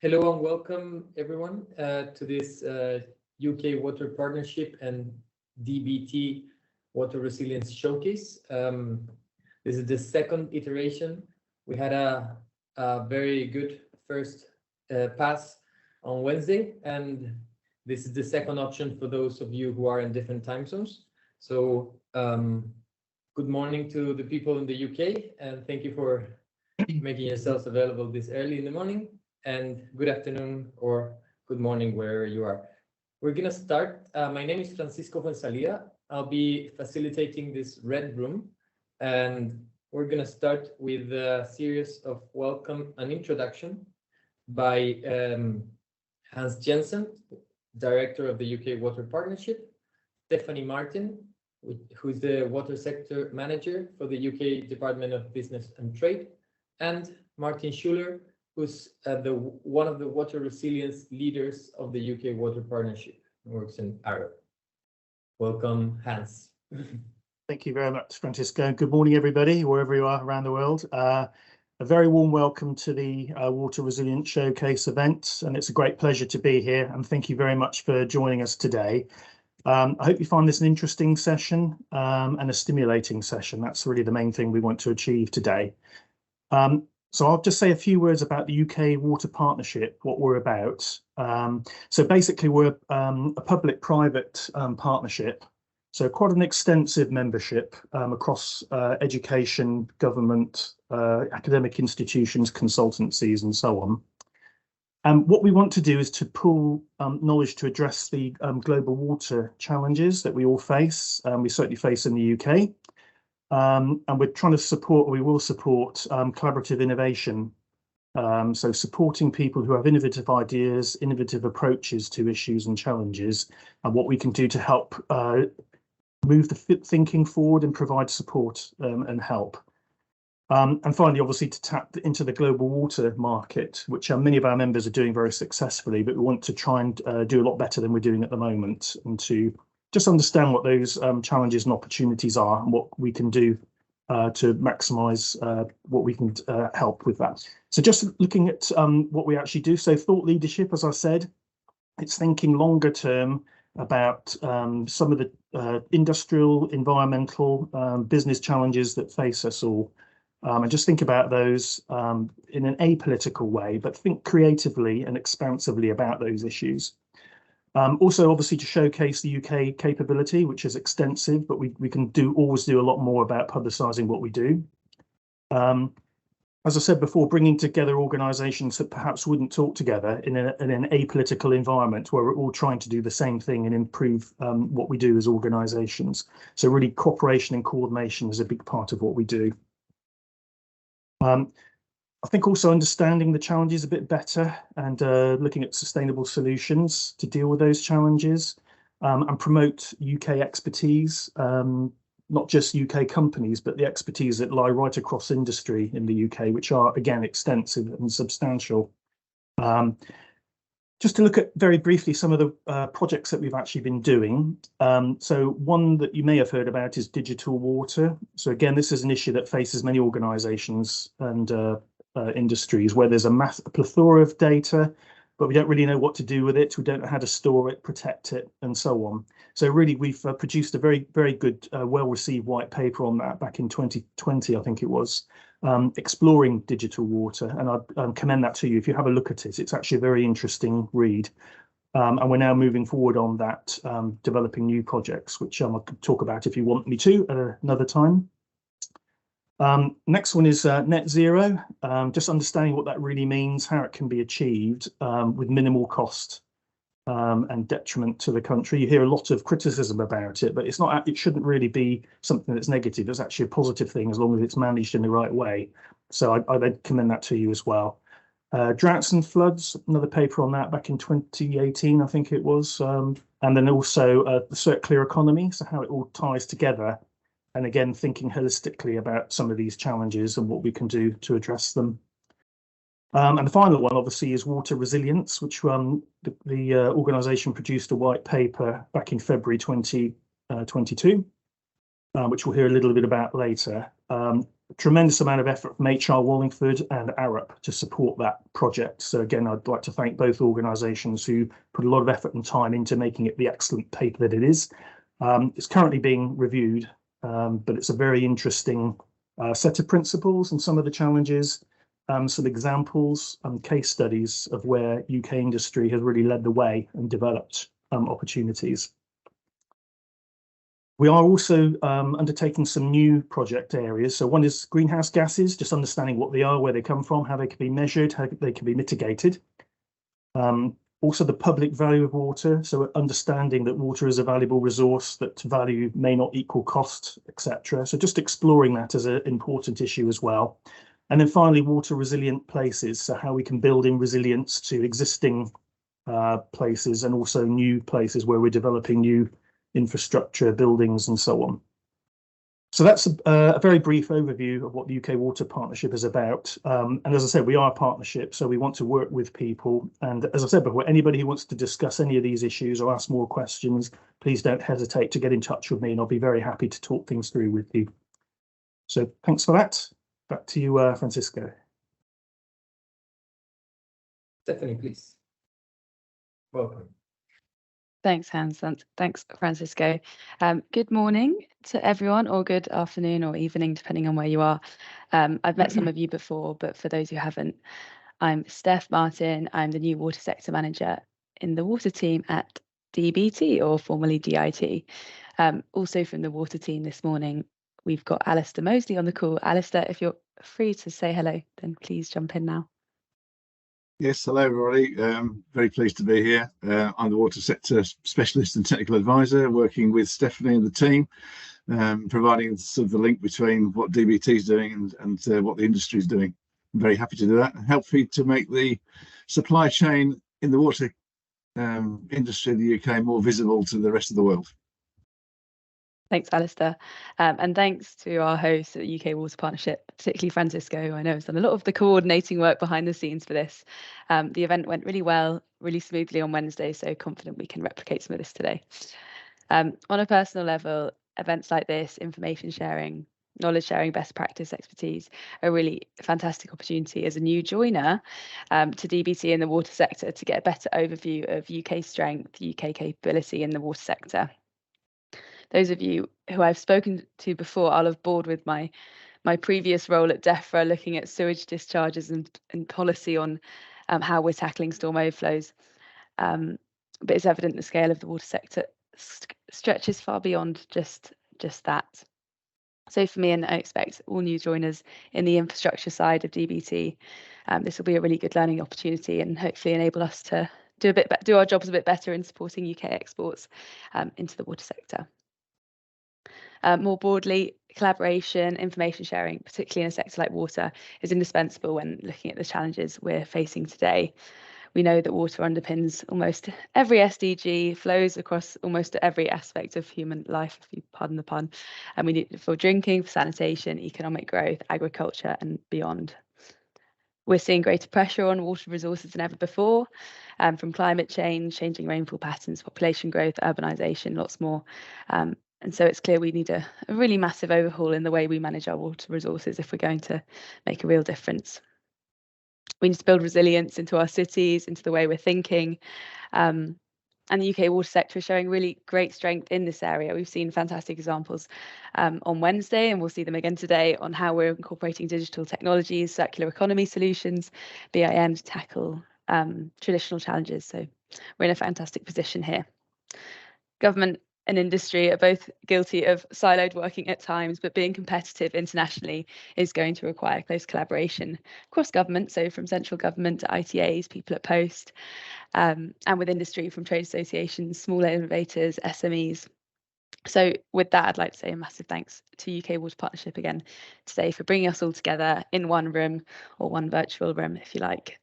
Hello and welcome everyone to this UK Water Partnership and DBT Water Resilience Showcase. This is the second iteration. We had a very good first pass on Wednesday, and this is the second option for those of you who are in different time zones. So good morning to the people in the UK, and thank you for making yourselves available this early in the morning, and good afternoon or good morning wherever you are. We're gonna start. My name is Francisco Fonsalida. I'll be facilitating this red room, and we're gonna start with a series of welcome and introduction by Hans Jensen, Director of the UK Water Partnership, Stephanie Martin, who's the Water Sector Manager for the UK Department of Business and Trade, and Martin Shouler, who's one of the water resilience leaders of the UK Water Partnership, works in Arup. Welcome, Hans. Thank you very much, Francisco. Good morning, everybody, wherever you are around the world. A very warm welcome to the Water Resilience Showcase event, and it's a great pleasure to be here, and thank you very much for joining us today. I hope you find this an interesting session and a stimulating session. That's really the main thing we want to achieve today. So I'll just say a few words about the UK Water Partnership, what we're about. So basically we're a public-private partnership, so quite an extensive membership across education, government, academic institutions, consultancies and so on. And what we want to do is to pool knowledge to address the global water challenges that we all face, we certainly face in the UK. And we're trying to support, or we will support, collaborative innovation. So supporting people who have innovative ideas, innovative approaches to issues and challenges, and what we can do to help move the thinking forward and provide support and help. And finally, obviously, to tap into the global water market, which many of our members are doing very successfully, but we want to try and do a lot better than we're doing at the moment, and to just understand what those challenges and opportunities are and what we can do to maximise what we can help with that. So just looking at what we actually do. So thought leadership, as I said, it's thinking longer term about some of the industrial, environmental, business challenges that face us all. And just think about those in an apolitical way, but think creatively and expansively about those issues. Also, obviously, to showcase the UK capability, which is extensive, but we can always do a lot more about publicising what we do. As I said before, bringing together organisations that perhaps wouldn't talk together in an apolitical environment where we're all trying to do the same thing and improve what we do as organisations. So really, cooperation and coordination is a big part of what we do. I think also understanding the challenges a bit better and looking at sustainable solutions to deal with those challenges and promote UK expertise, not just UK companies, but the expertise that lie right across industry in the UK, which are, again, extensive and substantial. Just to look at very briefly some of the projects that we've actually been doing. So one that you may have heard about is digital water. So again, this is an issue that faces many organisations and industries where there's a plethora of data, but we don't really know what to do with it. We don't know how to store it, protect it, and so on. So really, we've produced a very, very good, well-received white paper on that back in 2020, I think it was, exploring digital water. And I commend that to you. If you have a look at it, it's actually a very interesting read. And we're now moving forward on that, developing new projects, which I could talk about if you want me to at another time. Next one is net zero, just understanding what that really means, how it can be achieved with minimal cost and detriment to the country. You hear a lot of criticism about it, but it shouldn't really be something that's negative. It's actually a positive thing as long as it's managed in the right way. So I commend that to you as well. Droughts and floods, another paper on that back in 2018, I think it was. And then also the circular economy, so how it all ties together. And again, thinking holistically about some of these challenges and what we can do to address them. And the final one, obviously, is water resilience, which the organisation produced a white paper back in February 2022, which we'll hear a little bit about later. a tremendous amount of effort from HR Wallingford and Arup to support that project. So again, I'd like to thank both organisations who put a lot of effort and time into making it the excellent paper that it is. It's currently being reviewed, but it's a very interesting set of principles and some of the challenges, some examples and case studies of where UK industry has really led the way and developed opportunities. We are also undertaking some new project areas. So one is greenhouse gases, just understanding what they are, where they come from, how they can be measured, how they can be mitigated. Also the public value of water, so understanding that water is a valuable resource, that value may not equal cost, etc. So just exploring that as an important issue as well. And then finally, water resilient places, so how we can build in resilience to existing places and also new places where we're developing new infrastructure, buildings and so on. So that's a very brief overview of what the UK Water Partnership is about. And as I said, we are a partnership, so we want to work with people. And as I said before, anybody who wants to discuss any of these issues or ask more questions, please don't hesitate to get in touch with me and I'll be very happy to talk things through with you. So thanks for that. Back to you, Francisco. Stephanie, please. Welcome. Thanks, Hans. Thanks, Francisco. Good morning to everyone, or good afternoon or evening, depending on where you are. I've met some of you before, but for those who haven't, I'm Steph Martin. I'm the new water sector manager in the water team at DBT, or formerly DIT. Also from the water team this morning, we've got Alistair Mosley on the call. Alistair, if you're free to say hello, then please jump in now. Yes, hello everybody. Very pleased to be here. I'm the water sector specialist and technical advisor, working with Stephanie and the team, providing sort of the link between what DBT is doing and what the industry is doing. I'm very happy to do that and helpful to make the supply chain in the water industry in the UK more visible to the rest of the world. Thanks, Alistair. And thanks to our host at the UK Water Partnership, particularly Francisco, who I know has done a lot of the coordinating work behind the scenes for this. The event went really well, really smoothly on Wednesday, so confident we can replicate some of this today. On a personal level, events like this, information sharing, knowledge sharing, best practice expertise, are really fantastic opportunity as a new joiner to DBT in the water sector to get a better overview of UK strength, UK capability in the water sector. Those of you who I've spoken to before, I'll have bored with my previous role at DEFRA, looking at sewage discharges and policy on how we're tackling storm overflows. But it's evident the scale of the water sector stretches far beyond just that. So for me, and I expect all new joiners in the infrastructure side of DBT, this will be a really good learning opportunity and hopefully enable us to do our jobs a bit better in supporting UK exports into the water sector. More broadly, collaboration, information sharing, particularly in a sector like water, is indispensable when looking at the challenges we're facing today. We know that water underpins almost every SDG, flows across almost every aspect of human life, if you pardon the pun, and we need it for drinking, for sanitation, economic growth, agriculture and beyond. We're seeing greater pressure on water resources than ever before, from climate change, changing rainfall patterns, population growth, urbanisation, lots more. And so it's clear we need a really massive overhaul in the way we manage our water resources if we're going to make a real difference. We need to build resilience into our cities, into the way we're thinking. And the UK water sector is showing really great strength in this area. We've seen fantastic examples on Wednesday, and we'll see them again today, on how we're incorporating digital technologies, circular economy solutions, BIM to tackle traditional challenges. So we're in a fantastic position here. Government and industry are both guilty of siloed working at times, but being competitive internationally is going to require close collaboration across government, so from central government to ITAs, people at post, and with industry, from trade associations, small innovators, SMEs. So with that, I'd like to say a massive thanks to UK Water Partnership again today for bringing us all together in one room, or one virtual room, if you like,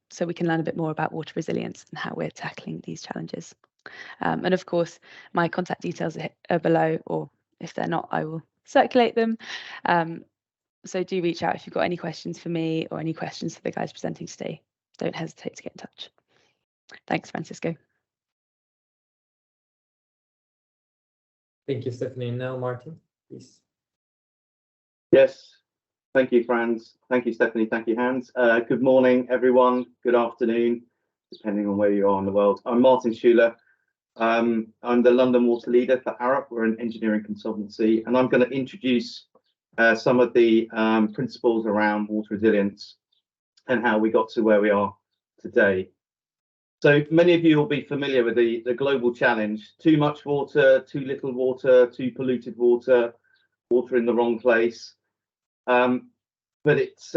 so we can learn a bit more about water resilience and how we're tackling these challenges. And of course, my contact details are below, or if they're not, I will circulate them. So do reach out if you've got any questions for me or any questions for the guys presenting today. Don't hesitate to get in touch. Thanks, Francisco. Thank you, Stephanie. Now, Martin, please. Yes, Thank you, Franz. Thank you, Stephanie. Thank you, Hans. Good morning, everyone. Good afternoon, depending on where you are in the world. I'm Martin Shouler. I'm the London Water Leader for Arup. We're an engineering consultancy, and I'm going to introduce some of the principles around water resilience and how we got to where we are today. So many of you will be familiar with the global challenge: too much water, too little water, too polluted water, water in the wrong place. But it's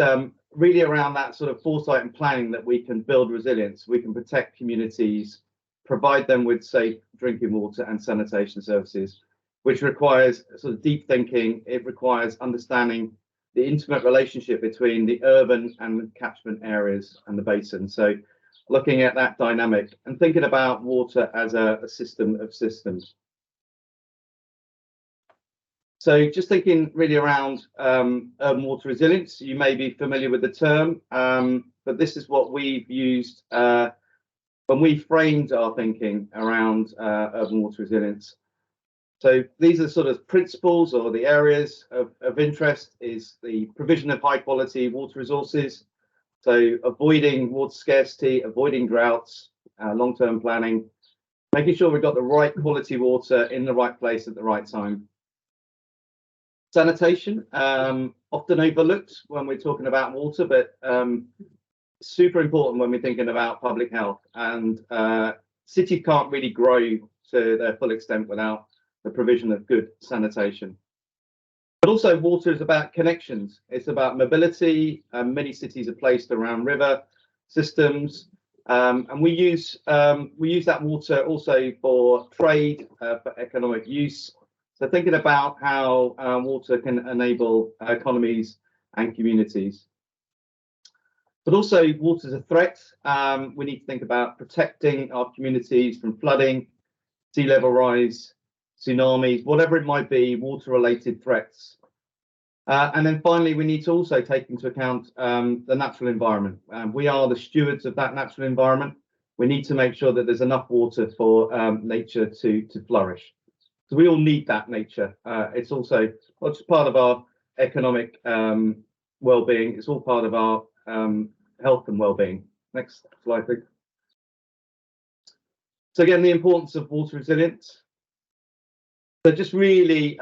really around that sort of foresight and planning that we can build resilience. We can protect communities, provide them with safe drinking water and sanitation services, which requires sort of deep thinking. It requires understanding the intimate relationship between the urban and catchment areas and the basin. So looking at that dynamic and thinking about water as a system of systems. So just thinking really around urban water resilience, you may be familiar with the term, but this is what we've used when we framed our thinking around urban water resilience. So these are sort of principles or the areas of interest is the provision of high quality water resources. So avoiding water scarcity, avoiding droughts, long-term planning, making sure we've got the right quality water in the right place at the right time. Sanitation, often overlooked when we're talking about water, but super important when we're thinking about public health. And cities can't really grow to their full extent without the provision of good sanitation. But also water is about connections. It's about mobility. Many cities are placed around river systems. And we use that water also for trade, for economic use. So thinking about how water can enable economies and communities. But also water is a threat. We need to think about protecting our communities from flooding, sea level rise, tsunamis, whatever it might be, water related threats. And then finally, we need to also take into account the natural environment. We are the stewards of that natural environment. We need to make sure that there's enough water for nature to flourish. So we all need that nature. It's also not just part of our economic well-being, it's all part of our health and well-being. Next slide, please. So again, the importance of water resilience. So just really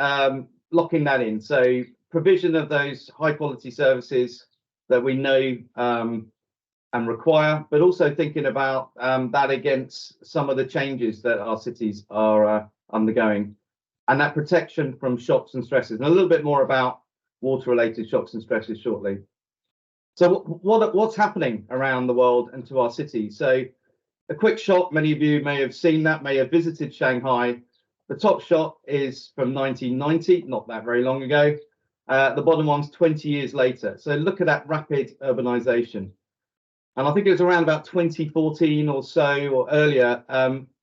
locking that in. So provision of those high quality services that we know and require, but also thinking about that against some of the changes that our cities are undergoing, and that protection from shocks and stresses. And a little bit more about water related shocks and stresses shortly. So what's happening around the world and to our cities? So a quick shot, many of you may have seen that, may have visited Shanghai. The top shot is from 1990, not that very long ago. The bottom one's 20 years later. So look at that rapid urbanization. And I think it was around about 2014 or so or earlier,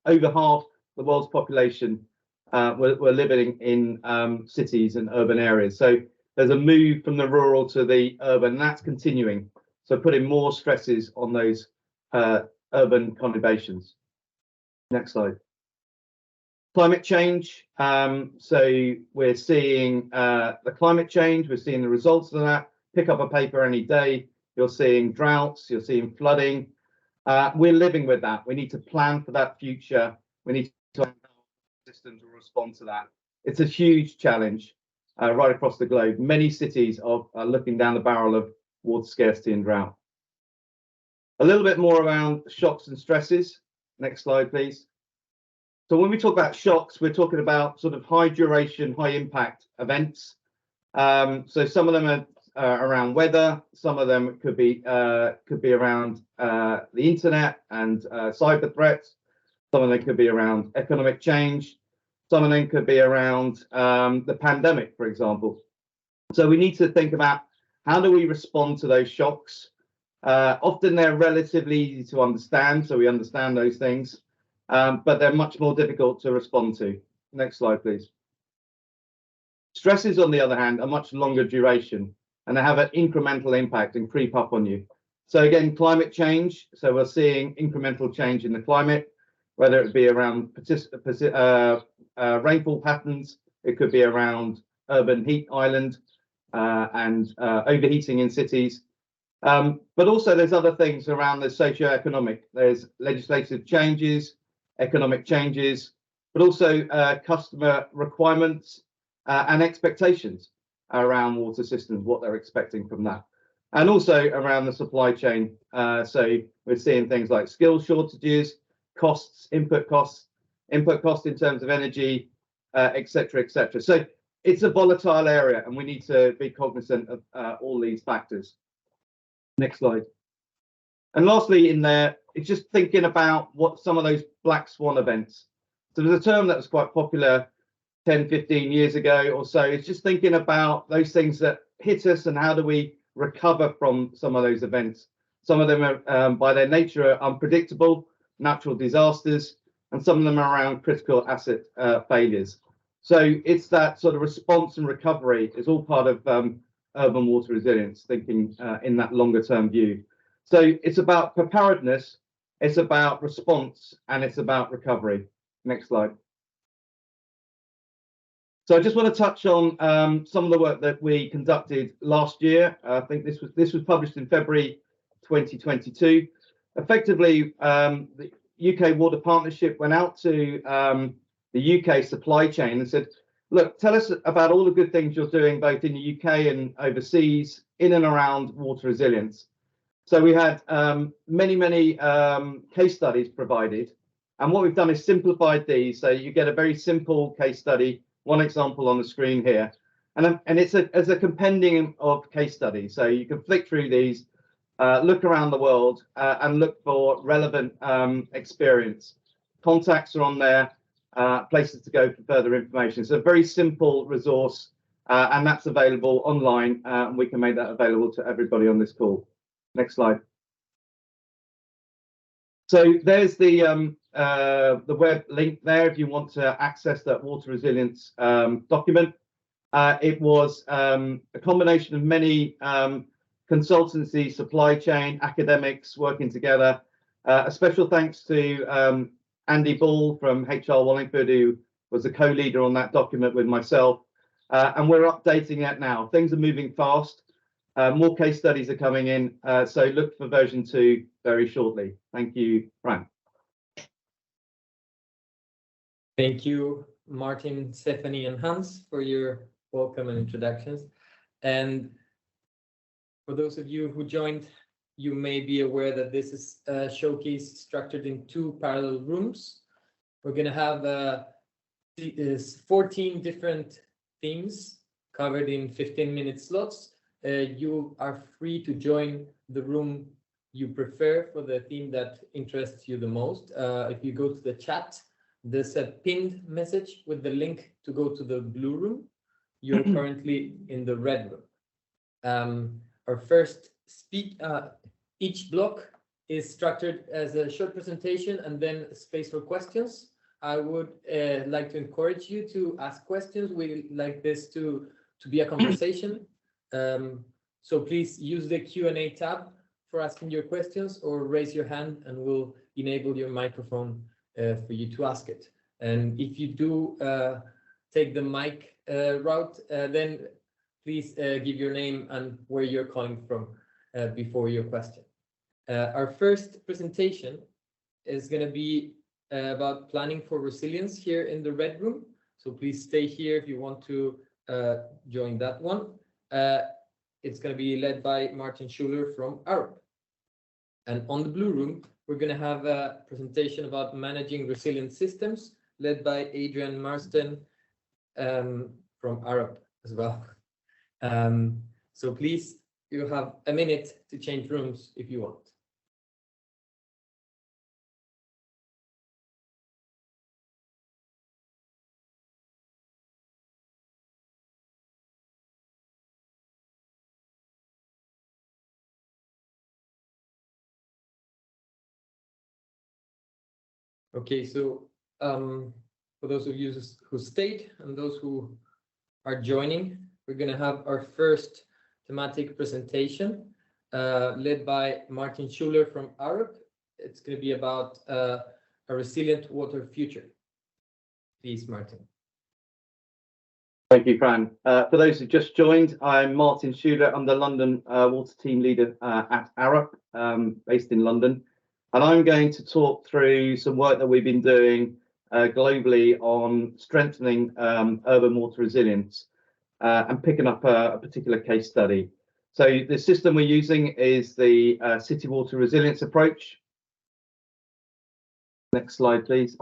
over half the world's population were living in cities and urban areas. So there's a move from the rural to the urban, and that's continuing. So putting more stresses on those urban conurbations. Next slide. Climate change. So we're seeing the climate change, we're seeing the results of that. Pick up a paper any day, you're seeing droughts, you're seeing flooding. We're living with that. We need to plan for that future. We need to have systems to respond to that. It's a huge challenge right across the globe. Many cities are looking down the barrel of water scarcity and drought. A little bit more around shocks and stresses. Next slide, please. So when we talk about shocks, we're talking about sort of high duration, high impact events. So some of them are around weather. Some of them could be around the internet and cyber threats. Some of them could be around economic change. Some of them could be around the pandemic, for example. So we need to think about how do we respond to those shocks. Often they're relatively easy to understand, so we understand those things. But they're much more difficult to respond to. Next slide, please. Stresses, on the other hand, are much longer duration, and they have an incremental impact and creep up on you. So again, climate change. So we're seeing incremental change in the climate, whether it be around rainfall patterns, it could be around urban heat island. and overheating in cities. But also there's other things around the socio-economic. There's legislative changes, economic changes, but also customer requirements and expectations around water systems, what they're expecting from that. And also around the supply chain. So we're seeing things like skill shortages, costs, input cost in terms of energy, et cetera, et cetera. So it's a volatile area and we need to be cognizant of all these factors. Next slide. And lastly in there, it's just thinking about what some of those black swan events. So there's a term that was quite popular 10, 15 years ago or so. It's just thinking about those things that hit us and how do we recover from some of those events. Some of them are, by their nature, are unpredictable, natural disasters, and some of them are around critical asset failures. So it's that sort of response and recovery is all part of urban water resilience, thinking in that longer term view. So it's about preparedness, it's about response, and it's about recovery. Next slide. So I just want to touch on some of the work that we conducted last year. I think this was published in February 2022. Effectively, the UK Water Partnership went out to the UK supply chain and said, look, tell us about all the good things you're doing both in the UK and overseas in and around water resilience. So we had many case studies provided. And what we've done is simplified these. So you get a very simple case study, one example on the screen here. And it's as a compendium of case studies. So you can flick through these, look around the world and look for relevant experience. Contacts are on there, places to go for further information. It's a very simple resource and that's available online. And we can make that available to everybody on this call. Next slide. So there's the web link there if you want to access that water resilience document. It was a combination of many consultancy, supply chain, academics working together. A special thanks to Andy Ball from HR Wallingford, who was the co-leader on that document with myself. And we're updating that now. Things are moving fast. More case studies are coming in. So look for version 2 very shortly. Thank you, Fran. Thank you, Martin, Stephanie, and Hans, for your welcome and introductions. And for those of you who joined, you may be aware that this is a showcase structured in 2 parallel rooms. We're going to have 14 different themes covered in 15-minute slots. You are free to join the room you prefer for the theme that interests you the most. If you go to the chat, there's a pinned message with the link to go to the blue room. You're currently in the red room. Our first each block is structured as a short presentation and then space for questions. I would like to encourage you to ask questions. We like this to be a conversation. So please use the Q&A tab for asking your questions or raise your hand and we'll enable your microphone for you to ask it. And if you do take the mic route, then please give your name and where you're calling from before your question. Our first presentation is going to be about planning for resilience here in the red room. So please stay here if you want to join that one. It's going to be led by Martin Shouler from Arup. And on the blue room, we're going to have a presentation about managing resilient systems led by Adrian Marsden from Arup as well. So please, you have a minute to change rooms if you want. Okay, so for those of you who stayed and those who are joining, we're going to have our first thematic presentation led by Martin Shouler from Arup. It's going to be about a resilient water future. Please, Martin. Thank you, Fran. For those who just joined, I'm Martin Shouler. I'm the London water team leader at Arup, based in London. And I'm going to talk through some work that we've been doing globally on strengthening urban water resilience and picking up a particular case study. So the system we're using is the city water resilience approach. Next slide, please.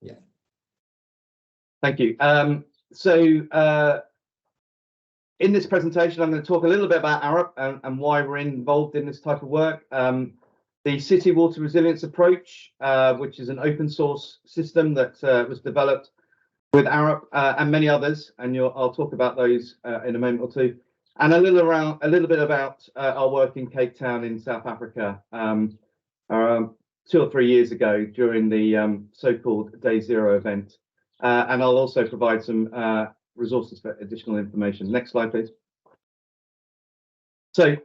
Yeah. Thank you. In this presentation, I'm going to talk a little bit about Arup and why we're involved in this type of work. The city water resilience approach, which is an open source system that was developed with Arup and many others, and I'll talk about those in a moment or two, and a little bit about our work in Cape Town in South Africa 2 or 3 years ago during the so-called Day Zero event. And I'll also provide some resources for additional information. Next slide, please. So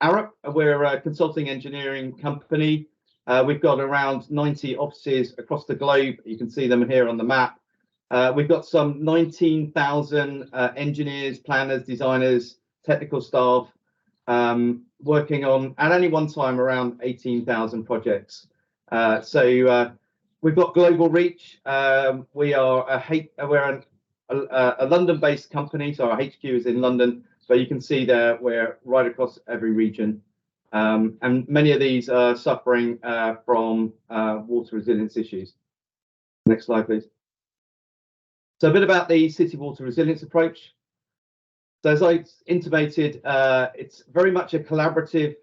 Arup, we're a consulting engineering company. We've got around 90 offices across the globe. You can see them here on the map. We've got some 19,000 engineers, planners, designers, technical staff working on, at any one time, around 18,000 projects. We've got global reach. We're a London-based company, so our HQ is in London. So you can see there we're right across every region, and many of these are suffering from water resilience issues. Next slide, please. So a bit about the city water resilience approach. So as I intimated, it's very much a collaborative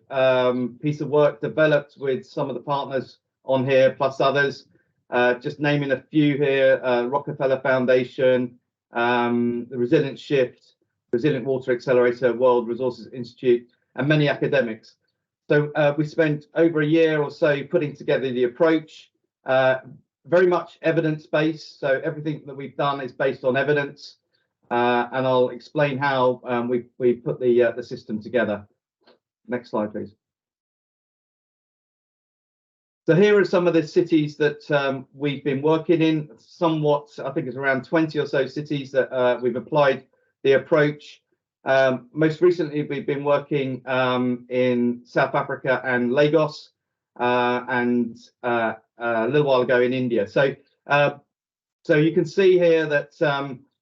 piece of work developed with some of the partners on here, plus others. Just naming a few here: Rockefeller Foundation, the Resilience Shift, Resilient Water Accelerator, World Resources Institute, and many academics. So we spent over a year or so putting together the approach, very much evidence-based. So everything that we've done is based on evidence, and I'll explain how we put the system together. Next slide, please. So here are some of the cities that we've been working in. Somewhat, I think it's around 20 or so cities that we've applied the approach. Most recently, we've been working in South Africa and Lagos, and a little while ago in India. So you can see here that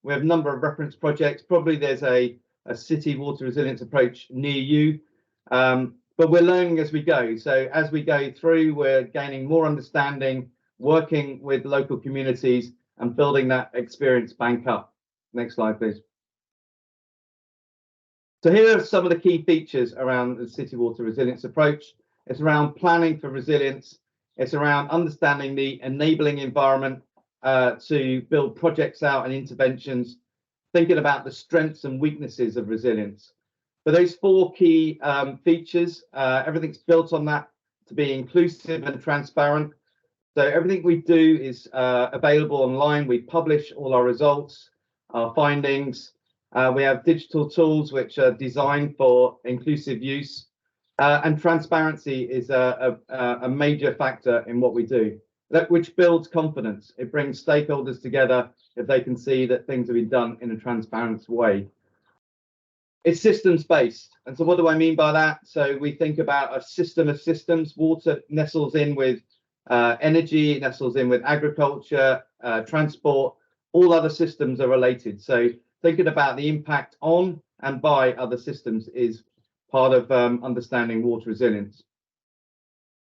we have a number of reference projects. Probably there's a city water resilience approach near you. But we're learning as we go. So as we go through, we're gaining more understanding, working with local communities and building that experience bank up. Next slide, please. So here are some of the key features around the city water resilience approach. It's around planning for resilience. It's around understanding the enabling environment to build projects out and interventions, thinking about the strengths and weaknesses of resilience. For those 4 key features, everything's built on that to be inclusive and transparent. So everything we do is available online. We publish all our results, our findings. We have digital tools which are designed for inclusive use. And transparency is a major factor in what we do, which builds confidence. It brings stakeholders together if they can see that things have been done in a transparent way. It's systems-based. And so what do I mean by that? So we think about a system of systems. Water nestles in with energy, nestles in with agriculture, transport. All other systems are related. So thinking about the impact on and by other systems is part of understanding water resilience.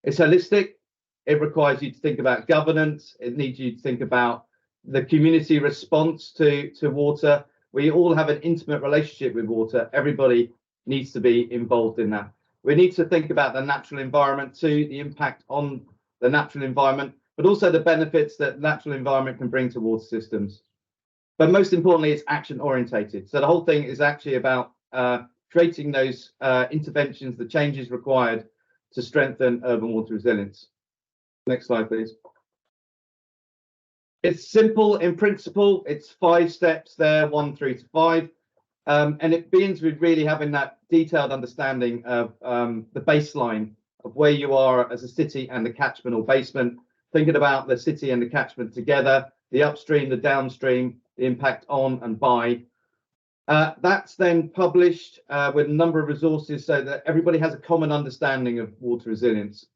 It's holistic. It requires you to think about governance. It needs you to think about the community response to water. We all have an intimate relationship with water. Everybody needs to be involved in that. We need to think about the natural environment too, the impact on the natural environment, but also the benefits that natural environment can bring to water systems. But most importantly, it's action orientated. So the whole thing is actually about creating those interventions, the changes required to strengthen urban water resilience. Next slide, please. It's simple in principle. It's 5 steps there, 1 through to 5. And it begins with really having that detailed understanding of the baseline of where you are as a city and the catchment or basement, thinking about the city and the catchment together, the upstream, the downstream, the impact on and by. That's then published with a number of resources so that everybody has a common understanding of water resilience.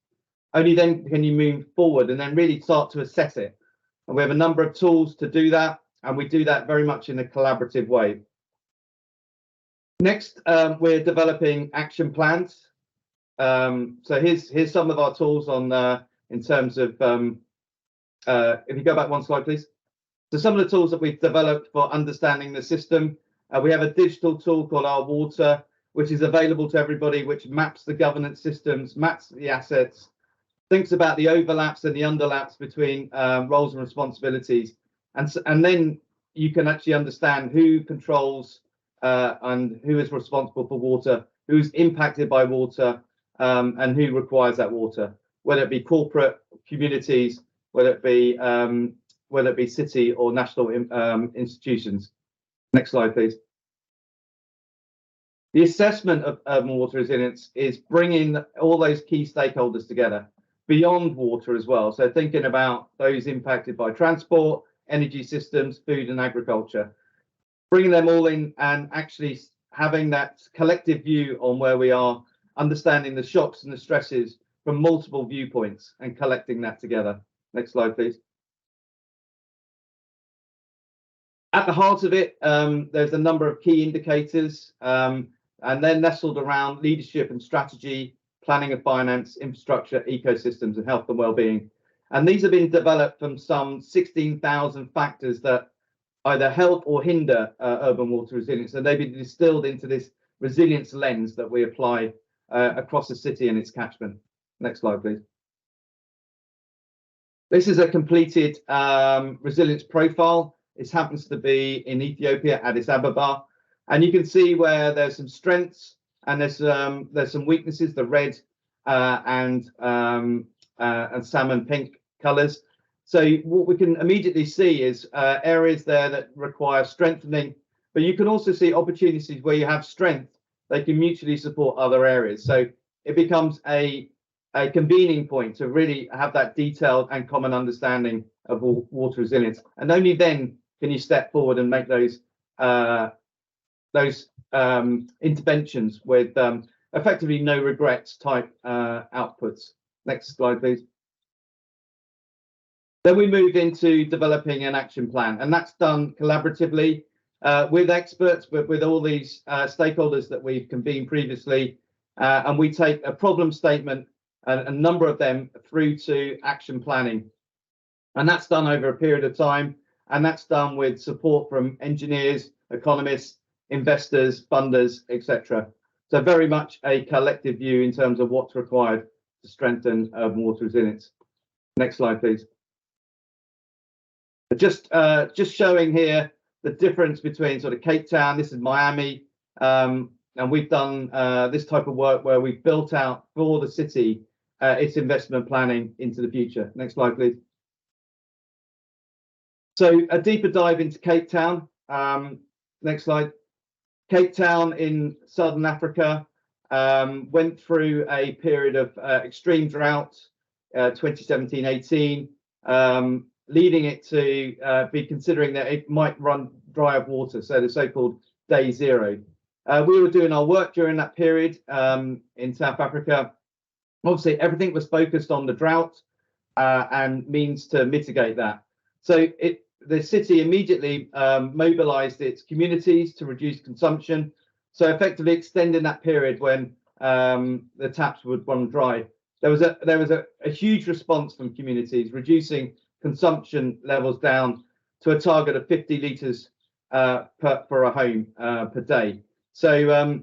Only then can you move forward and then really start to assess it. And we have a number of tools to do that, and we do that very much in a collaborative way. Next, we're developing action plans. So here's some of our tools on in terms of if you go back one slide, please. So some of the tools that we've developed for understanding the system. We have a digital tool called Our Water, which is available to everybody, which maps the governance systems, maps the assets, thinks about the overlaps and the underlaps between roles and responsibilities. And then you can actually understand who controls and who is responsible for water, who's impacted by water, and who requires that water, whether it be corporate, communities, whether it be city or national institutions. Next slide, please. The assessment of urban water resilience is bringing all those key stakeholders together beyond water as well. So thinking about those impacted by transport, energy systems, food and agriculture, bringing them all in and actually having that collective view on where we are, understanding the shocks and the stresses from multiple viewpoints and collecting that together. Next slide, please. At the heart of it, there's a number of key indicators, and they're nestled around leadership and strategy, planning and finance, infrastructure, ecosystems, and health and well-being. And these have been developed from some 16,000 factors that either help or hinder urban water resilience, and they've been distilled into this resilience lens that we apply across the city and its catchment. Next slide, please. This is a completed resilience profile. It happens to be in Ethiopia, Addis Ababa, and you can see where there's some strengths and there's some weaknesses, the red and salmon pink colours. So what we can immediately see is areas there that require strengthening, but you can also see opportunities where you have strength, they can mutually support other areas. So it becomes a convening point to really have that detailed and common understanding of water resilience, and only then can you step forward and make those interventions with effectively no regrets type outputs. Next slide, please. Then we move into developing an action plan, and that's done collaboratively with experts, with all these stakeholders that we've convened previously, and we take a problem statement and a number of them through to action planning, and that's done over a period of time. And that's done with support from engineers, economists, investors, funders, etc. So very much a collective view in terms of what's required to strengthen urban water resilience. Next slide, please. Just showing here the difference between sort of Cape Town, this is Miami, and we've done this type of work where we've built out for the city its investment planning into the future. Next slide, please. So a deeper dive into Cape Town. Next slide. Cape Town in Southern Africa went through a period of extreme drought, 2017-18, leading it to be considering that it might run dry of water, so the so-called day zero. We were doing our work during that period in South Africa. Obviously, everything was focused on the drought and means to mitigate that. So the city immediately mobilized its communities to reduce consumption, so effectively extending that period when the taps would run dry. There was a huge response from communities, reducing consumption levels down to a target of 50 litres for a home per day. So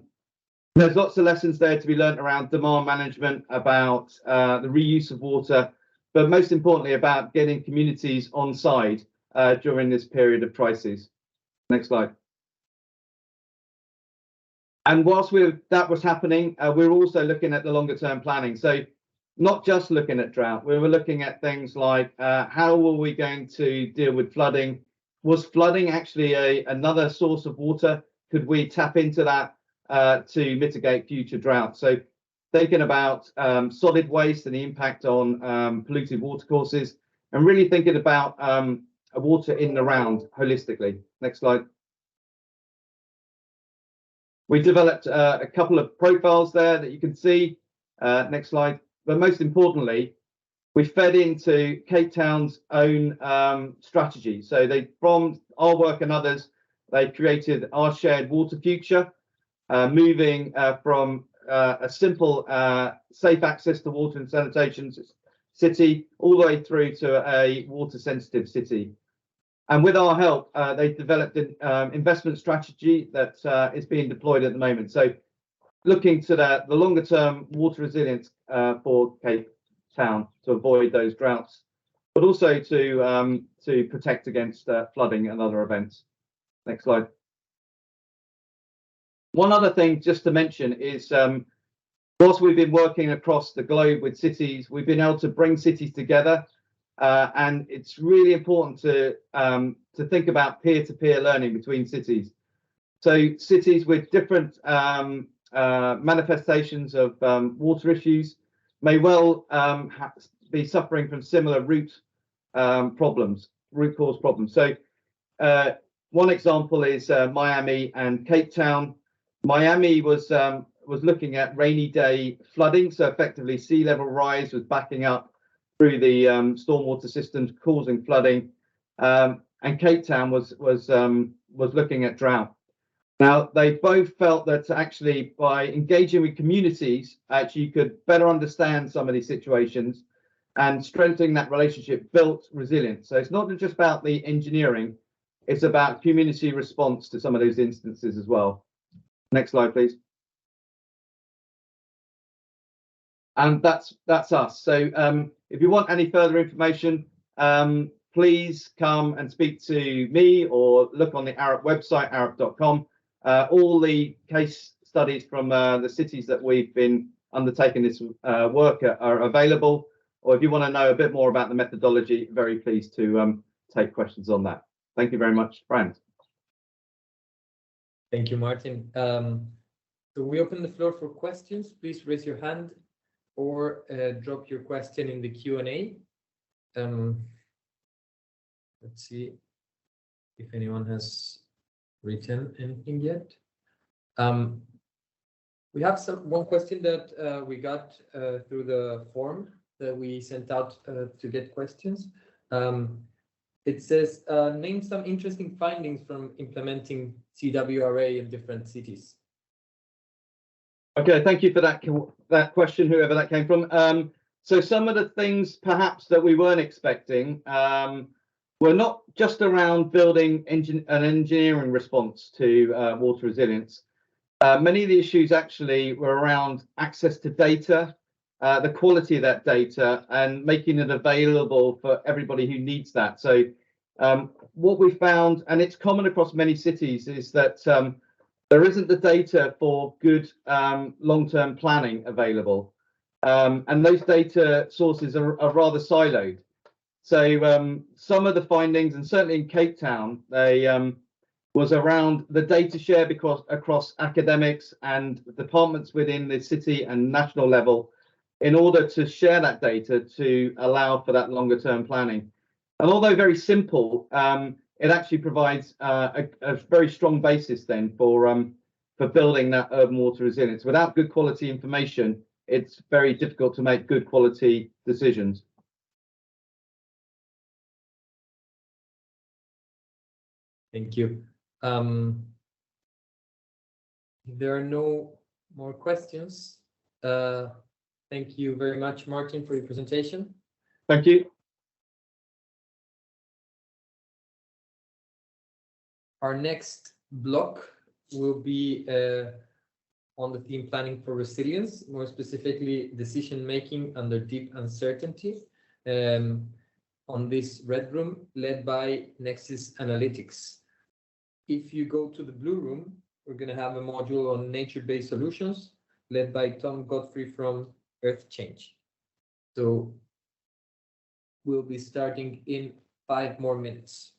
there's lots of lessons there to be learnt around demand management, about the reuse of water, but most importantly about getting communities on side during this period of crisis. Next slide. And whilst that was happening, we were also looking at the longer term planning. So not just looking at drought, we were looking at things like how were we going to deal with flooding? Was flooding actually another source of water? Could we tap into that to mitigate future drought? So thinking about solid waste and the impact on polluted watercourses, and really thinking about water in and around holistically. Next slide. We developed a couple of profiles there that you can see. Next slide. But most importantly, we fed into Cape Town's own strategy. So from our work and others, they created our shared water future, moving from a simple safe access to water and sanitation city all the way through to a water sensitive city. And with our help, they developed an investment strategy that is being deployed at the moment. So looking to the longer term water resilience for Cape Town to avoid those droughts, but also to protect against flooding and other events. Next slide. One other thing just to mention is, whilst we've been working across the globe with cities, we've been able to bring cities together, and it's really important to think about peer-to-peer learning between cities. So cities with different manifestations of water issues may well be suffering from similar root cause problems. So one example is Miami and Cape Town. Miami was looking at rainy day flooding, so effectively sea level rise was backing up through the stormwater systems causing flooding, and Cape Town was looking at drought. Now they both felt that actually by engaging with communities, actually you could better understand some of these situations, and strengthening that relationship built resilience. So it's not just about the engineering, it's about community response to some of those instances as well. Next slide, please. And that's us. So if you want any further information, please come and speak to me or look on the Arup website, arup.com. All the case studies from the cities that we've been undertaking this work are available. Or if you want to know a bit more about the methodology, very pleased to take questions on that. Thank you very much, Brand. Thank you, Martin. So we open the floor for questions. Please raise your hand or drop your question in the Q&A. Let's see if anyone has written anything yet. We have one question that we got through the form that we sent out to get questions. It says, name some interesting findings from implementing CWRA in different cities. Okay, thank you for that question, whoever that came from. So some of the things perhaps that we weren't expecting were not just around building an engineering response to water resilience. Many of the issues actually were around access to data, the quality of that data, and making it available for everybody who needs that. So what we found, and it's common across many cities, is that there isn't the data for good long-term planning available. And those data sources are rather siloed. So some of the findings, and certainly in Cape Town, they was around the data share across academics and departments within the city and national level in order to share that data to allow for that longer term planning. And although very simple, it actually provides a very strong basis then for building that urban water resilience. Without good quality information, it's very difficult to make good quality decisions. Thank you. There are no more questions. Thank you very much, Martin, for your presentation. Thank you. Our next block will be on the theme planning for resilience, more specifically decision making under deep uncertainty, on this red room led by NexSys Analytics. If you go to the blue room, we're going to have a module on nature-based solutions led by Tom Godfrey from Earth Change. So we'll be starting in 5 more minutes.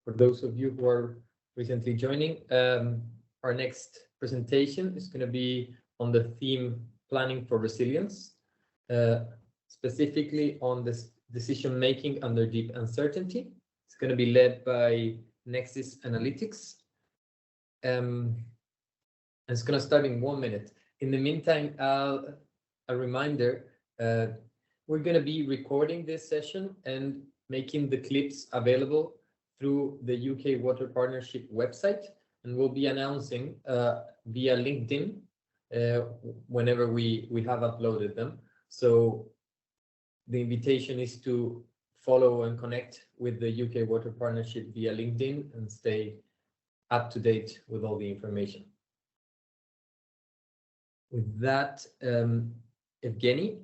For those of you who are recently joining, our next presentation is going to be on the theme Planning for Resilience, specifically on this decision-making under deep uncertainty. It's going to be led by NexSys Analytics. And it's going to start in 1 minute. In the meantime, a reminder, we're going to be recording this session and making the clips available through the UK Water Partnership website, and we'll be announcing via LinkedIn whenever we have uploaded them. So the invitation is to follow and connect with the UK Water Partnership via LinkedIn and stay up to date with all the information. With that, Evgeny.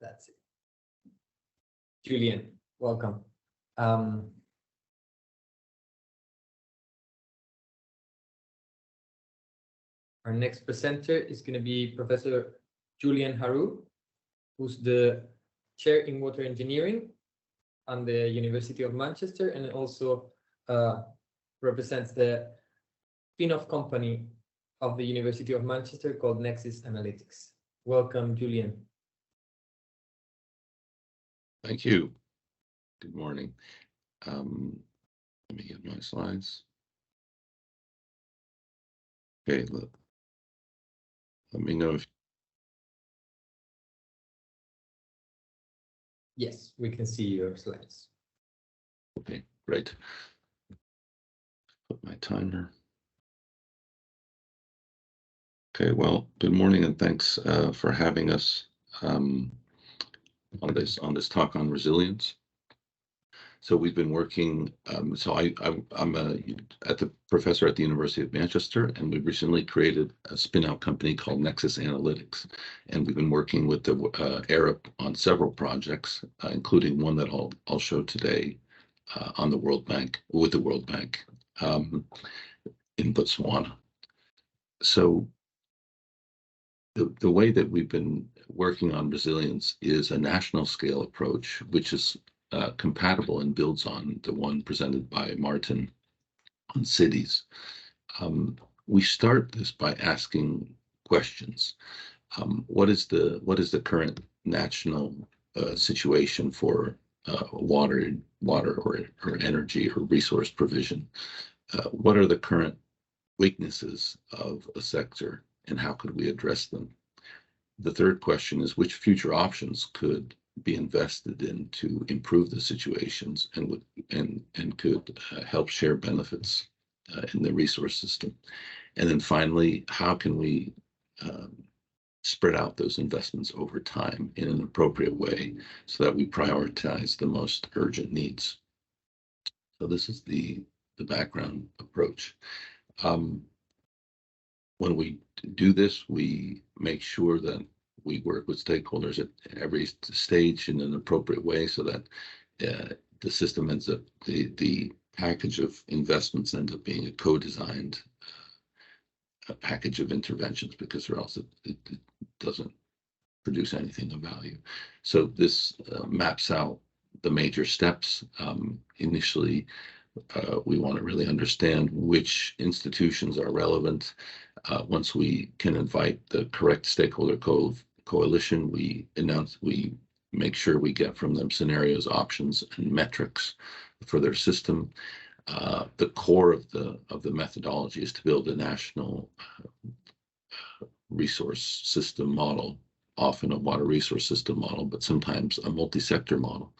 That's it. Julien, welcome. Our next presenter is going to be Professor Julien Harou, who's the chair in water engineering on the University of Manchester, and also represents the spin-off company of the University of Manchester called NexSys Analytics. Welcome, Julien. Thank you. Good morning. Let me get my slides. Okay, let me know if. Yes, we can see your slides. Okay, great. Put my timer. Okay, well, good morning and thanks for having us on this talk on resilience. So we've been working. I'm a professor at the University of Manchester, and we recently created a spin-out company called NexSys Analytics, and we've been working with the Arup on several projects, including one that I'll show today on the World Bank with the World Bank in Botswana. So the way that we've been working on resilience is a national scale approach, which is compatible and builds on the one presented by Martin on cities. We start this by asking questions. What is the current national situation for water or energy or resource provision? What are the current weaknesses of a sector, and how could we address them? The third question is, which future options could be invested in to improve the situations and could help share benefits in the resource system? And then finally, how can we spread out those investments over time in an appropriate way so that we prioritize the most urgent needs? So this is the background approach. When we do this, we make sure that we work with stakeholders at every stage in an appropriate way so that the system ends up, the package of investments ends up being a co-designed package of interventions, because or else it doesn't produce anything of value. So this maps out the major steps. Initially, we want to really understand which institutions are relevant. Once we can invite the correct stakeholder coalition, we make sure we get from them scenarios, options, and metrics for their system. The core of the methodology is to build a national resource system model, often a water resource system model, but sometimes a multi-sector model.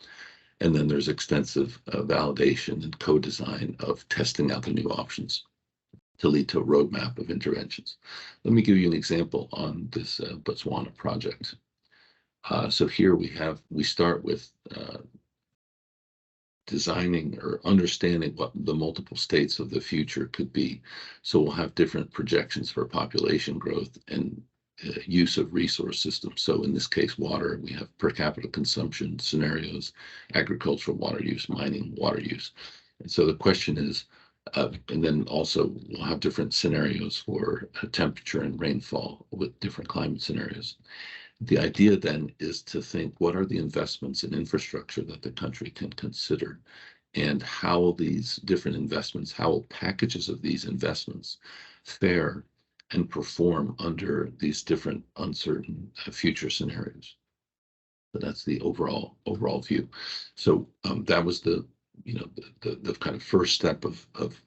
And then there's extensive validation and co-design of testing out the new options to lead to a roadmap of interventions. Let me give you an example on this Botswana project. So here we start with designing or understanding what the multiple states of the future could be. So we'll have different projections for population growth and use of resource systems. So in this case, water, we have per capita consumption scenarios, agricultural water use, mining water use. And so the question is, and then also we'll have different scenarios for temperature and rainfall with different climate scenarios. The idea then is to think, what are the investments in infrastructure that the country can consider, and how these different investments, how packages of these investments fare and perform under these different uncertain future scenarios. So that's the overall view. So that was the kind of first step of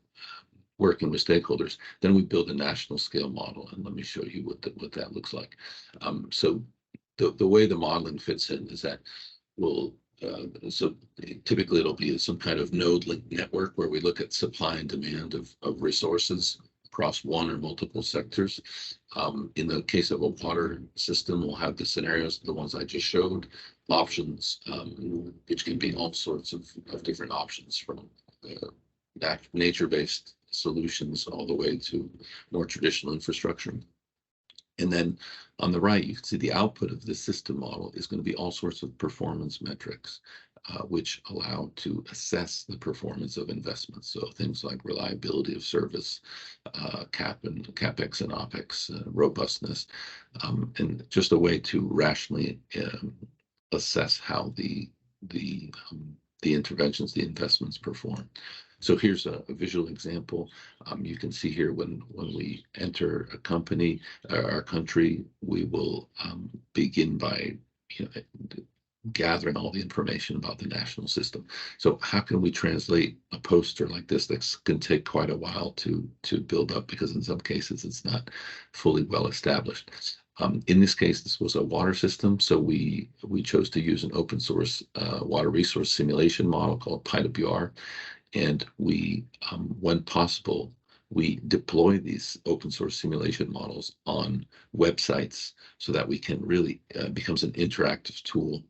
working with stakeholders. Then we build a national scale model, and let me show you what that looks like. So the way the modeling fits in is that so typically it'll be some kind of node link network where we look at supply and demand of resources across one or multiple sectors. In the case of a water system, we'll have the scenarios, the ones I just showed, options, which can be all sorts of different options, from nature-based solutions all the way to more traditional infrastructure. And then on the right, you can see the output of this system model is going to be all sorts of performance metrics, which allow to assess the performance of investments. So things like reliability of service, CapEx and OpEx, robustness, and just a way to rationally assess how the interventions, the investments perform. So here's a visual example. You can see here when we enter a company, our country, we will begin by gathering all the information about the national system. So how can we translate a poster like this that can take quite a while to build up, because in some cases it's not fully well established. In this case, this was a water system, so we chose to use an open source water resource simulation model called PyWR. And we, when possible, we deploy these open source simulation models on websites so that we can really becomes an interactive tool,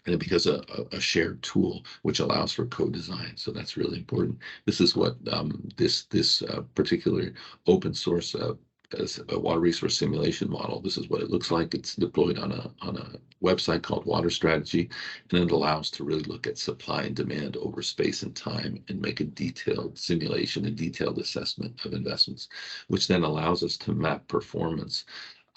and it becomes a shared tool which allows for co-design. So that's really important. This is what this particular open source as a water resource simulation model, this is what it looks like. It's deployed on a website called Water Strategy, and it allows to really look at supply and demand over space and time and make a detailed simulation and detailed assessment of investments, which then allows us to map performance.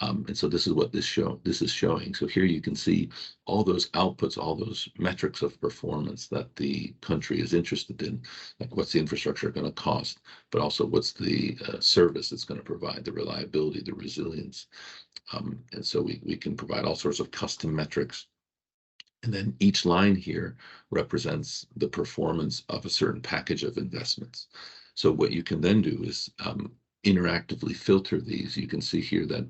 And so this is what this is showing. So here you can see all those outputs, all those metrics of performance that the country is interested in, like what's the infrastructure going to cost, but also what's the service it's going to provide, the reliability, the resilience. And so we can provide all sorts of custom metrics. And then each line here represents the performance of a certain package of investments. So what you can then do is interactively filter these. You can see here that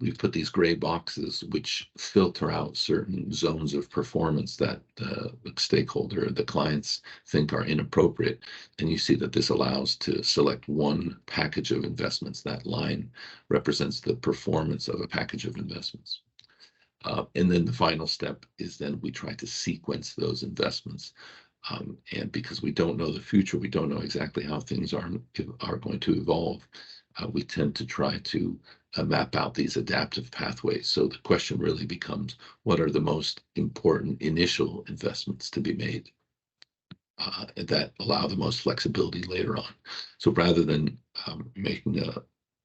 we've put these gray boxes which filter out certain zones of performance that the stakeholder, the clients, think are inappropriate. And you see that this allows to select one package of investments. That line represents the performance of a package of investments. And then the final step is then we try to sequence those investments. And because we don't know the future, we don't know exactly how things are going to evolve, we tend to try to map out these adaptive pathways. So the question really becomes, what are the most important initial investments to be made that allow the most flexibility later on? So rather than making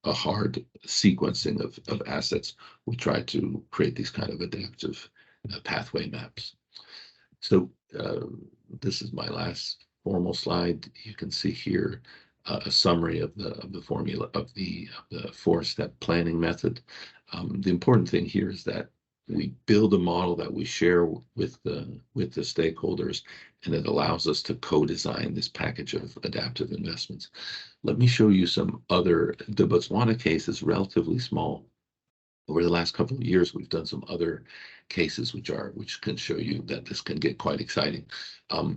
a hard sequencing of assets, we try to create these kind of adaptive pathway maps. So this is my last formal slide. You can see here a summary of the formula of the 4-step planning method. The important thing here is that we build a model that we share with the stakeholders, and it allows us to co-design this package of adaptive investments. Let me show you some other. The Botswana case is relatively small. Over the last couple of years, we've done some other cases which can show you that this can get quite exciting.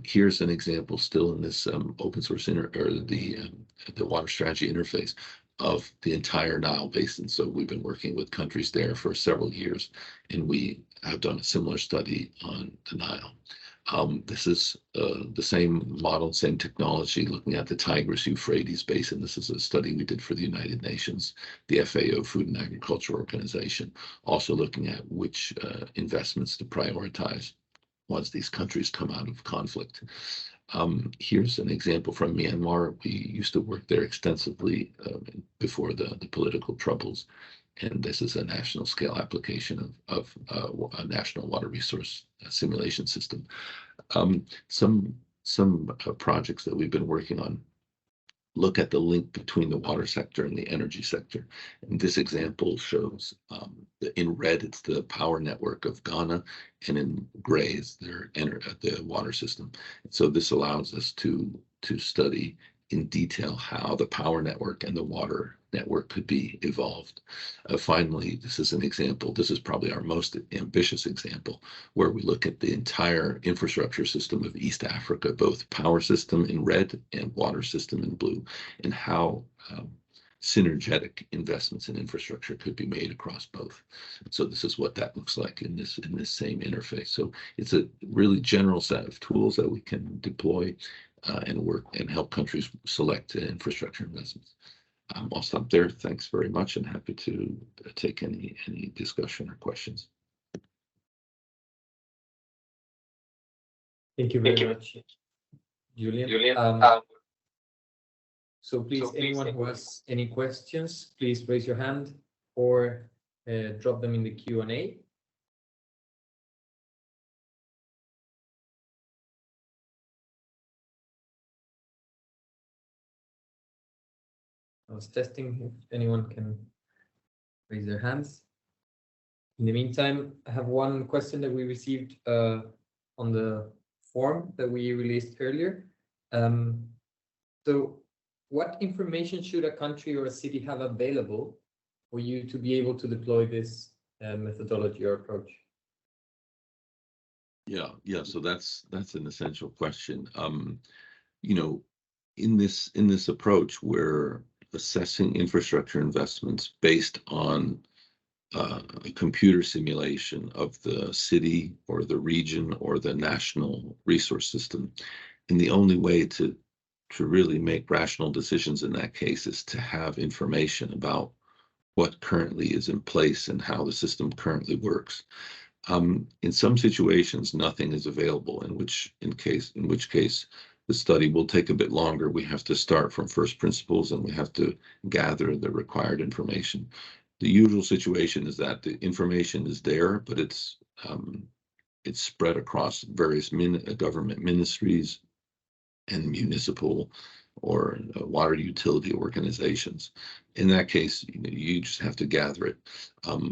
Here's an example still in this open source the water strategy interface of the entire Nile Basin. So we've been working with countries there for several years, and we have done a similar study on the Nile. This is the same model, same technology, looking at the Tigris-Euphrates Basin. This is a study we did for the United Nations, the FAO, Food and Agriculture Organization, also looking at which investments to prioritize once these countries come out of conflict. Here's an example from Myanmar. We used to work there extensively before the political troubles. And this is a national scale application of a national water resource simulation system. Some projects that we've been working on look at the link between the water sector and the energy sector. And this example shows in red, it's the power network of Ghana, and in gray is the water system. So this allows us to study in detail how the power network and the water network could be evolved. Finally, this is an example. This is probably our most ambitious example, where we look at the entire infrastructure system of East Africa, both power system in red and water system in blue, and how synergetic investments in infrastructure could be made across both. So this is what that looks like in this same interface. So it's a really general set of tools that we can deploy and work and help countries select infrastructure investments. I'll stop there. Thanks very much, and happy to take any discussion or questions. Thank you very much, Julien. So please, anyone who has any questions, please raise your hand or drop them in the Q&A. I was testing if anyone can raise their hands. In the meantime, I have one question that we received on the form that we released earlier. So what information should a country or a city have available for you to be able to deploy this methodology or approach? Yeah. So that's an essential question. You know, in this approach, we're assessing infrastructure investments based on a computer simulation of the city or the region or the national resource system. And the only way to really make rational decisions in that case is to have information about what currently is in place and how the system currently works. In some situations, nothing is available, in which case the study will take a bit longer. We have to start from first principles and we have to gather the required information. The usual situation is that the information is there, but it's spread across various government ministries and municipal or water utility organizations. In that case, you just have to gather it.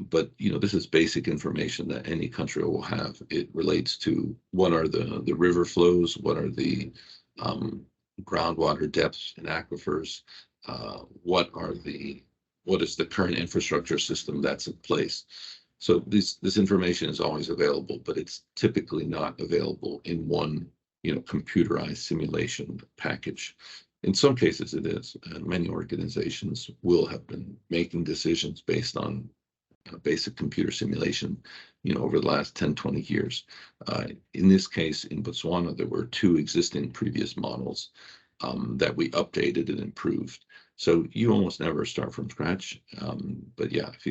But this is basic information that any country will have. It relates to what are the river flows, what are the groundwater depths and aquifers, what is the current infrastructure system that's in place. So this information is always available, but it's typically not available in one computerized simulation package. In some cases it is, and many organizations will have been making decisions based on basic computer simulation over the last 10-20 years. In this case, in Botswana, there were 2 existing previous models that we updated and improved. So you almost never start from scratch. But yeah, if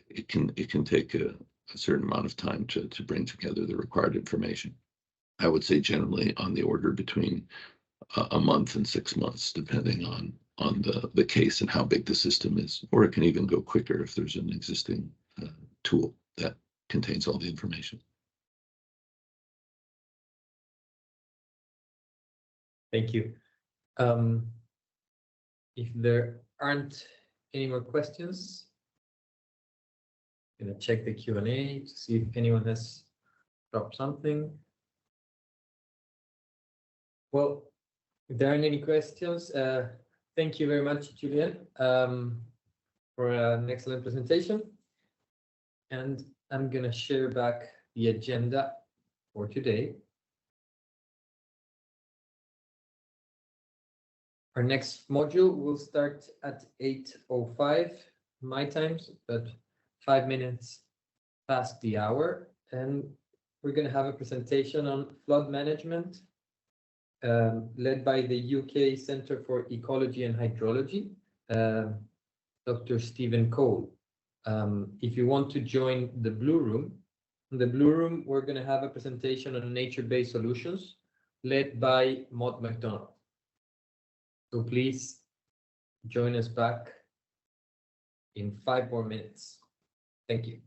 it can take a certain amount of time to bring together the required information. I would say generally on the order between a month and 6 months, depending on the case and how big the system is, or it can even go quicker if there's an existing tool that contains all the information. Thank you. If there aren't any more questions, I'm gonna check the Q&A to see if anyone has dropped something. Well, if there aren't any questions, thank you very much, Julien, for an excellent presentation. And I'm going to share back the agenda for today. Our next module will start at 8:05 my time, but 5 minutes past the hour. And we're going to have a presentation on flood management led by the UK Centre for Ecology and Hydrology, Dr. Stephen Cole. If you want to join the Blue Room, in the Blue Room, we're going to have a presentation on nature-based solutions led by Mott MacDonald. So please join us back in 5 more minutes. Thank you.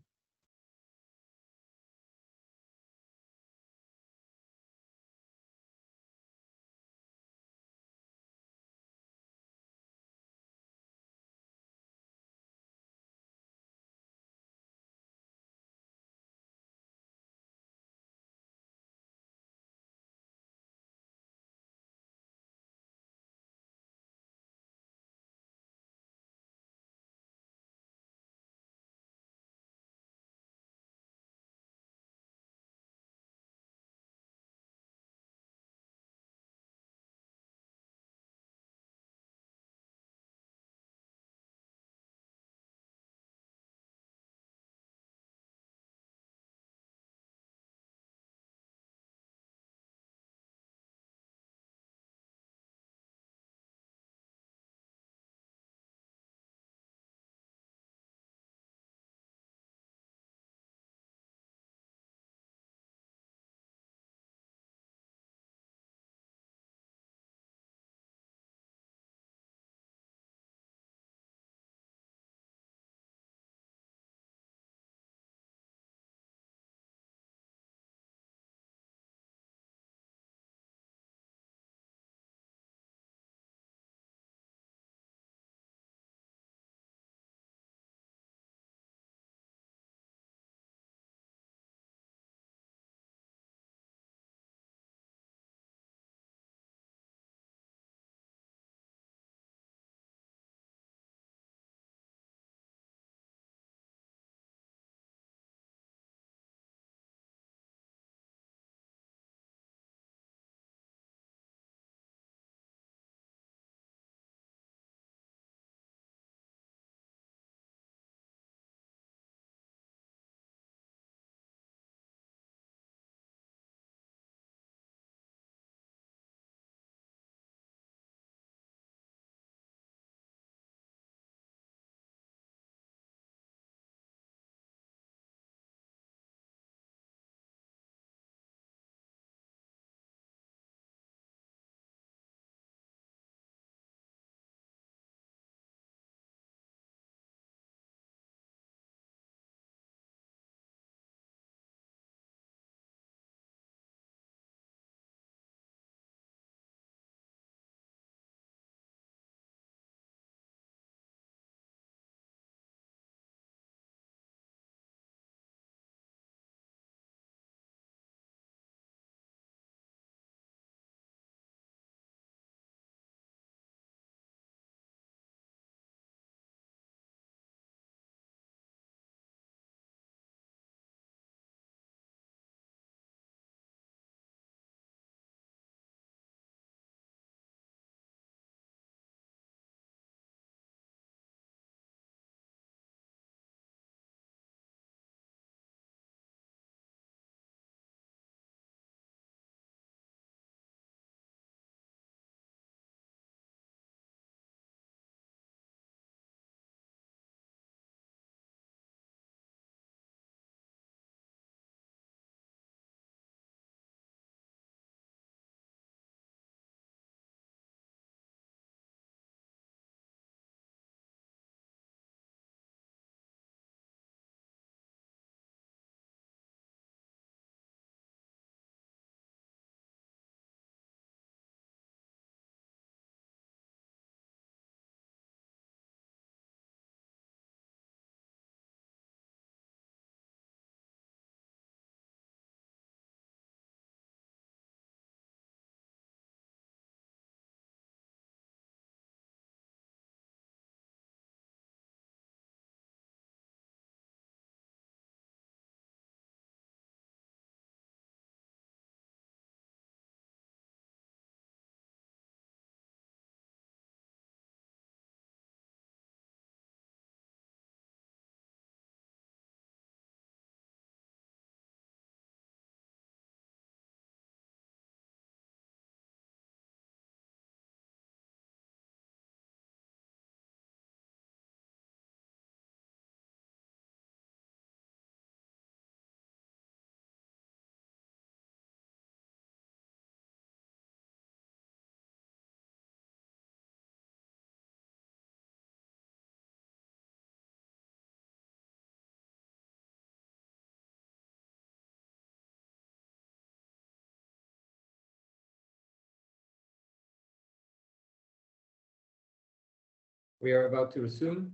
We are about to resume.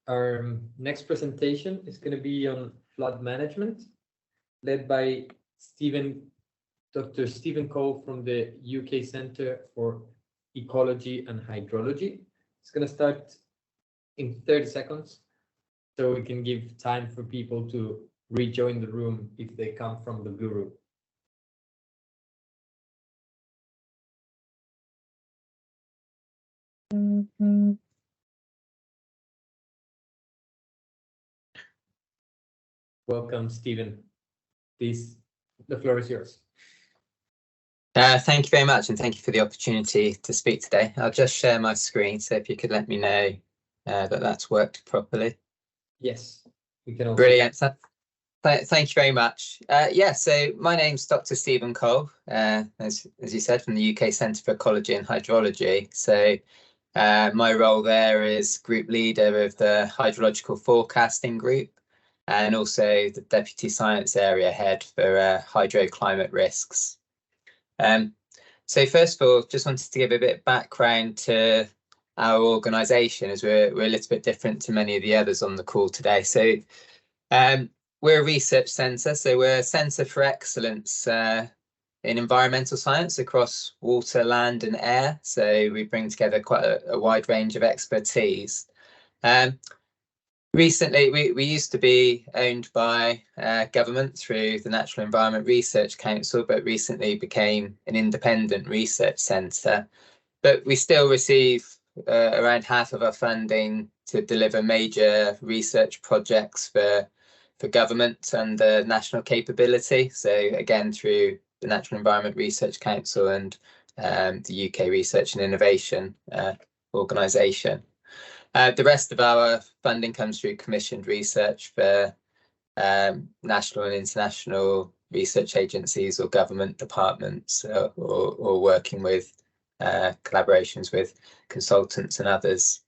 Our next presentation is going to be on flood management, led by Dr. Stephen Cole from the UK Centre for Ecology and Hydrology. It's going to start in 30 seconds, so we can give time for people to rejoin the room if they come from the blue room. Welcome, Stephen. Please, the floor is yours. Thank you very much, and thank you for the opportunity to speak today. I'll just share my screen, so if you could let me know that that's worked properly. Yes, we can all. Brilliant. Thank you very much. Yeah, so my name's Dr. Stephen Cole, as you said, from the UK Centre for Ecology and Hydrology. So my role there is group leader of the hydrological forecasting group, and also the deputy science area head for hydroclimate risks. So first of all, just wanted to give a bit of background to our organisation, as we're a little bit different to many of the others on the call today. So we're a research centre, so we're a centre for excellence in environmental science across water, land and air. So we bring together quite a wide range of expertise. Recently, we used to be owned by government through the Natural Environment Research Council, but recently became an independent research centre. But we still receive around half of our funding to deliver major research projects for government and the national capability. So again, through the Natural Environment Research Council and the UK Research and Innovation organisation. The rest of our funding comes through commissioned research for national and international research agencies or government departments, or working with collaborations with consultants and others.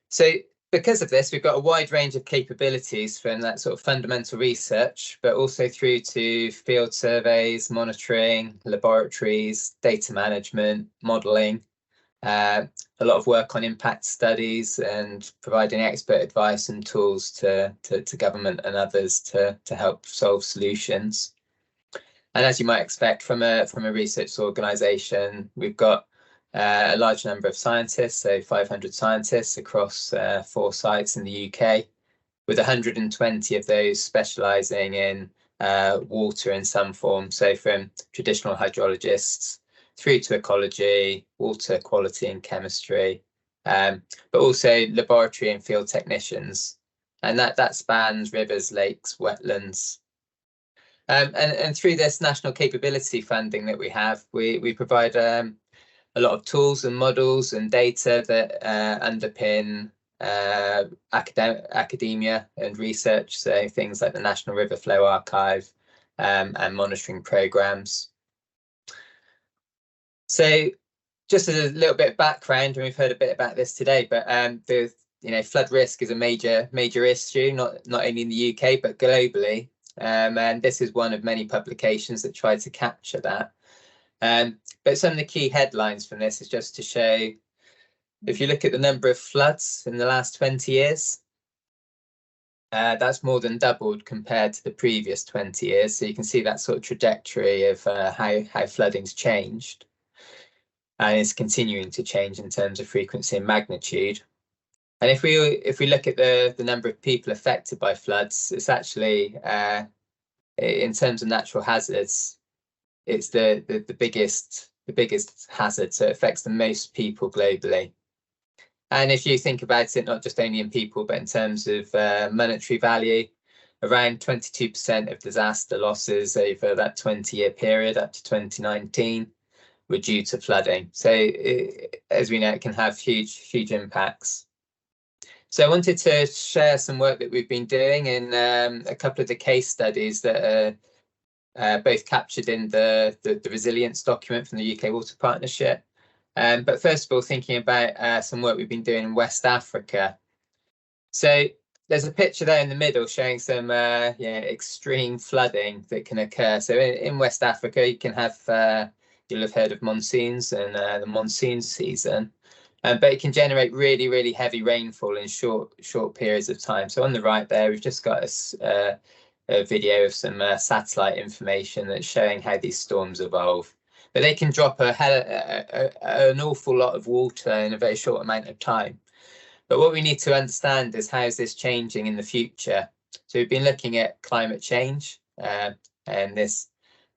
So because of this, we've got a wide range of capabilities from that sort of fundamental research, but also through to field surveys, monitoring, laboratories, data management, modelling. A lot of work on impact studies and providing expert advice and tools to government and others to help solve solutions. And as you might expect from a research organisation, we've got a large number of scientists, so 500 scientists across 4 sites in the UK, with 120 of those specialising in water in some form, so from traditional hydrologists through to ecology, water quality and chemistry, but also laboratory and field technicians. And that spans rivers, lakes, wetlands. And through this national capability funding that we have, we provide a lot of tools and models and data that underpin academia and research, so things like the National River Flow Archive and monitoring programmes. So just as a little bit of background, and we've heard a bit about this today, but flood risk is a major issue, not only in the UK but globally, and this is one of many publications that try to capture that. But some of the key headlines from this is just to show, if you look at the number of floods in the last 20 years, that's more than doubled compared to the previous 20 years. So you can see that sort of trajectory of how flooding's changed. And it's continuing to change in terms of frequency and magnitude. And if we look at the number of people affected by floods, it's actually in terms of natural hazards, it's the biggest hazard. So it affects the most people globally. And if you think about it, not just only in people, but in terms of monetary value, around 22% of disaster losses over that 20-year period up to 2019 were due to flooding. So as we know, it can have huge impacts. So I wanted to share some work that we've been doing in a couple of the case studies that are both captured in the resilience document from the UK Water Partnership. But first of all, thinking about some work we've been doing in West Africa. So there's a picture there in the middle showing some extreme flooding that can occur. So in West Africa, you can have you'll have heard of monsoons and the monsoon season. but it can generate really, really heavy rainfall in short periods of time. So on the right there, we've just got a video of some satellite information that's showing how these storms evolve. But they can drop an awful lot of water in a very short amount of time. But what we need to understand is how is this changing in the future? So we've been looking at climate change, and this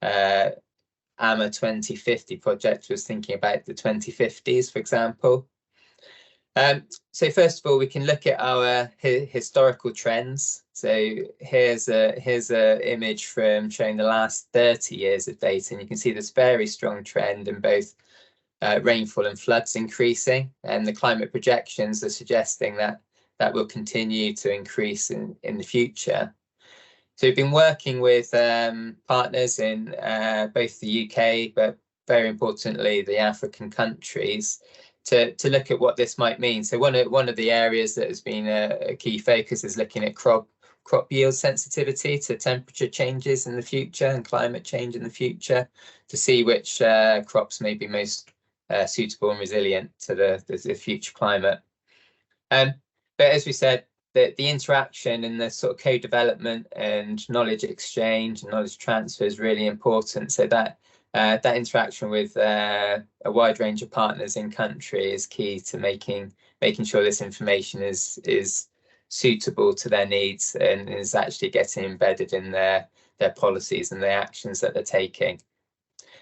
AMA 2050 project was thinking about the 2050s, for example. So first of all, we can look at our historical trends. So here's a image from showing the last 30 years of data, and you can see this very strong trend in both rainfall and floods increasing, and the climate projections are suggesting that that will continue to increase in the future. So we've been working with partners in both the UK, but very importantly, the African countries, to look at what this might mean. So one of the areas that has been a key focus is looking at crop yield sensitivity to temperature changes in the future and climate change in the future, to see which crops may be most suitable and resilient to the future climate. But as we said, the interaction and the sort of co-development and knowledge exchange and knowledge transfer is really important. So that interaction with a wide range of partners in country is key to making sure this information is suitable to their needs and is actually getting embedded in their policies and the actions that they're taking.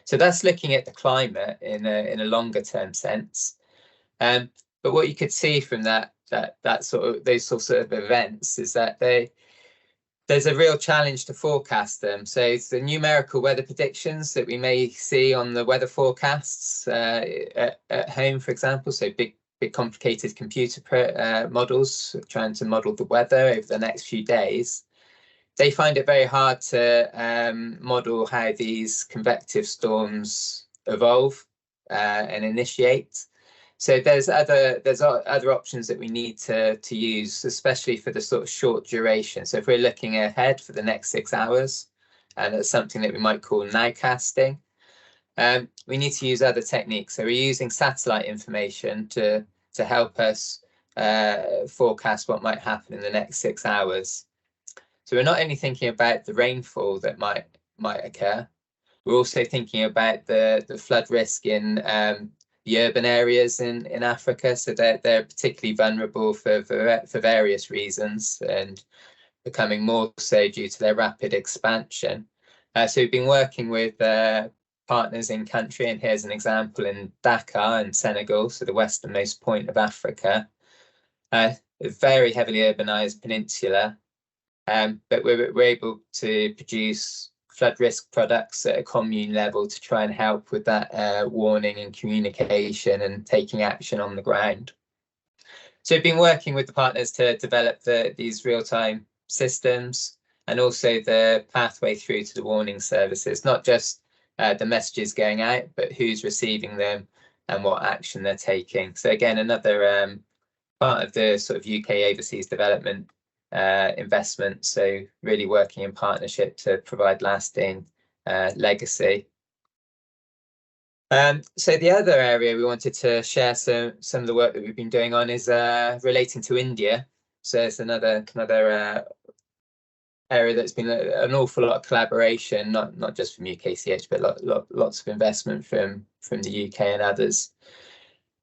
So that's looking at the climate in a longer term sense. But what you could see from those sorts of events is that there's a real challenge to forecast them. So it's the numerical weather predictions that we may see on the weather forecasts at home, for example. So big complicated computer models trying to model the weather over the next few days. They find it very hard to model how these convective storms evolve and initiate. So there's other options that we need to use, especially for the sort of short duration. So if we're looking ahead for the next 6 hours, and that's something that we might call nowcasting, we need to use other techniques. So we're using satellite information to help us forecast what might happen in the next 6 hours. So we're not only thinking about the rainfall that might occur, we're also thinking about the flood risk in the urban areas in Africa. So they're particularly vulnerable for various reasons and becoming more so due to their rapid expansion. So we've been working with partners in country, and here's an example in Dakar in Senegal, so the westernmost point of Africa, a very heavily urbanized peninsula, but we're able to produce flood risk products at a commune level to try and help with that warning and communication and taking action on the ground. So we've been working with the partners to develop these real-time systems and also the pathway through to the warning services, not just the messages going out, but who's receiving them and what action they're taking. So again, another part of the sort of UK overseas development investment, so really working in partnership to provide lasting legacy. So the other area we wanted to share some of the work that we've been doing on is relating to India. So it's another area that's been an awful lot of collaboration, not just from UKCH, but lots of investment from the UK and others.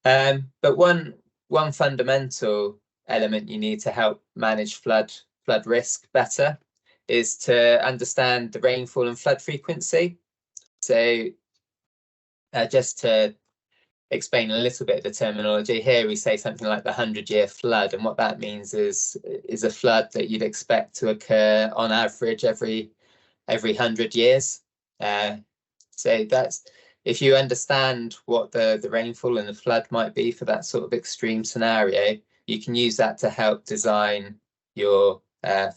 But one fundamental element you need to help manage flood risk better is to understand the rainfall and flood frequency. So just to explain a little bit of the terminology, here we say something like the 100-year flood, and what that means is a flood that you'd expect to occur on average every 100 years. So that's, if you understand what the rainfall and the flood might be for that sort of extreme scenario, you can use that to help design your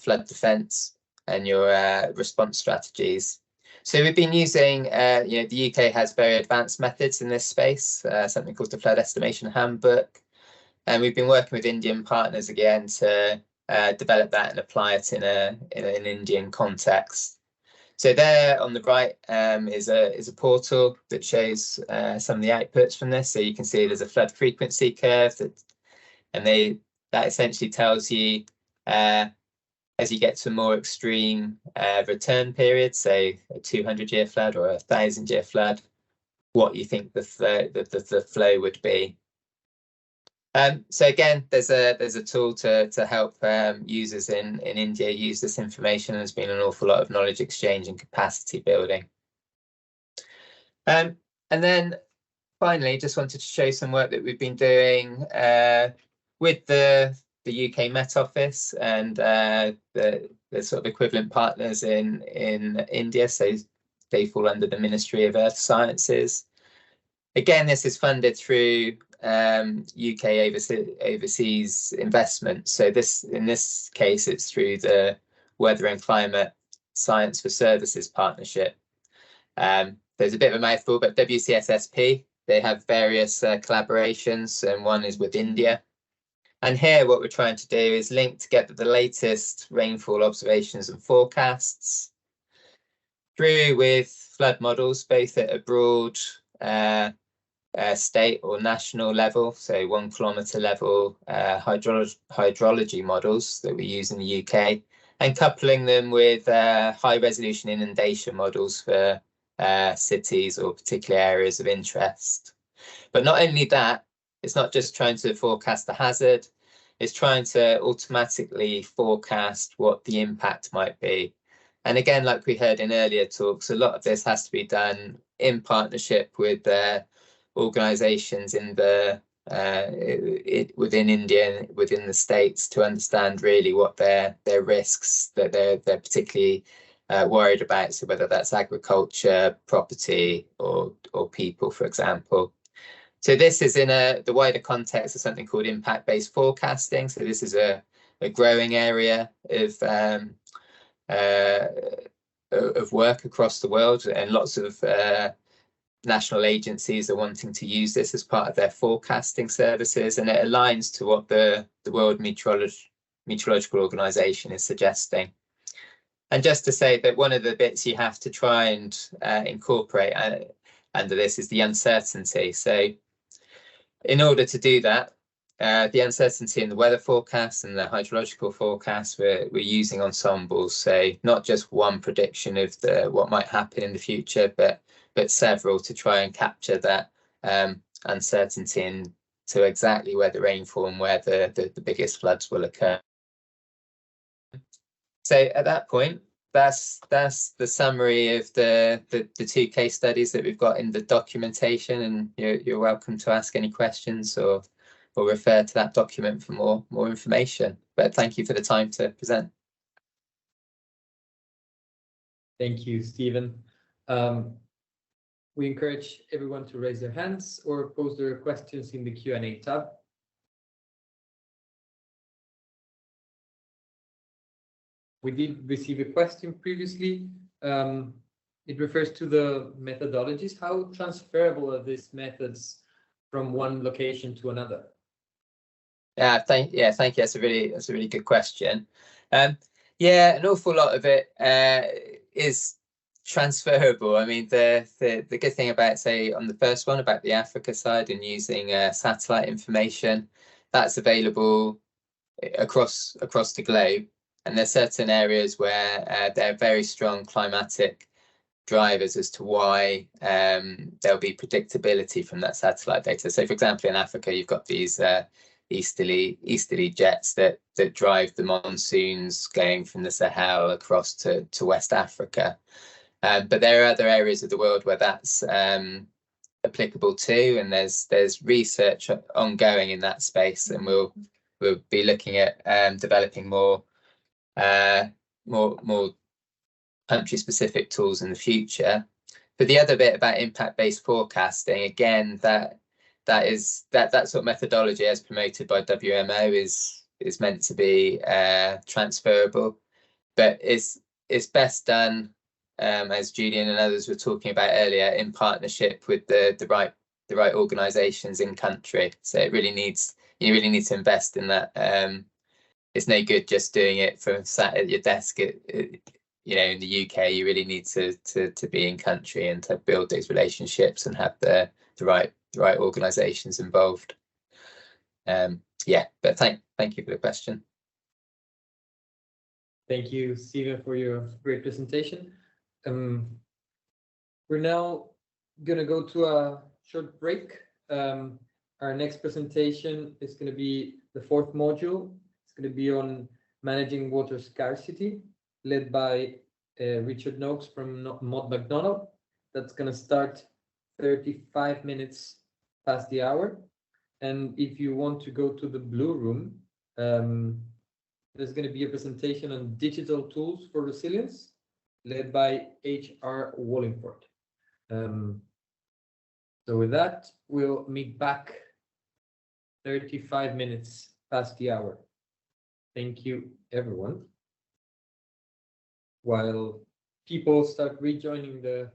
flood defence and your response strategies. So we've been using, the UK has very advanced methods in this space, something called the Flood Estimation Handbook, and we've been working with Indian partners again to develop that and apply it in an Indian context. So there on the right is a portal that shows some of the outputs from this. So you can see there's a flood frequency curve that essentially tells you as you get to more extreme return periods, say a 200-year flood or a 1,000-year flood, what you think the flow would be. So again, there's a tool to help users in India use this information. There's been an awful lot of knowledge exchange and capacity building. And then finally, just wanted to show some work that we've been doing with the UK Met Office and the sort of equivalent partners in India. So they fall under the Ministry of Earth Sciences. Again, this is funded through UK overseas investment. So in this case, it's through the Weather and Climate Science for Services Partnership. There's a bit of a mouthful, but WCSSP, they have various collaborations, and one is with India. And here what we're trying to do is link together the latest rainfall observations and forecasts through with flood models, both at a broad state or national level, so 1 kilometre level hydrology models that we use in the UK, and coupling them with high resolution inundation models for cities or particular areas of interest. But not only that, it's not just trying to forecast the hazard, it's trying to automatically forecast what the impact might be. And again, like we heard in earlier talks, a lot of this has to be done in partnership with organisations in the within India and within the States to understand really what their risks that they're particularly worried about. So whether that's agriculture, property, or people, for example. So this is in the wider context of something called impact-based forecasting. So this is a growing area of work across the world, and lots of national agencies are wanting to use this as part of their forecasting services, and it aligns to what the World Meteorological Organization is suggesting. And just to say that one of the bits you have to try and incorporate under this is the uncertainty. So in order to do that, the uncertainty in the weather forecast and the hydrological forecast, we're using ensembles. So not just one prediction of what might happen in the future, but several to try and capture that uncertainty into exactly where the rainfall and where the biggest floods will occur. So at that point, that's the summary of the 2 case studies that we've got in the documentation, and you're welcome to ask any questions or refer to that document for more information. But thank you for the time to present. Thank you, Stephen. We encourage everyone to raise their hands or post their questions in the Q&A tab. We did receive a question previously. It refers to the methodologies. How transferable are these methods from one location to another? Thank you. That's a really good question. Yeah, an awful lot of it is transferable. I mean, the good thing about, say, on the first one about the Africa side and using satellite information, that's available across the globe. And there's certain areas where there are very strong climatic drivers as to why there'll be predictability from that satellite data. So, for example, in Africa, you've got these easterly jets that drive the monsoons going from the Sahel across to West Africa. But there are other areas of the world where that's applicable too, and there's research ongoing in that space, and we'll be looking at developing more country-specific tools in the future. But the other bit about impact-based forecasting, again, that sort of methodology as promoted by WMO is meant to be transferable, but it's best done, as Julien and others were talking about earlier, in partnership with the right organisations in country. So you really need to invest in that. It's no good just doing it from sat at your desk you know, in the UK, you really need to be in country and to build those relationships and have the right organisations involved. Yeah, but thank you for the question. Thank you, Stephen, for your great presentation. We're now going to go to a short break. Our next presentation is going to be the fourth module. It's going to be on managing water scarcity, led by Richard Noakes from Mott MacDonald. That's going to start 35 minutes past the hour. And if you want to go to the blue room, there's going to be a presentation on digital tools for resilience, led by HR Wallingford. So with that, we'll meet back 35 minutes past the hour. Thank you, everyone. While people start rejoining the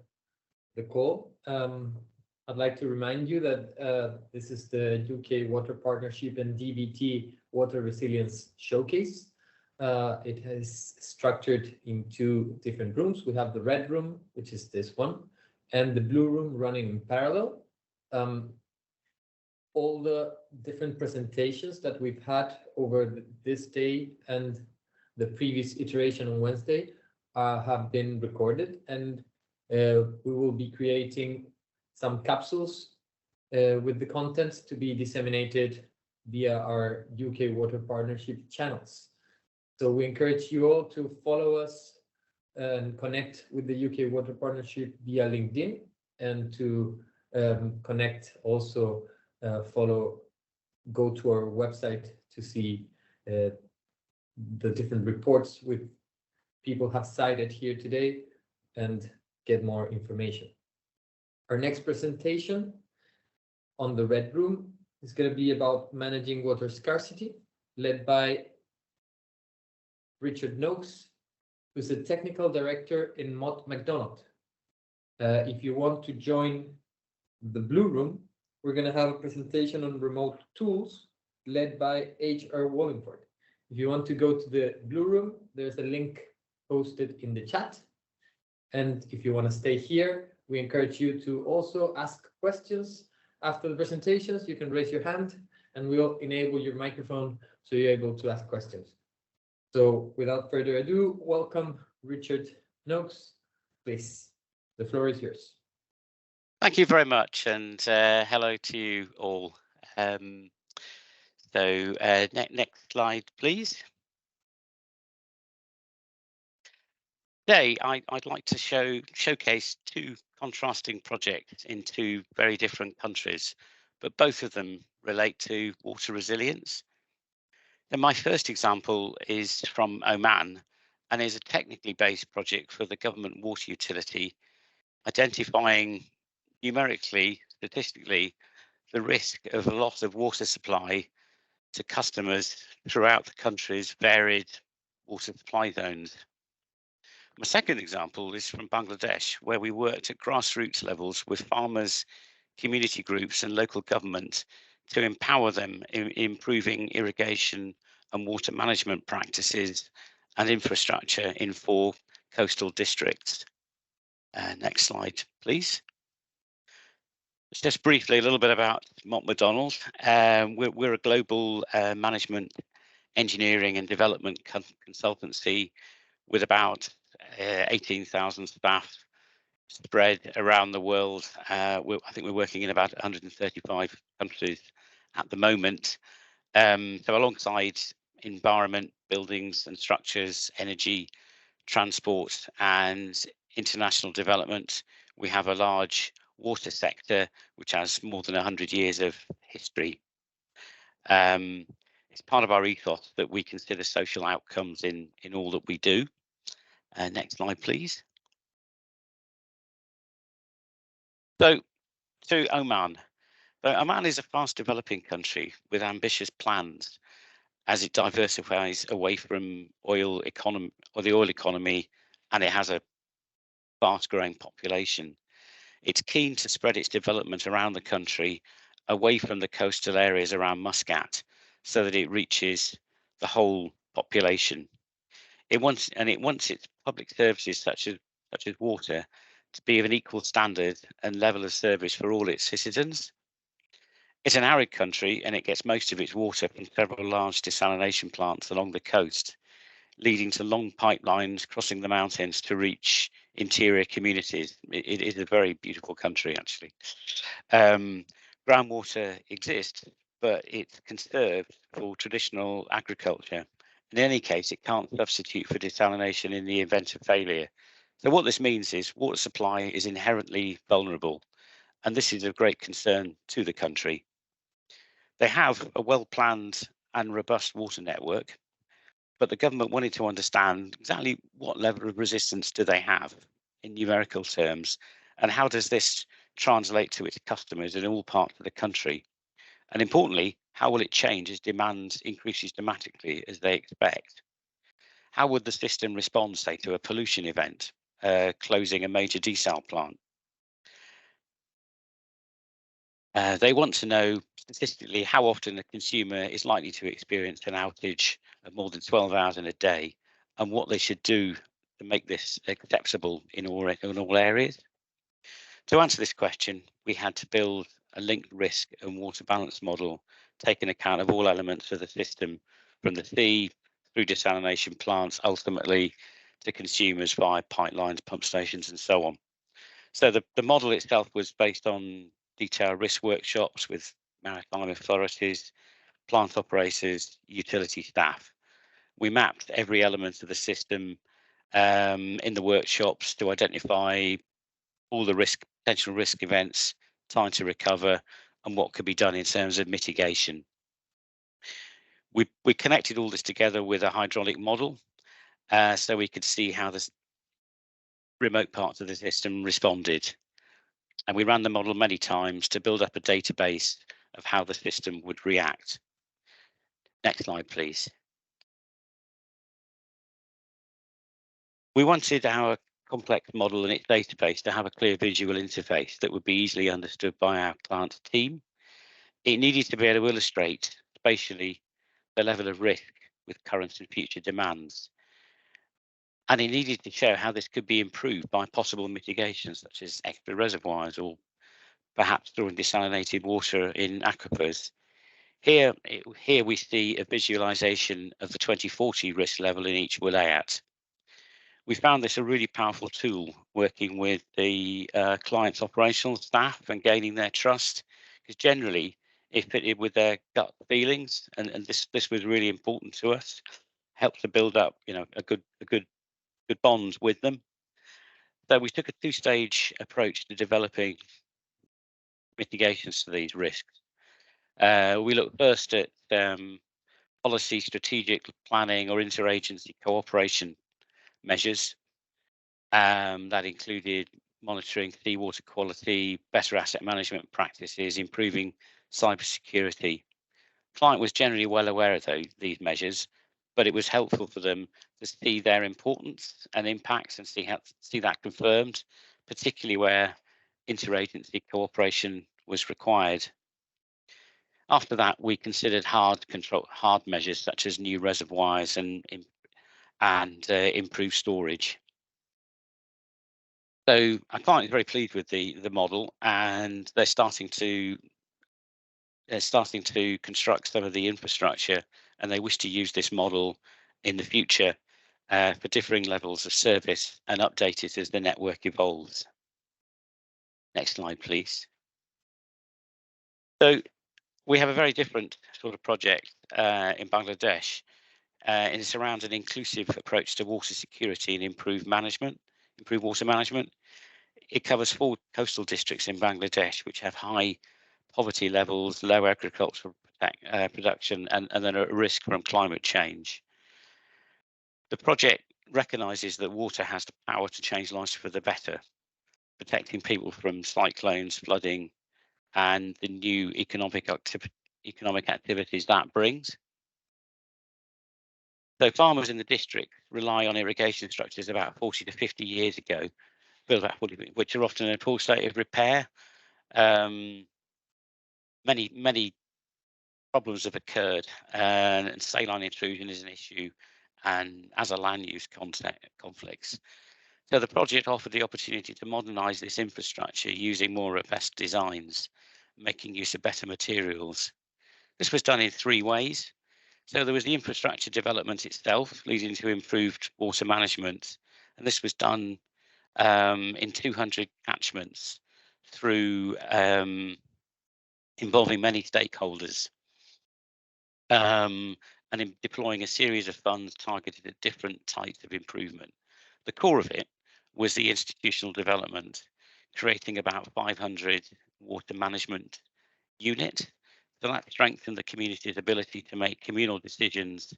call, I'd like to remind you that this is the UK Water Partnership and DBT Water Resilience Showcase. It is structured in two different rooms. We have the red room, which is this one, and the blue room running in parallel. All the different presentations that we've had over this day and the previous iteration on Wednesday have been recorded, and we will be creating some capsules with the contents to be disseminated via our UK Water Partnership channels. So we encourage you all to follow us and connect with the UK Water Partnership via LinkedIn, and to connect also, go to our website to see the different reports with people have cited here today and get more information. Our next presentation on the red room is going to be about managing water scarcity, led by Richard Noakes, who's a technical director in Mott MacDonald. If you want to join the blue room, we're going to have a presentation on remote tools, led by HR Wallingford. If you want to go to the blue room, there's a link posted in the chat. And if you want to stay here, we encourage you to also ask questions after the presentations. You can raise your hand and we'll enable your microphone so you're able to ask questions. So without further ado, welcome Richard Noakes, please. The floor is yours. Thank you very much, and hello to you all. Next slide, please. Today, I'd like to showcase two contrasting projects in two very different countries, but both of them relate to water resilience. Then my first example is from Oman and is a technically based project for the government water utility, identifying numerically, statistically, the risk of a loss of water supply to customers throughout the country's varied water supply zones. My second example is from Bangladesh, where we worked at grassroots levels with farmers, community groups and local government to empower them in improving irrigation and water management practices and infrastructure in 4 coastal districts. Next slide, please. Just briefly, a little bit about Mott MacDonald. We're a global management, engineering and development consultancy with about 18,000 staff spread around the world. I think we're working in about 135 countries at the moment. So alongside environment, buildings and structures, energy, transport and international development, we have a large water sector which has more than 100 years of history. It's part of our ethos that we consider social outcomes in all that we do. Next slide, please. So to Oman. So Oman is a fast developing country with ambitious plans as it diversifies away from the oil economy, and it has a fast growing population. It's keen to spread its development around the country away from the coastal areas around Muscat so that it reaches the whole population. It wants its public services such as water to be of an equal standard and level of service for all its citizens. It's an arid country and it gets most of its water from several large desalination plants along the coast, leading to long pipelines crossing the mountains to reach interior communities. It is a very beautiful country, actually. Groundwater exists, but it's conserved for traditional agriculture. In any case, it can't substitute for desalination in the event of failure. So what this means is water supply is inherently vulnerable, and this is of great concern to the country. They have a well-planned and robust water network, but the government wanted to understand exactly what level of resistance do they have in numerical terms, and how does this translate to its customers in all parts of the country? And importantly, how will it change as demand increases dramatically as they expect? How would the system respond, say, to a pollution event, closing a major desal plant? They want to know statistically how often a consumer is likely to experience an outage of more than 12 hours in a day, and what they should do to make this acceptable in all areas. To answer this question, we had to build a linked risk and water balance model, taking account of all elements of the system, from the sea through desalination plants, ultimately to consumers via pipelines, pump stations, and so on. So the model itself was based on detailed risk workshops with maritime authorities, plant operators, utility staff. We mapped every element of the system in the workshops to identify all the potential risk events, time to recover, and what could be done in terms of mitigation. We connected all this together with a hydraulic model, so we could see how the remote parts of the system responded. And we ran the model many times to build up a database of how the system would react. Next slide, please. We wanted our complex model and its database to have a clear visual interface that would be easily understood by our client's team. It needed to be able to illustrate spatially the level of risk with current and future demands. And it needed to show how this could be improved by possible mitigations, such as extra reservoirs or perhaps storing desalinated water in aquifers. Here we see a visualization of the 2040 risk level in each wilayat. We found this a really powerful tool, working with the client's operational staff and gaining their trust, because generally it fitted with their gut feelings, and this was really important to us. Helped to build up, a good bond with them. So we took a two-stage approach to developing mitigations to these risks. We looked first at policy, strategic planning, or interagency cooperation measures. That included monitoring seawater quality, better asset management practices, improving cybersecurity. Client was generally well aware of these measures, but it was helpful for them to see their importance and impacts and see that confirmed, particularly where interagency cooperation was required. After that, we considered hard measures such as new reservoirs and improved storage. So our client is very pleased with the model, and they're starting to construct some of the infrastructure, and they wish to use this model in the future for differing levels of service and update it as the network evolves. Next slide, please. So we have a very different sort of project in Bangladesh, and it's around an inclusive approach to water security and improved water management. It covers 4 coastal districts in Bangladesh, which have high poverty levels, low agricultural production, and then a risk from climate change. The project recognises that water has the power to change lives for the better, protecting people from cyclones, flooding, and the new economic activities that brings. So farmers in the district rely on irrigation structures about 40 to 50 years ago, built about 40, which are often in a poor state of repair. Many problems have occurred, and saline intrusion is an issue, and as a land use conflicts. So the project offered the opportunity to modernise this infrastructure using more robust designs, making use of better materials. This was done in 3 ways. So there was the infrastructure development itself, leading to improved water management, and this was done in 200 catchments through involving many stakeholders, and in deploying a series of funds targeted at different types of improvement. The core of it was the institutional development, creating about 500 water management unit. So that strengthened the community's ability to make communal decisions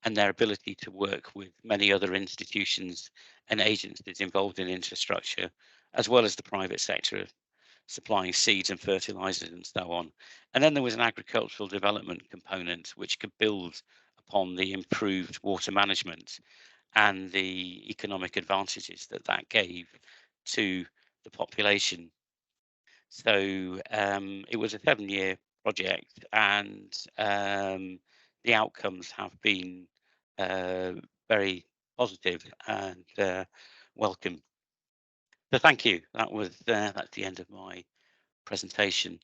and their ability to work with many other institutions and agencies involved in infrastructure, as well as the private sector supplying seeds and fertilizers and so on. And then there was an agricultural development component which could build upon the improved water management and the economic advantages that that gave to the population. So it was a 7-year project, and the outcomes have been very positive and welcome. So thank you. That's the end of my presentation.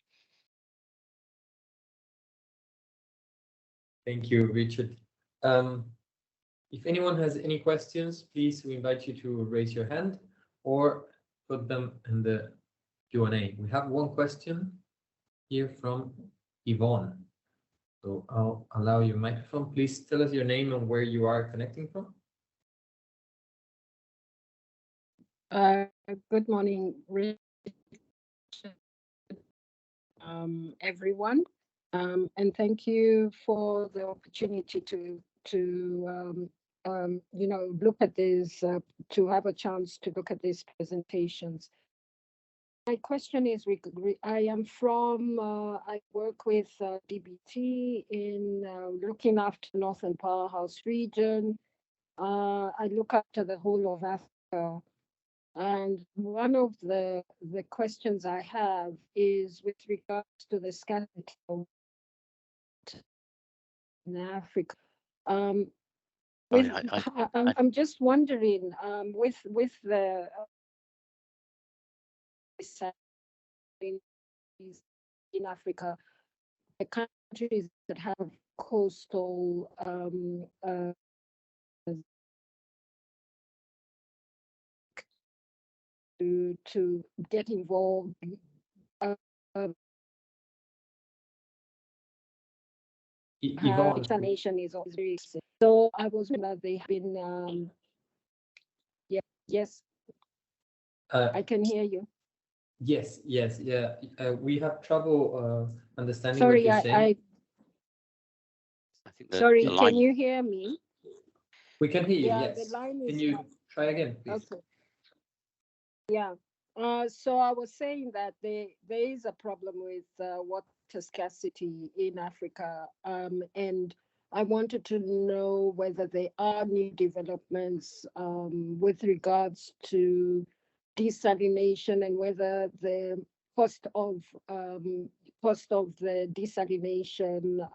Thank you, Richard. If anyone has any questions, please, we invite you to raise your hand or put them in the Q&A. We have one question here from Yvonne. So I'll allow you microphone. Please tell us your name and where you are connecting from. Good morning, everyone, and thank you for the opportunity to look at this, to have a chance to look at these presentations. My question is, I am from, I work with DBT in looking after Northern Powerhouse region. I look after the whole of Africa. And one of the questions I have is with regards to the scarcity in Africa. I'm just wondering, with the in Africa, the countries that have coastal to get involved. Explanation is always very expensive. So I was wondering that they have been. Yes. I can hear you. Yes. Yeah. We have trouble understanding. Sorry, what you're saying. I think sorry, can you hear me? We can hear you. Yeah, yes. The line is can you try again, please? Okay. Yeah. So I was saying that there is a problem with water scarcity in Africa, and I wanted to know whether there are new developments with regards to desalination and whether the cost of the desalination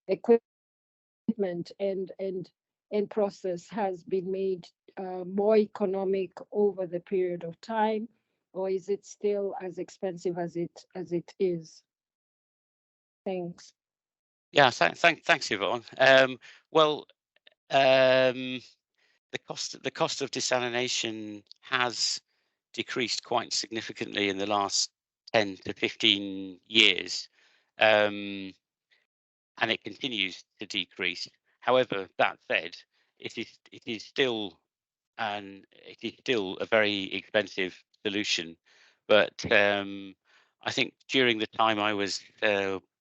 equipment and process has been made more economic over the period of time, or is it still as expensive as it is? Thanks. Yeah, thanks, Yvonne. The cost of desalination has decreased quite significantly in the last 10 to 15 years, and it continues to decrease. However, that said, it is still a very expensive solution. But I think during the time I was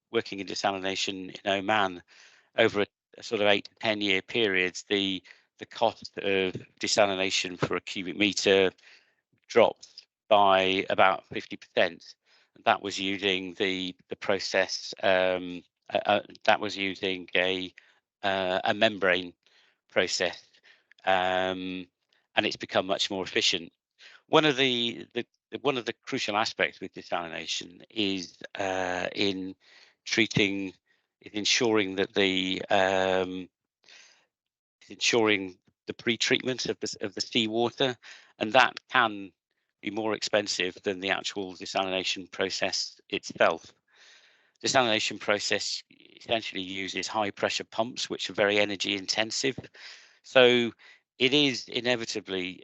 working in desalination in Oman, over a sort of 8 to 10 year periods, the cost of desalination for a cubic meter dropped by about 50%. That was using the process. That was using a membrane process, and it's become much more efficient. One of the crucial aspects with desalination is in ensuring that the it's ensuring the pre-treatment of the seawater, and that can be more expensive than the actual desalination process itself. Desalination process essentially uses high pressure pumps, which are very energy intensive. So it is inevitably,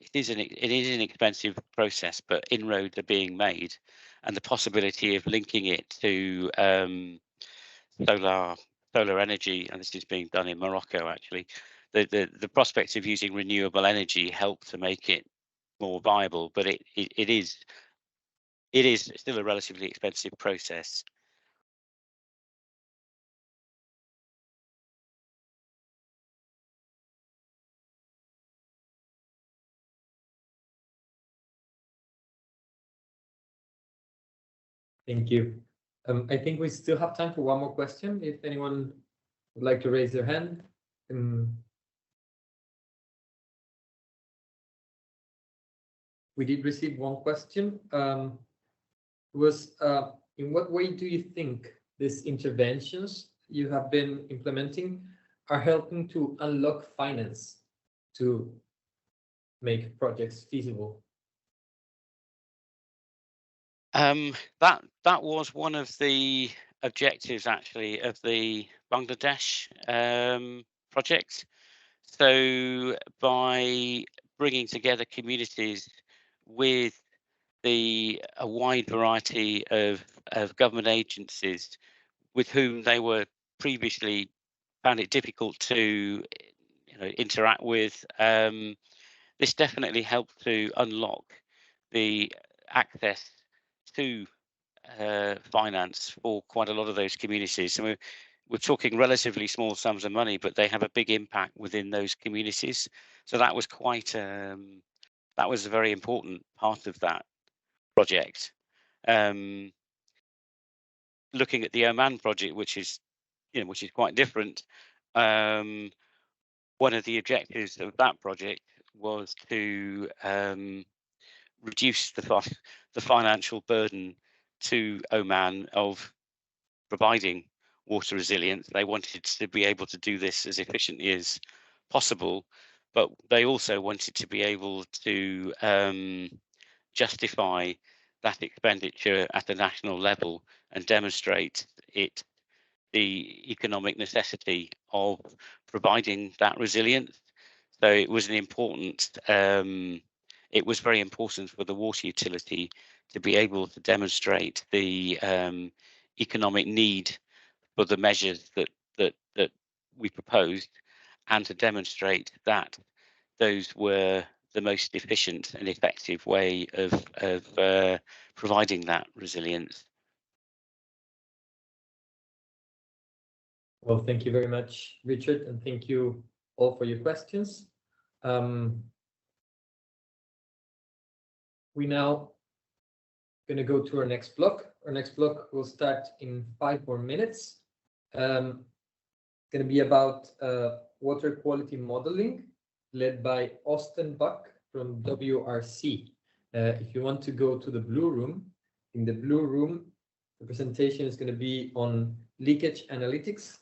it is an expensive process, but inroads are being made, and the possibility of linking it to solar energy, and this is being done in Morocco actually. The prospects of using renewable energy help to make it more viable, but it is still a relatively expensive process. Thank you. I think we still have time for one more question. If anyone would like to raise their hand. We did receive one question. In what way do you think these interventions you have been implementing are helping to unlock finance to make projects feasible? That was one of the objectives actually of the Bangladesh project. So by bringing together communities with a wide variety of government agencies with whom they were previously found it difficult to interact with, this definitely helped to unlock the access to finance for quite a lot of those communities. So we're talking relatively small sums of money, but they have a big impact within those communities. So that was quite that was a very important part of that project. Looking at the Oman project, which is quite different. One of the objectives of that project was to reduce the financial burden to Oman of providing water resilience. They wanted to be able to do this as efficiently as possible, but they also wanted to be able to justify that expenditure at the national level and demonstrate the economic necessity of providing that resilience. So it was an important it was very important for the water utility to be able to demonstrate the economic need for the measures that we proposed, and to demonstrate that those were the most efficient and effective way of providing that resilience. Well, thank you very much, Richard, and thank you all for your questions. We now going to go to our next block. Our next block will start in 5 more minutes. Going to be about water quality modeling, led by Austen from WRC. If you want to go to the blue room, in the blue room, the presentation is going to be on leakage analytics,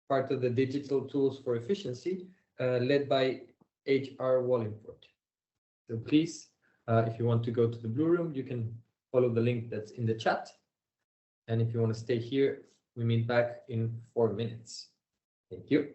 part of the digital tools for efficiency, led by HR Wallingford. So please, if you want to go to the blue room, you can follow the link that's in the chat. And if you want to stay here, we meet back in 4 minutes. Thank you.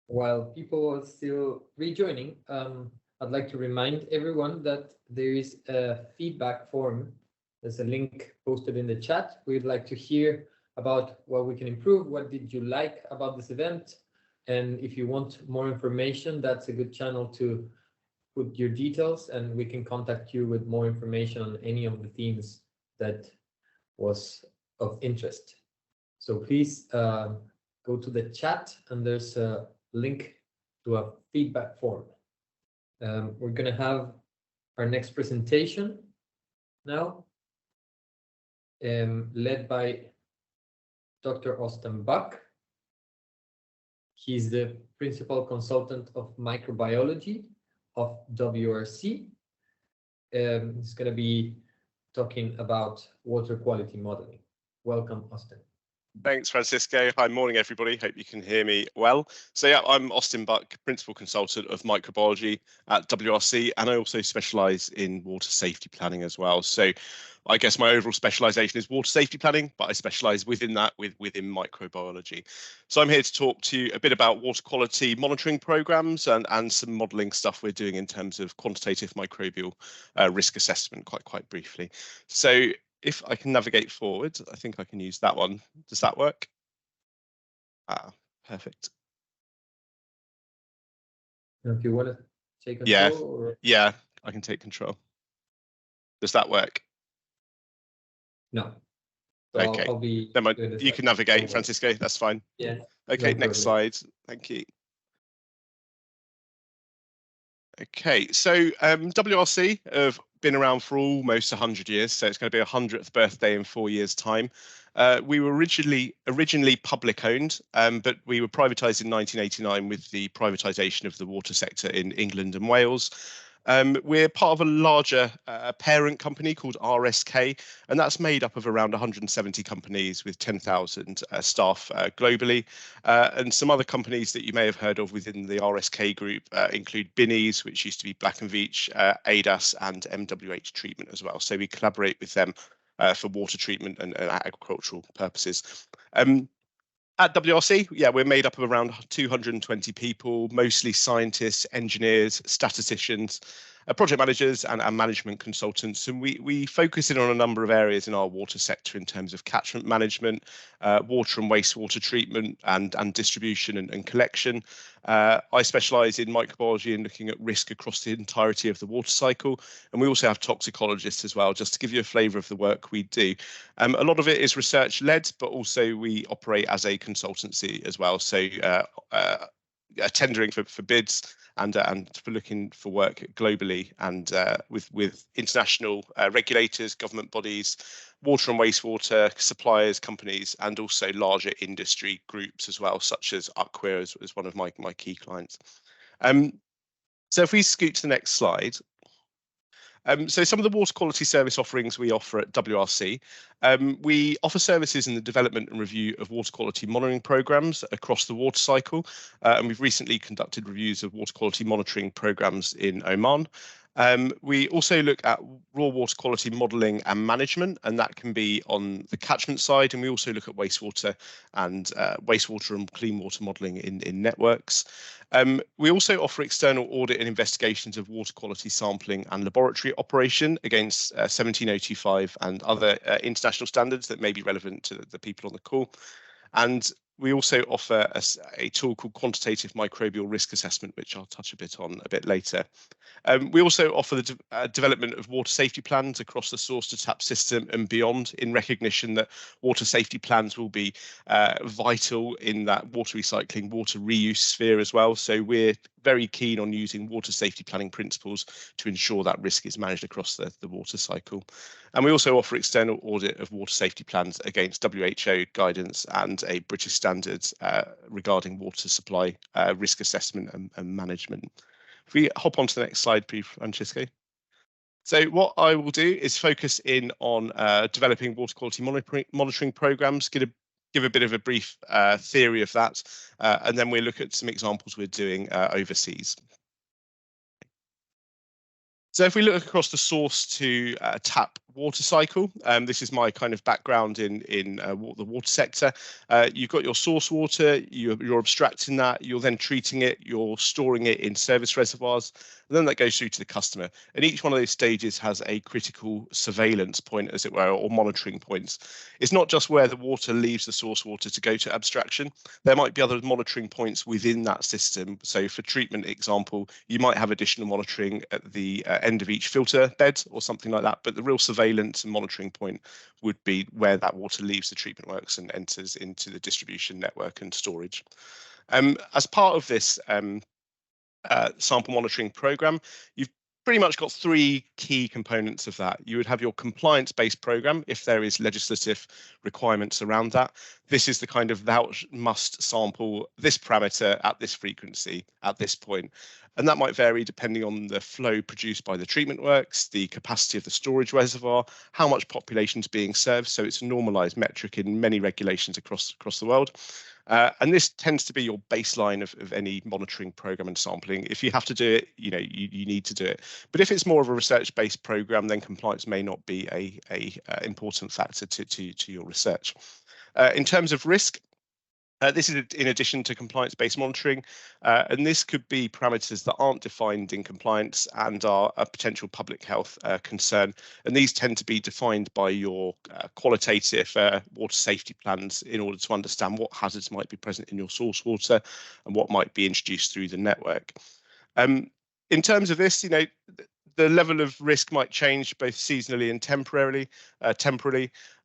while people are still rejoining, I'd like to remind everyone that there is a feedback form. There's a link posted in the chat. We'd like to hear about what we can improve. What did you like about this event? And if you want more information, that's a good channel to put your details, and we can contact you with more information on any of the themes that was of interest. So please go to the chat, and there's a link to a feedback form. We're going to have our next presentation now, led by Dr. Austen. He's the principal consultant of microbiology of WRC. He's going to be talking about water quality modeling. Welcome, Austen. Thanks, Francisco. Hi, morning, everybody. Hope you can hear me well. So yeah, I'm Austen Buck, Principal Consultant of Microbiology at WRC, and I also specialise in water safety planning as well. So I guess my overall specialisation is water safety planning, but I specialise within that within microbiology. So I'm here to talk to you a bit about water quality monitoring programmes and some modelling stuff we're doing in terms of quantitative microbial risk assessment, quite briefly. So if I can navigate forward, I think I can use that one. Does that work? Ah, perfect. If you want to take control. Yeah, or... yeah, I can take control. Does that work? No. So Okay, I'll be you can navigate, Francisco, that's fine. Yeah. Okay, no next problem. slide. Thank you. Okay, so WRC have been around for almost 100 years, so it's going to be a 100th birthday in 4 years' time. We were originally public owned, but we were privatised in 1989 with the privatisation of the water sector in England and Wales. We're part of a larger parent company called RSK, and that's made up of around 170 companies with 10,000 staff globally. And some other companies that you may have heard of within the RSK group include Binnies, which used to be Black & Veatch, ADAS and MWH Treatment as well. So we collaborate with them for water treatment and agricultural purposes. At WRC, yeah, we're made up of around 220 people, mostly scientists, engineers, statisticians, project managers and management consultants. And we focus in on a number of areas in our water sector in terms of catchment management, water and wastewater treatment and distribution and collection. I specialise in microbiology and looking at risk across the entirety of the water cycle. And we also have toxicologists as well, just to give you a flavour of the work we do. A lot of it is research led, but also we operate as a consultancy as well. So tendering for bids and for looking for work globally and with international regulators, government bodies, water and wastewater suppliers, companies, and also larger industry groups as well, such as UKWP is one of my key clients. So if we scoot to the next slide. So some of the water quality service offerings we offer at WRC, we offer services in the development and review of water quality monitoring programs across the water cycle. And we've recently conducted reviews of water quality monitoring programs in Oman. We also look at raw water quality modelling and management, and that can be on the catchment side. And we also look at wastewater and clean water modelling in networks. We also offer external audit and investigations of water quality sampling and laboratory operation against 17025 and other international standards that may be relevant to the people on the call. And we also offer a tool called quantitative microbial risk assessment, which I'll touch a bit on a bit later. We also offer the development of water safety plans across the source to tap system and beyond, in recognition that water safety plans will be vital in that water recycling, water reuse sphere as well. So we're very keen on using water safety planning principles to ensure that risk is managed across the water cycle. And we also offer external audit of water safety plans against WHO guidance and a British standards regarding water supply risk assessment and management. If we hop on to the next slide, please, Francisco. So what I will do is focus in on developing water quality monitoring programs, give a bit of a brief theory of that, and then we'll look at some examples we're doing overseas. So if we look across the source to tap water cycle, this is my kind of background in the water sector. You've got your source water, you're abstracting that, you're then treating it, you're storing it in service reservoirs, and then that goes through to the customer. And each one of those stages has a critical surveillance point, as it were, or monitoring points. It's not just where the water leaves the source water to go to abstraction. There might be other monitoring points within that system. So for treatment example, you might have additional monitoring at the end of each filter bed or something like that, but the real surveillance and monitoring point would be where that water leaves the treatment works and enters into the distribution network and storage. As part of this sample monitoring program, you've pretty much got three key components of that. You would have your compliance-based program if there is legislative requirements around that. This is the kind of thou must sample this parameter at this frequency at this point. And that might vary depending on the flow produced by the treatment works, the capacity of the storage reservoir, how much population is being served. So it's a normalized metric in many regulations across the world. And this tends to be your baseline of any monitoring program and sampling. If you have to do it, you need to do it. But if it's more of a research-based program, then compliance may not be a important factor to your research. In terms of risk, this is in addition to compliance-based monitoring, and this could be parameters that aren't defined in compliance and are a potential public health concern. And these tend to be defined by your qualitative water safety plans in order to understand what hazards might be present in your source water and what might be introduced through the network. In terms of this, the level of risk might change both seasonally and temporarily.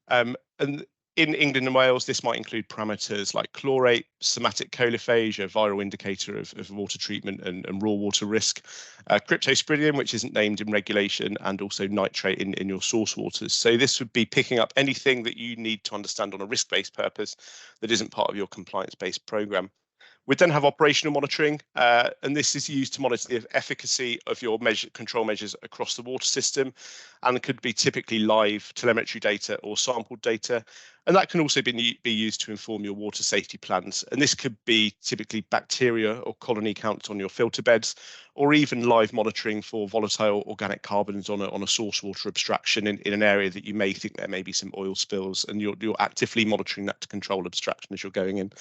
And in England and Wales, this might include parameters like chlorate, somatic coliphage, a viral indicator of water treatment and raw water risk, cryptosporidium, which isn't named in regulation, and also nitrate in your source waters. So this would be picking up anything that you need to understand on a risk-based purpose that isn't part of your compliance-based program. We then have operational monitoring, and this is used to monitor the efficacy of your control measures across the water system, and it could be typically live telemetry data or sampled data. And that can also be used to inform your water safety plans. And this could be typically bacteria or colony counts on your filter beds, or even live monitoring for volatile organic carbons on a source water abstraction in an area that you may think there may be some oil spills, and you're actively monitoring that to control abstraction as you're going in.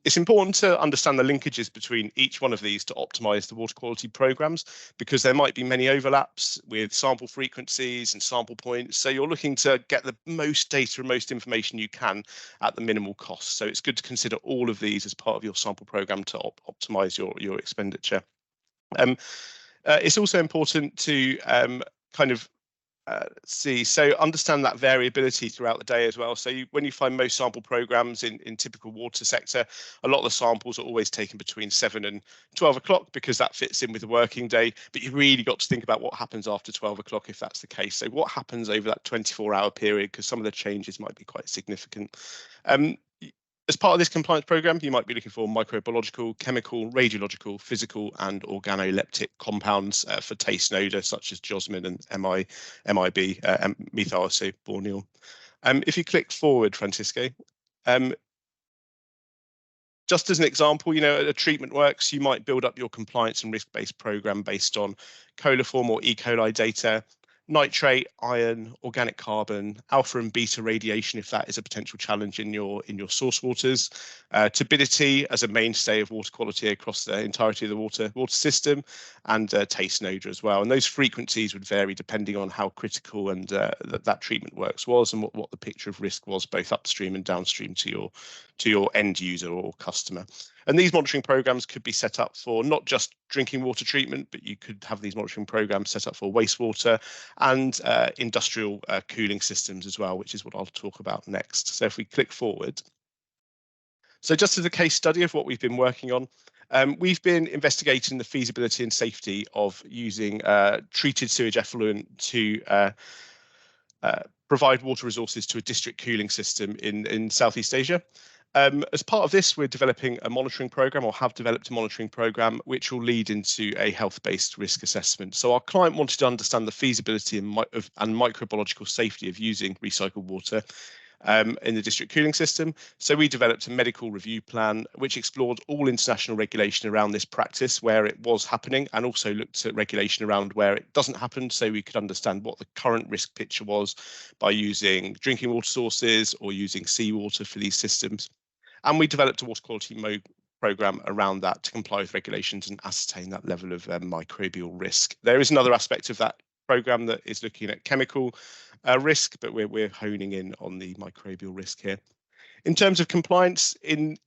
It's important to understand the linkages between each one of these to optimize the water quality programs, because there might be many overlaps with sample frequencies and sample points. So you're looking to get the most data and most information you can at the minimal cost. So it's good to consider all of these as part of your sample program to optimize your expenditure. It's also important to understand that variability throughout the day as well. So when you find most sample programs in typical water sector, a lot of the samples are always taken between 7 and 12 o'clock because that fits in with the working day. But you've really got to think about what happens after 12 o'clock if that's the case. So what happens over that 24-hour period, because some of the changes might be quite significant. As part of this compliance program, you might be looking for microbiological, chemical, radiological, physical, and organoleptic compounds for taste and odor, such as geosmin and MIB, methylisoborneol. If you click forward, Francisco, just as an example, at a treatment works, you might build up your compliance and risk-based program based on coliform or E. coli data, nitrate, iron, organic carbon, alpha and beta radiation if that is a potential challenge in your source waters, turbidity as a mainstay of water quality across the entirety of the water system, and taste and odor as well. And those frequencies would vary depending on how critical and that treatment works was, and what the picture of risk was both upstream and downstream to your end user or customer. And these monitoring programs could be set up for not just drinking water treatment, but you could have these monitoring programs set up for wastewater and industrial cooling systems as well, which is what I'll talk about next. So if we click forward. So just as a case study of what we've been working on, we've been investigating the feasibility and safety of using treated sewage effluent to provide water resources to a district cooling system in Southeast Asia. As part of this, we're developing a monitoring program, or have developed a monitoring program, which will lead into a health-based risk assessment. So our client wanted to understand the feasibility and microbiological safety of using recycled water. in the district cooling system. So we developed a medical review plan which explored all international regulation around this practice where it was happening, and also looked at regulation around where it doesn't happen, so we could understand what the current risk picture was by using drinking water sources or using seawater for these systems. And we developed a water quality programme around that to comply with regulations and ascertain that level of microbial risk. There is another aspect of that programme that is looking at chemical risk, but we're honing in on the microbial risk here. In terms of compliance and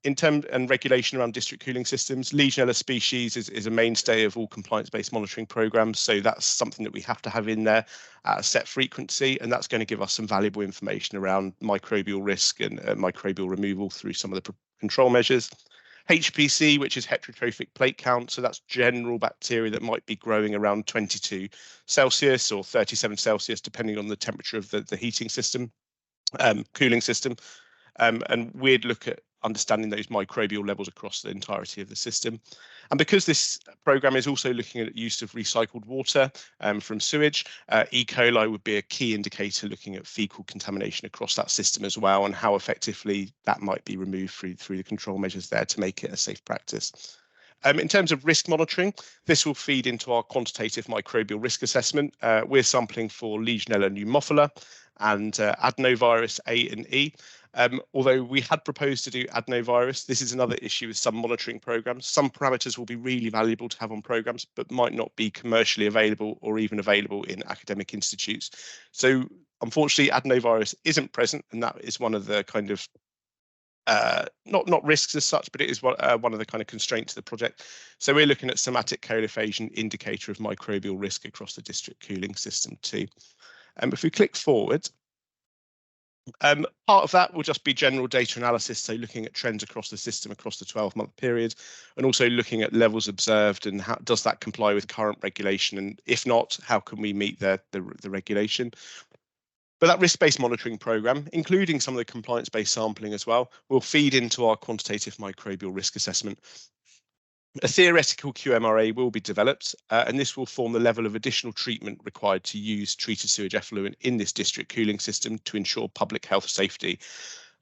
regulation around district cooling systems, Legionella species is a mainstay of all compliance-based monitoring programs. So that's something that we have to have in there at a set frequency, and that's going to give us some valuable information around microbial risk and microbial removal through some of the control measures. HPC, which is heterotrophic plate count, so that's general bacteria that might be growing around 22 Celsius or 37 Celsius, depending on the temperature of the heating system, cooling system. And we'd look at understanding those microbial levels across the entirety of the system. And because this programme is also looking at use of recycled water from sewage, E. coli would be a key indicator looking at fecal contamination across that system as well, and how effectively that might be removed through the control measures there to make it a safe practice. In terms of risk monitoring, this will feed into our quantitative microbial risk assessment. We're sampling for Legionella pneumophila and adenovirus A and E. Although we had proposed to do adenovirus, this is another issue with some monitoring programs. Some parameters will be really valuable to have on programs, but might not be commercially available or even available in academic institutes. So unfortunately, adenovirus isn't present, and that is one of the kind of not risks as such, but it is one of the kind of constraints of the project. So we're looking at somatic colophage, indicator of microbial risk across the district cooling system too. If we click forward, part of that will just be general data analysis, so looking at trends across the system across the 12-month period, and also looking at levels observed and how does that comply with current regulation, and if not, how can we meet the regulation. But that risk-based monitoring programme, including some of the compliance-based sampling as well, will feed into our quantitative microbial risk assessment. A theoretical QMRA will be developed, and this will form the level of additional treatment required to use treated sewage effluent in this district cooling system to ensure public health safety.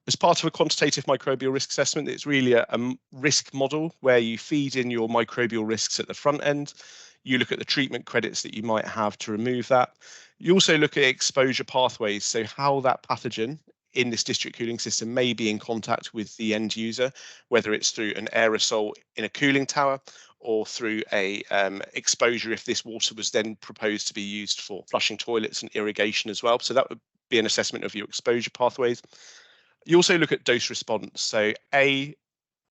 As part of a quantitative microbial risk assessment, it's really a risk model where you feed in your microbial risks at the front end. You look at the treatment credits that you might have to remove that. You also look at exposure pathways, so how that pathogen in this district cooling system may be in contact with the end user, whether it's through an aerosol in a cooling tower or through a exposure if this water was then proposed to be used for flushing toilets and irrigation as well. So that would be an assessment of your exposure pathways. You also look at dose response. So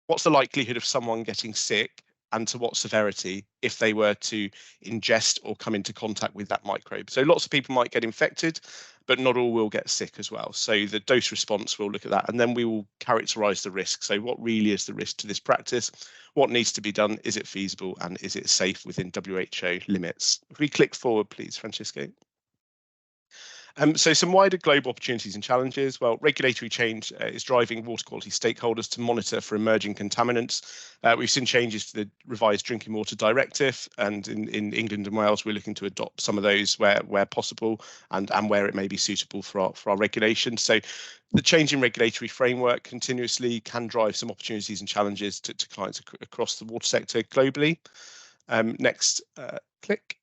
what's the likelihood of someone getting sick and to what severity if they were to ingest or come into contact with that microbe. So lots of people might get infected, but not all will get sick as well. So the dose response, we'll look at that, and then we will characterise the risk. So what really is the risk to this practice? What needs to be done? Is it feasible and is it safe within WHO limits? If we click forward, please, Francisco. So some wider global opportunities and challenges. Well, regulatory change is driving water quality stakeholders to monitor for emerging contaminants. We've seen changes to the revised drinking water directive, and in England and Wales, we're looking to adopt some of those where possible and where it may be suitable for our regulations. So the change in regulatory framework continuously can drive some opportunities and challenges to clients across the water sector globally. Next, click.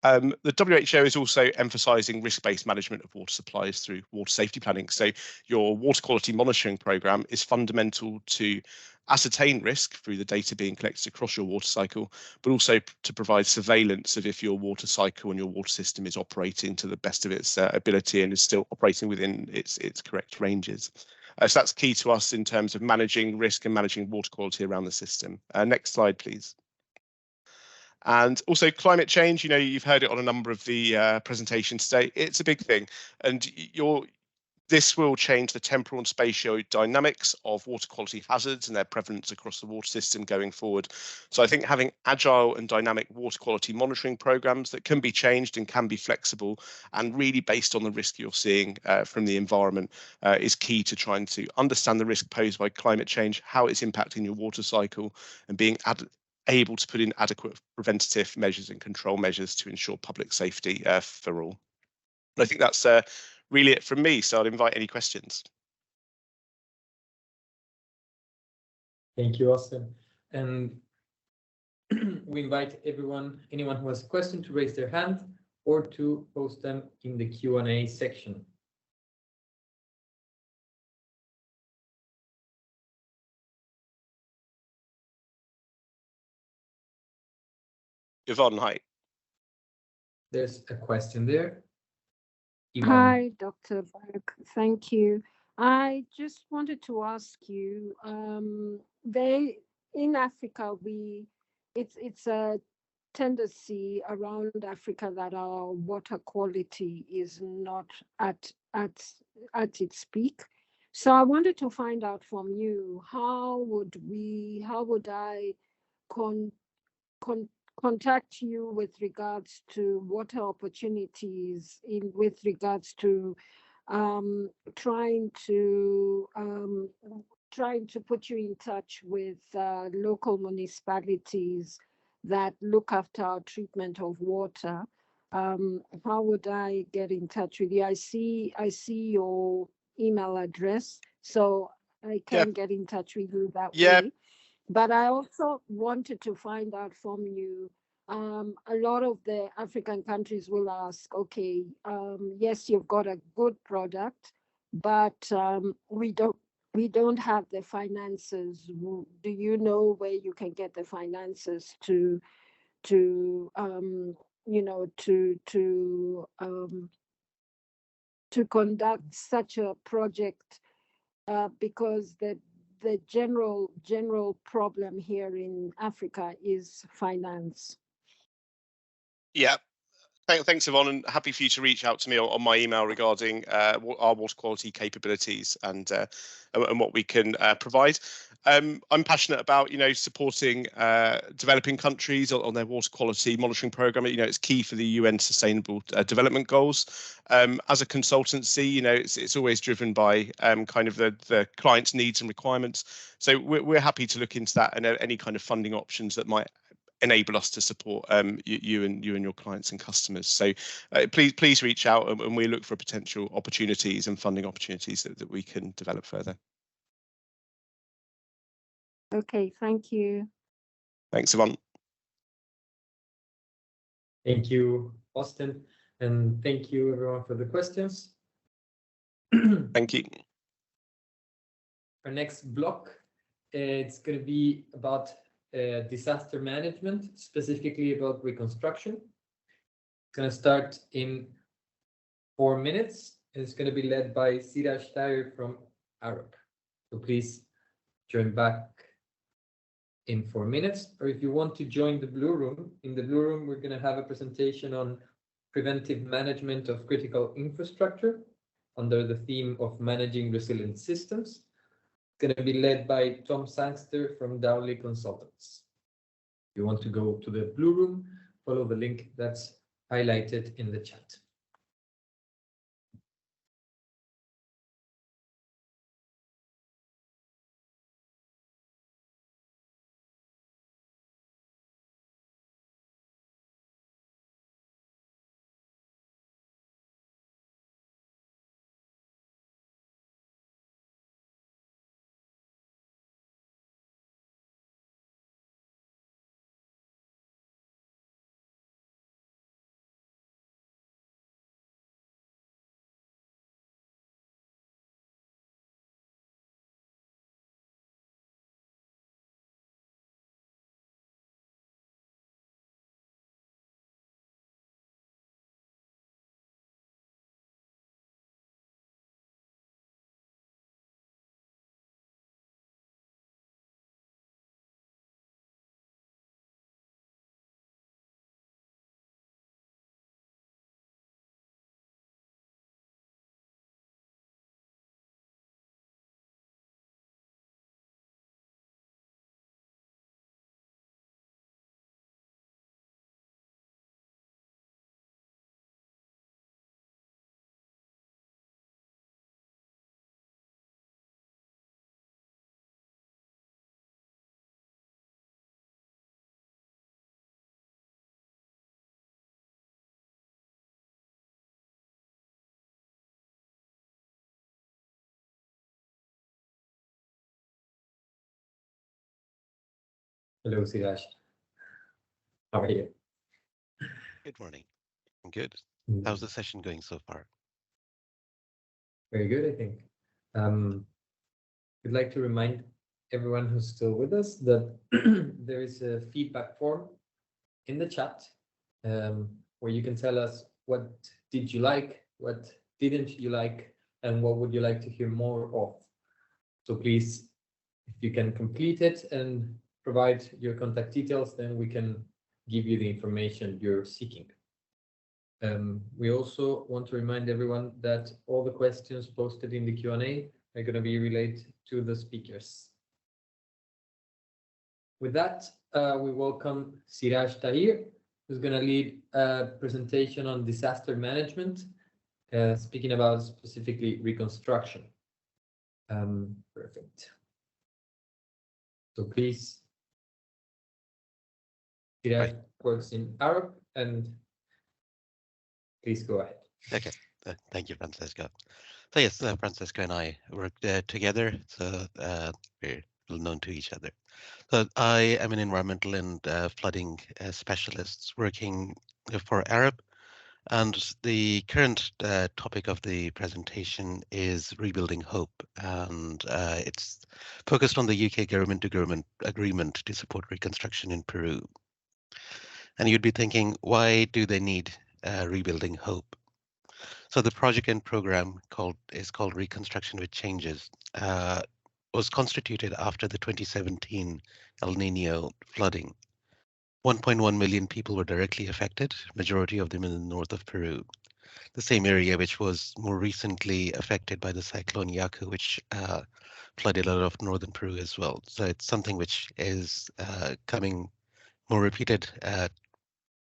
The WHO is also emphasising risk-based management of water supplies through water safety planning. So your water quality monitoring programme is fundamental to ascertain risk through the data being collected across your water cycle, but also to provide surveillance of if your water cycle and your water system is operating to the best of its ability and is still operating within its correct ranges. So that's key to us in terms of managing risk and managing water quality around the system. Next slide, please. And also climate change, you've heard it on a number of the presentations today. It's a big thing, and this will change the temporal and spatial dynamics of water quality hazards and their prevalence across the water system going forward. So I think having agile and dynamic water quality monitoring programs that can be changed and can be flexible and really based on the risk you're seeing from the environment is key to trying to understand the risk posed by climate change, how it's impacting your water cycle, and being able to put in adequate preventative measures and control measures to ensure public safety for all. And I think that's really it from me, so I'd invite any questions. Thank you, Austen. And we invite anyone who has a question to raise their hand or to post them in the Q&A section. Yvonne, hi. There's a question there. Yvonne. Hi, Dr. Berg. Thank you. I just wanted to ask you, in Africa, it's a tendency around Africa that our water quality is not at its peak. So I wanted to find out from you, how would I contact you with regards to water opportunities with regards to trying to put you in touch with local municipalities that look after our treatment of water. How would I get in touch with you? I see your email address, so I can get in touch with you that way. But I also wanted to find out from you, a lot of the African countries will ask, okay, yes, you've got a good product, but we don't have the finances. Do you know where you can get the finances to conduct such a project? Because the general problem here in Africa is finance. Yeah. Thanks, Yvonne, and happy for you to reach out to me on my email regarding our water quality capabilities and what we can provide. I'm passionate about, supporting developing countries on their water quality monitoring program. It's key for the UN Sustainable Development Goals. As a consultancy, it's always driven by kind of the client's needs and requirements. So we're happy to look into that and any kind of funding options that might enable us to support you and your clients and customers. So please reach out, and we look for potential opportunities and funding opportunities that we can develop further. Okay, thank you. Thanks, Yvonne. Thank you, Austen, and thank you everyone for the questions. Thank you. Our next block, it's going to be about disaster management, specifically about reconstruction. It's going to start in 4 minutes, and it's going to be led by Siraj Tahir from Arup. So please join back in 4 minutes, or if you want to join the Blue Room, in the Blue Room, we're going to have a presentation on preventive management of critical infrastructure under the theme of managing resilient systems. Going to be led by Tom Sangster from Dowley Consultants. If you want to go to the Blue Room, follow the link that's highlighted in the chat. Hello, Siraj. How are you? Good morning. I'm good. How's the session going so far? Very good, I think. We'd like to remind everyone who's still with us that there is a feedback form in the chat where you can tell us what did you like, what didn't you like, and what would you like to hear more of. So please, if you can complete it and provide your contact details, then we can give you the information you're seeking. We also want to remind everyone that all the questions posted in the Q&A are going to be related to the speakers. With that, we welcome Siraj Tahir, who's going to lead a presentation on disaster management, speaking about specifically reconstruction. Perfect. So please, Siraj works in Arup, and please go ahead. Okay, thank you, Francisco. So yes, Francisco and I worked together, so we're well known to each other. So I am an environmental and flooding specialist working for Arup, and the current topic of the presentation is rebuilding hope, and it's focused on the UK government-to-government agreement to support reconstruction in Peru. And you'd be thinking, why do they need rebuilding hope? So the project and program is called Reconstruction with Changes, was constituted after the 2017 El Nino flooding. 1.1 million people were directly affected, majority of them in the north of Peru, the same area which was more recently affected by the cyclone Yaku, which flooded a lot of northern Peru as well. So it's something which is coming more repeated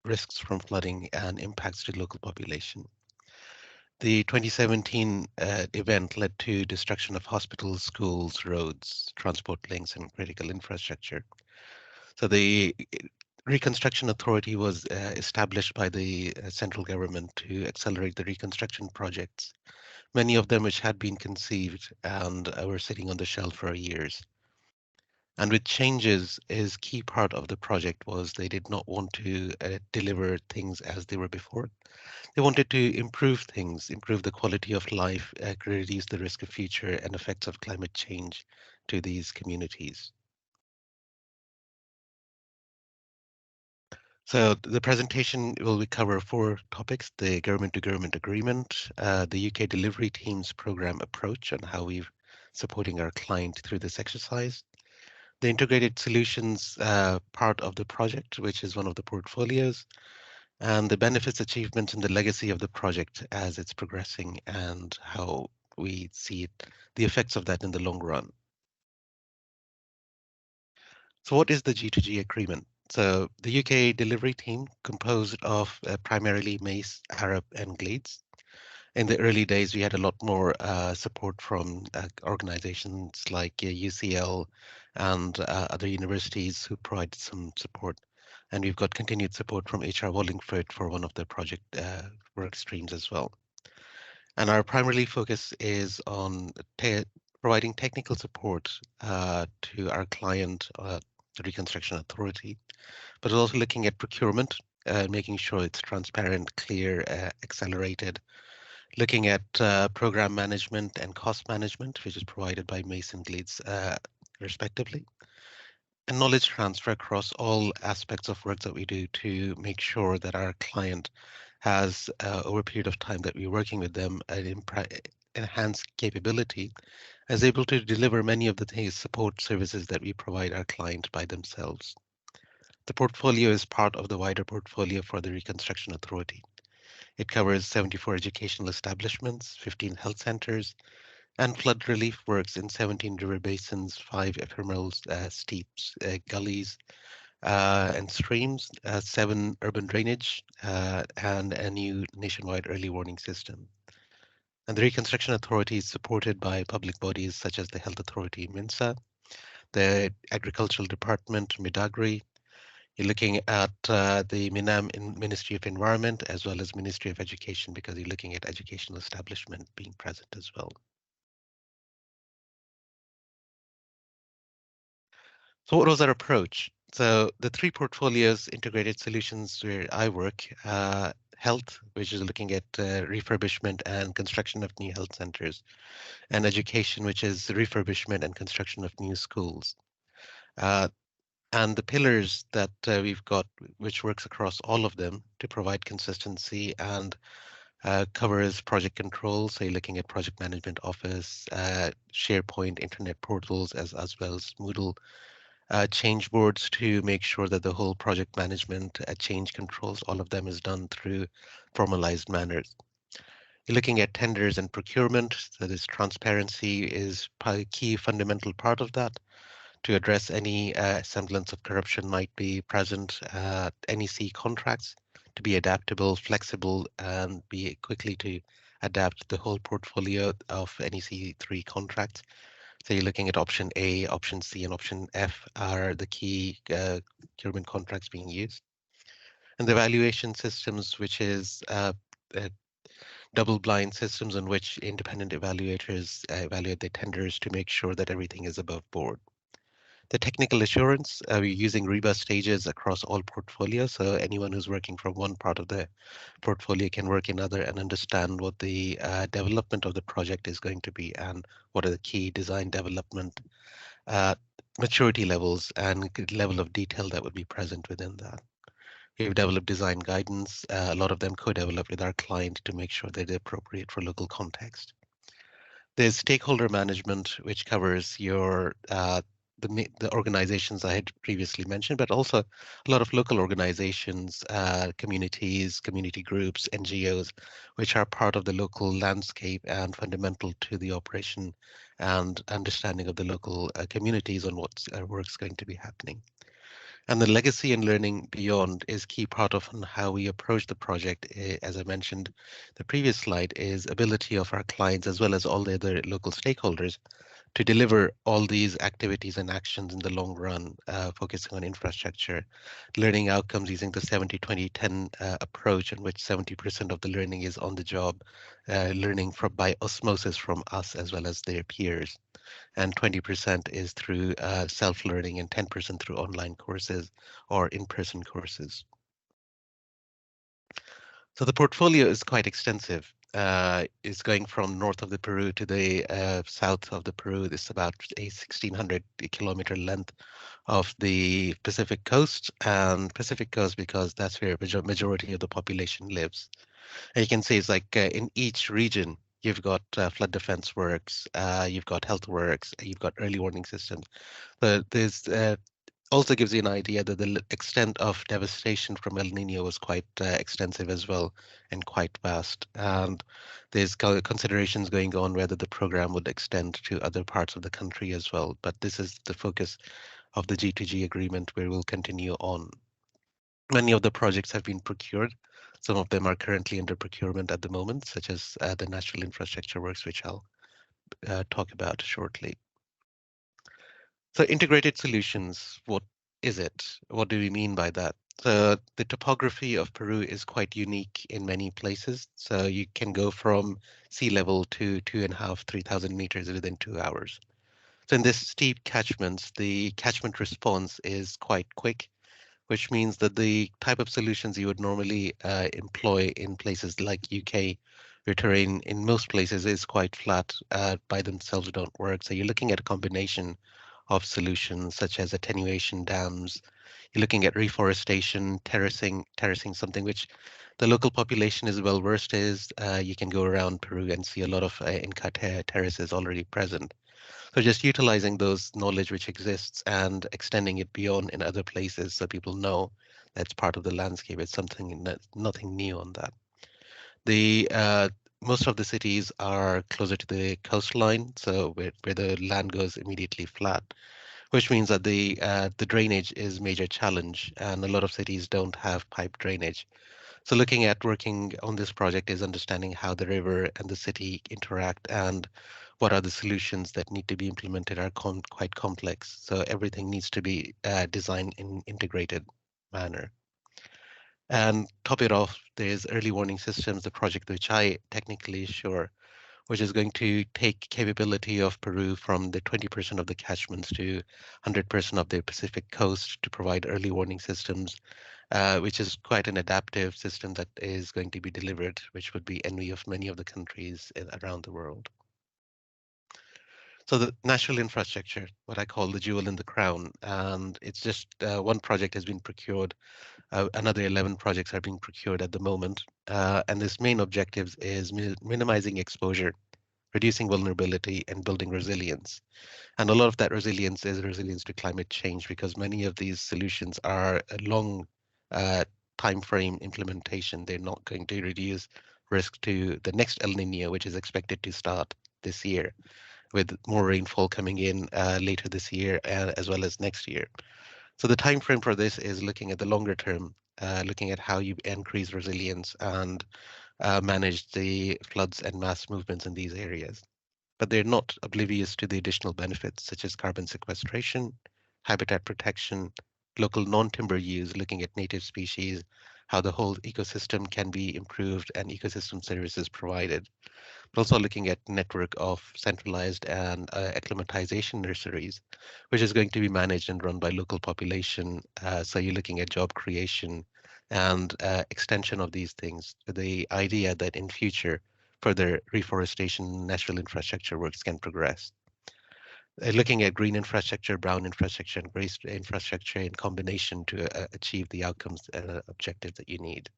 risks from flooding and impacts to the local population. The 2017 event led to destruction of hospitals, schools, roads, transport links, and critical infrastructure. So the Reconstruction Authority was established by the central government to accelerate the reconstruction projects, many of them which had been conceived and were sitting on the shelf for years. And with changes, is key part of the project was they did not want to deliver things as they were before. They wanted to improve things, improve the quality of life, reduce the risk of future and effects of climate change to these communities. So the presentation will cover 4 topics: the government-to-government agreement, the UK delivery team's program approach and how we're supporting our client through this exercise, the integrated solutions part of the project, which is one of the portfolios, and the benefits, achievements, and the legacy of the project as it's progressing and how we see it, the effects of that in the long run. So what is the G2G agreement? So the UK delivery team, composed of primarily Mace, Arup, and Glades. In the early days, we had a lot more support from organizations like UCL and other universities who provide some support. And we've got continued support from HR Wallingford for one of the project work streams as well. And our primary focus is on providing technical support to our client, the Reconstruction Authority, but also looking at procurement, making sure it's transparent, clear, accelerated, looking at program management and cost management, which is provided by Mason Glades respectively, and knowledge transfer across all aspects of work that we do to make sure that our client has, over a period of time that we're working with them, an enhanced capability, is able to deliver many of the support services that we provide our client by themselves. The portfolio is part of the wider portfolio for the Reconstruction Authority. It covers 74 educational establishments, 15 health centers, and flood relief works in 17 river basins, 5 ephemeral steeps, gullies, and streams, 7 urban drainage, and a new nationwide early warning system. And the Reconstruction Authority is supported by public bodies such as the Health Authority, MINSA, the Agricultural Department, Midagri. You're looking at the Ministry of Environment as well as Ministry of Education, because you're looking at educational establishment being present as well. So what was our approach? So the three portfolios, integrated solutions where I work, health, which is looking at refurbishment and construction of new health centers, and education, which is refurbishment and construction of new schools. And the pillars that we've got, which works across all of them to provide consistency and covers project control. So you're looking at project management office, SharePoint, internet portals, as well as Moodle, change boards to make sure that the whole project management, change controls, all of them is done through formalized manners. You're looking at tenders and procurement. So this transparency is probably a key fundamental part of that to address any semblance of corruption might be present. NEC contracts to be adaptable, flexible, and be quickly to adapt the whole portfolio of NEC 3 contracts. So you're looking at option A, option C, and option F are the key procurement contracts being used. And the evaluation systems, which is double-blind systems in which independent evaluators evaluate the tenders to make sure that everything is above board. The technical assurance, we're using REBA stages across all portfolios, so anyone who's working from one part of the portfolio can work in other and understand what the development of the project is going to be and what are the key design development maturity levels and level of detail that would be present within that. We've developed design guidance. A lot of them co-develop with our client to make sure that they're appropriate for local context. There's stakeholder management, which covers your the organizations I had previously mentioned, but also a lot of local organizations, communities, community groups, NGOs, which are part of the local landscape and fundamental to the operation and understanding of the local communities on what work's going to be happening. And the legacy and learning beyond is key part of how we approach the project. As I mentioned, the previous slide is ability of our clients as well as all the other local stakeholders to deliver all these activities and actions in the long run, focusing on infrastructure, learning outcomes using the 70-20-10 approach in which 70% of the learning is on the job, learning by osmosis from us as well as their peers. And 20% is through self-learning and 10% through online courses or in-person courses. So the portfolio is quite extensive. It's going from north of the Peru to the south of the Peru. It's about a 1,600 kilometer length of the Pacific coast, and Pacific coast because that's where the majority of the population lives. And you can see it's like in each region, you've got flood defense works, you've got health works, you've got early warning systems. But there's also gives you an idea that the extent of devastation from El Nino was quite extensive as well and quite vast. And there's considerations going on whether the program would extend to other parts of the country as well. But this is the focus of the G2G agreement where we'll continue on. Many of the projects have been procured. Some of them are currently under procurement at the moment, such as the National Infrastructure Works, which I'll talk about shortly. So integrated solutions, what is it? What do we mean by that? So the topography of Peru is quite unique in many places. So you can go from sea level to 2,500, 3,000 meters within 2 hours. So in this steep catchments, the catchment response is quite quick, which means that the type of solutions you would normally employ in places like UK, where terrain in most places is quite flat, by themselves don't work. So you're looking at a combination of solutions such as attenuation dams. You're looking at reforestation, terracing something which the local population is well versed is. You can go around Peru and see a lot of Inca terraces already present. So just utilizing those knowledge which exists and extending it beyond in other places so people know that's part of the landscape. It's something nothing new on that. The most of the cities are closer to the coastline, so where the land goes immediately flat, which means that the drainage is a major challenge, and a lot of cities don't have pipe drainage. So looking at working on this project is understanding how the river and the city interact and what are the solutions that need to be implemented are quite complex. So everything needs to be designed in integrated manner. And top it off, there's early warning systems, the project which I technically assure, which is going to take capability of Peru from the 20% of the catchments to 100% of the Pacific coast to provide early warning systems, which is quite an adaptive system that is going to be delivered, which would be envy of many of the countries around the world. So the national infrastructure, what I call the jewel in the crown, and it's just one project has been procured. Another 11 projects are being procured at the moment. And this main objectives is minimizing exposure, reducing vulnerability, and building resilience. And a lot of that resilience is resilience to climate change, because many of these solutions are a long time frame implementation. They're not going to reduce risk to the next El Nino, which is expected to start this year, with more rainfall coming in later this year as well as next year. So the time frame for this is looking at the longer term, looking at how you increase resilience and manage the floods and mass movements in these areas. But they're not oblivious to the additional benefits, such as carbon sequestration, habitat protection, local non-timber use, looking at native species, how the whole ecosystem can be improved and ecosystem services provided. But also looking at network of centralized and acclimatization nurseries, which is going to be managed and run by local population. So you're looking at job creation and extension of these things. The idea that in future, further reforestation, natural infrastructure works can progress. Looking at green infrastructure, brown infrastructure, and gray infrastructure in combination to achieve the outcomes and objectives that you need.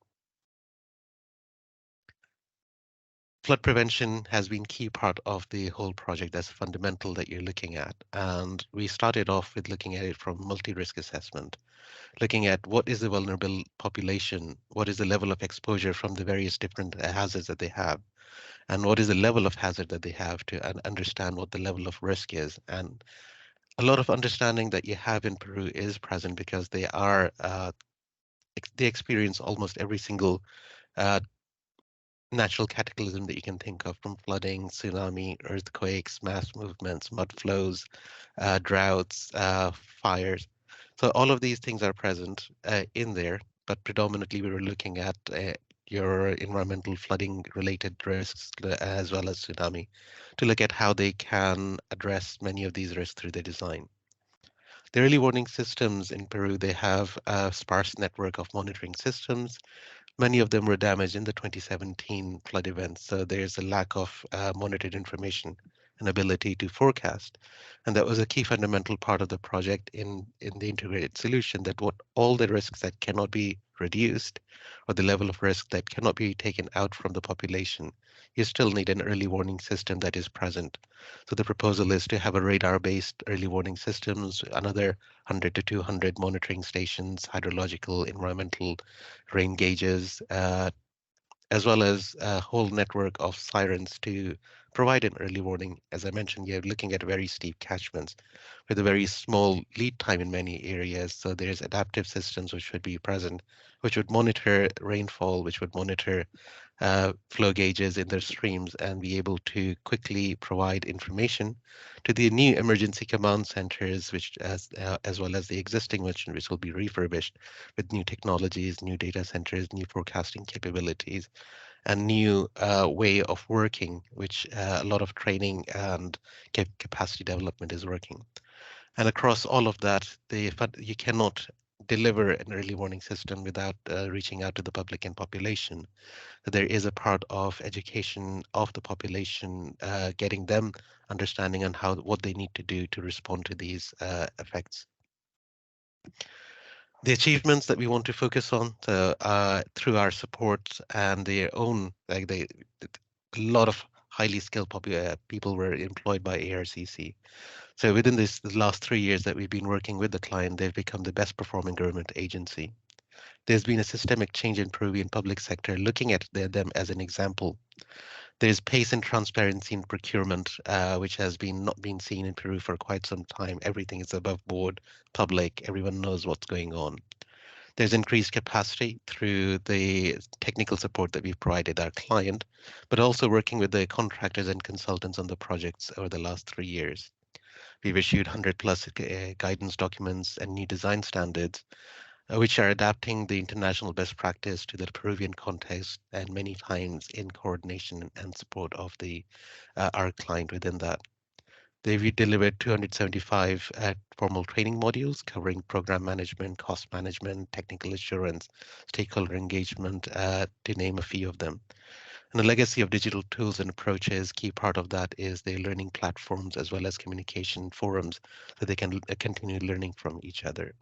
Flood prevention has been key part of the whole project. That's fundamental that you're looking at. And we started off with looking at it from multi-risk assessment, looking at what is the vulnerable population, what is the level of exposure from the various different hazards that they have, and what is the level of hazard that they have to understand what the level of risk is. And a lot of understanding that you have in Peru is present because they are, they experience almost every single natural cataclysm that you can think of, from flooding, tsunami, earthquakes, mass movements, mud flows, droughts, fires. So all of these things are present in there, but predominantly we were looking at your environmental flooding related risks as well as tsunami, to look at how they can address many of these risks through their design. The early warning systems in Peru, they have a sparse network of monitoring systems. Many of them were damaged in the 2017 flood events, so there's a lack of monitored information and ability to forecast. And that was a key fundamental part of the project in the integrated solution, that what all the risks that cannot be reduced, or the level of risk that cannot be taken out from the population, you still need an early warning system that is present. So the proposal is to have a radar-based early warning systems, another 100 to 200 monitoring stations, hydrological, environmental, rain gauges, as well as a whole network of sirens to provide an early warning. As I mentioned, you're looking at very steep catchments with a very small lead time in many areas. So there's adaptive systems which would be present, which would monitor rainfall, which would monitor flow gauges in their streams, and be able to quickly provide information to the new emergency command centers, which as well as the existing ones, which will be refurbished with new technologies, new data centers, new forecasting capabilities, and new way of working, which a lot of training and capacity development is working. And across all of that, you cannot deliver an early warning system without reaching out to the public and population. There is a part of education of the population, getting them understanding on what they need to do to respond to these effects. The achievements that we want to focus on through our support and their own, a lot of highly skilled people were employed by ARCC. So within the last 3 years that we've been working with the client, they've become the best performing government agency. There's been a systemic change in Peruvian public sector, looking at them as an example. There's pace and transparency in procurement, which has not been seen in Peru for quite some time. Everything is above board, public, everyone knows what's going on. There's increased capacity through the technical support that we've provided our client, but also working with the contractors and consultants on the projects over the last 3 years. We've issued 100+ guidance documents and new design standards, which are adapting the international best practice to the Peruvian context, and many times in coordination and support of our client within that. They've delivered 275 formal training modules covering program management, cost management, technical assurance, stakeholder engagement, to name a few of them. And the legacy of digital tools and approaches, key part of that is their learning platforms as well as communication forums, so they can continue learning from each other.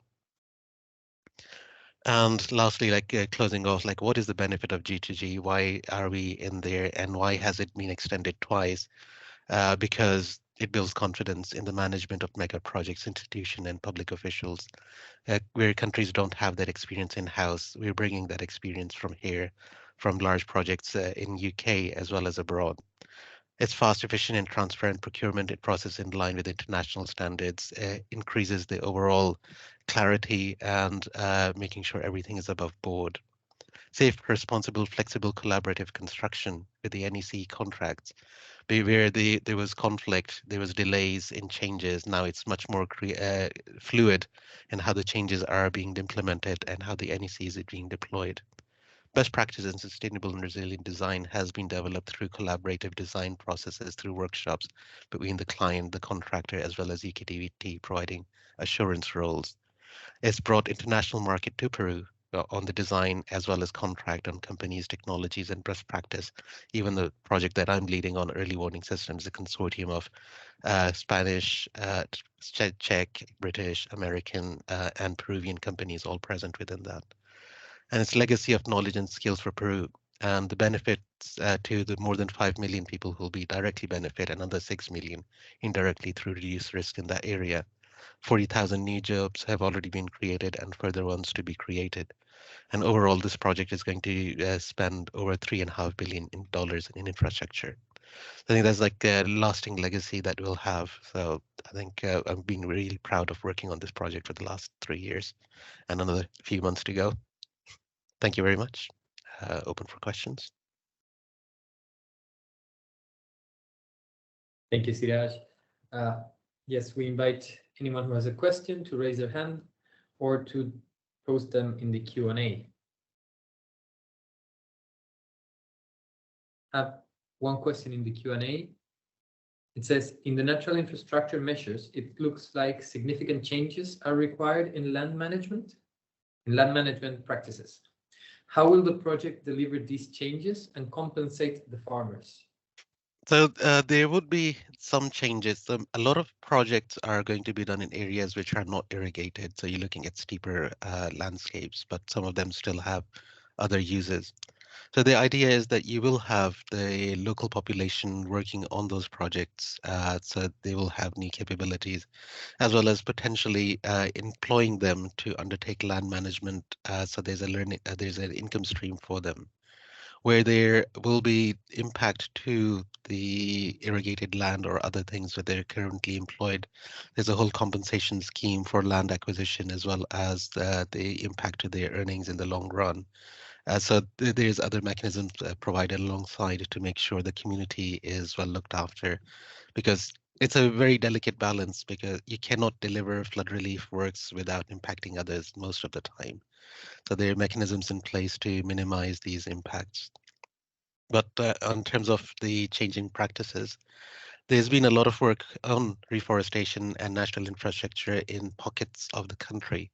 And lastly, closing off, what is the benefit of G2G? Why are we in there, and why has it been extended twice? Because it builds confidence in the management of mega projects, institutions, and public officials. Where countries don't have that experience in-house, we're bringing that experience from here, from large projects in UK as well as abroad. It's fast, efficient, and transparent procurement. It processes in line with international standards, increases the overall clarity, and making sure everything is above board. Safe, responsible, flexible, collaborative construction with the NEC contracts. Where there was conflict, there was delays in changes. Now it's much more fluid in how the changes are being implemented and how the NEC is being deployed. Best practice in sustainable and resilient design has been developed through collaborative design processes, through workshops between the client, the contractor, as well as UKWP, providing assurance roles. It's brought international market to Peru on the design as well as contract on companies, technologies, and best practice. Even the project that I'm leading on early warning systems, a consortium of Spanish, Czech, British, American, and Peruvian companies all present within that. And its legacy of knowledge and skills for Peru, and the benefits to the more than 5 million people who will be directly benefit, and another 6 million indirectly through reduced risk in that area. 40,000 new jobs have already been created and further ones to be created. And overall, this project is going to spend over $3.5 billion in infrastructure. I think that's a lasting legacy that we'll have. So I think I'm being really proud of working on this project for the last 3 years and another few months to go. Thank you very much. Open for questions. Thank you, Siraj. Yes, we invite anyone who has a question to raise their hand or to post them in the Q&A. I have one question in the Q&A. It says, in the natural infrastructure measures, it looks like significant changes are required in land management practices. How will the project deliver these changes and compensate the farmers? So there would be some changes. A lot of projects are going to be done in areas which are not irrigated. So you're looking at steeper landscapes, but some of them still have other uses. So the idea is that you will have the local population working on those projects, so they will have new capabilities, as well as potentially employing them to undertake land management. So there's there's an income stream for them, where there will be impact to the irrigated land or other things where they're currently employed. There's a whole compensation scheme for land acquisition, as well as the impact to their earnings in the long run. So there's other mechanisms provided alongside to make sure the community is well looked after, because it's a very delicate balance, because you cannot deliver flood relief works without impacting others most of the time. So there are mechanisms in place to minimize these impacts. But in terms of the changing practices, there's been a lot of work on reforestation and natural infrastructure in pockets of the country.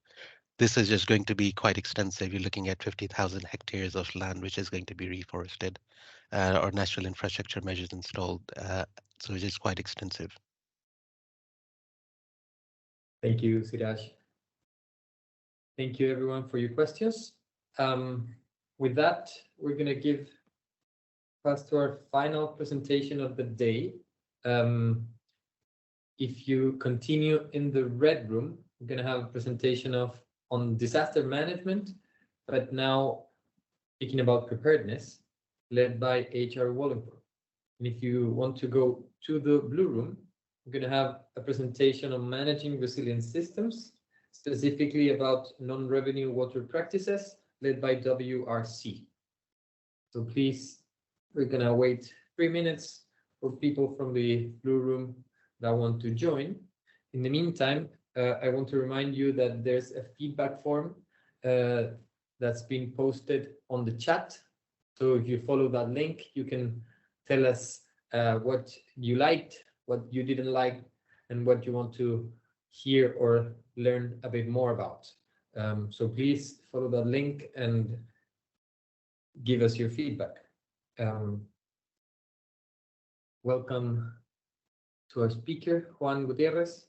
This is just going to be quite extensive. You're looking at 50,000 hectares of land which is going to be reforested or natural infrastructure measures installed. So it is quite extensive. Thank you, Siraj. Thank you, everyone, for your questions. With that, we're going to give pass to our final presentation of the day. If you continue in the red room, we're going to have a presentation on disaster management, but now speaking about preparedness, led by HR Wallingford. And if you want to go to the blue room, we're going to have a presentation on managing resilient systems, specifically about non-revenue water practices, led by WRC. So please, we're going to wait 3 minutes for people from the blue room that want to join. In the meantime, I want to remind you that there's a feedback form that's been posted on the chat. So if you follow that link, you can tell us what you liked, what you didn't like, and what you want to hear or learn a bit more about. So please follow that link and give us your feedback. Welcome to our speaker, Juan Gutierrez.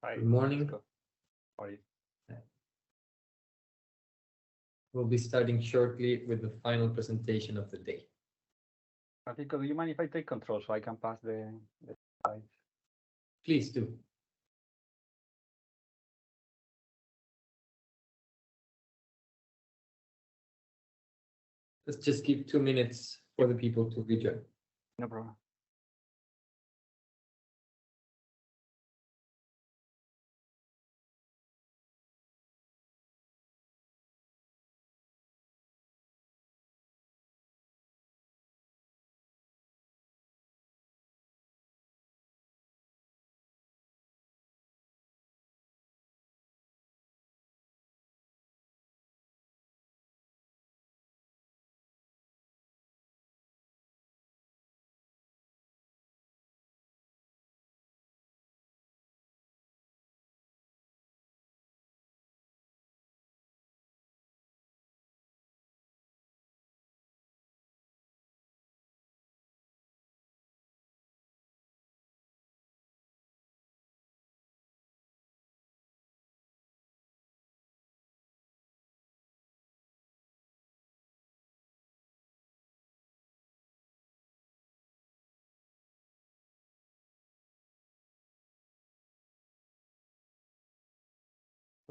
Hi. Good morning. How are you? We'll be starting shortly with the final presentation of the day. Francisco, do you mind if I take control so I can pass the slides? Please do. Let's just give 2 minutes for the people to rejoin. No problem.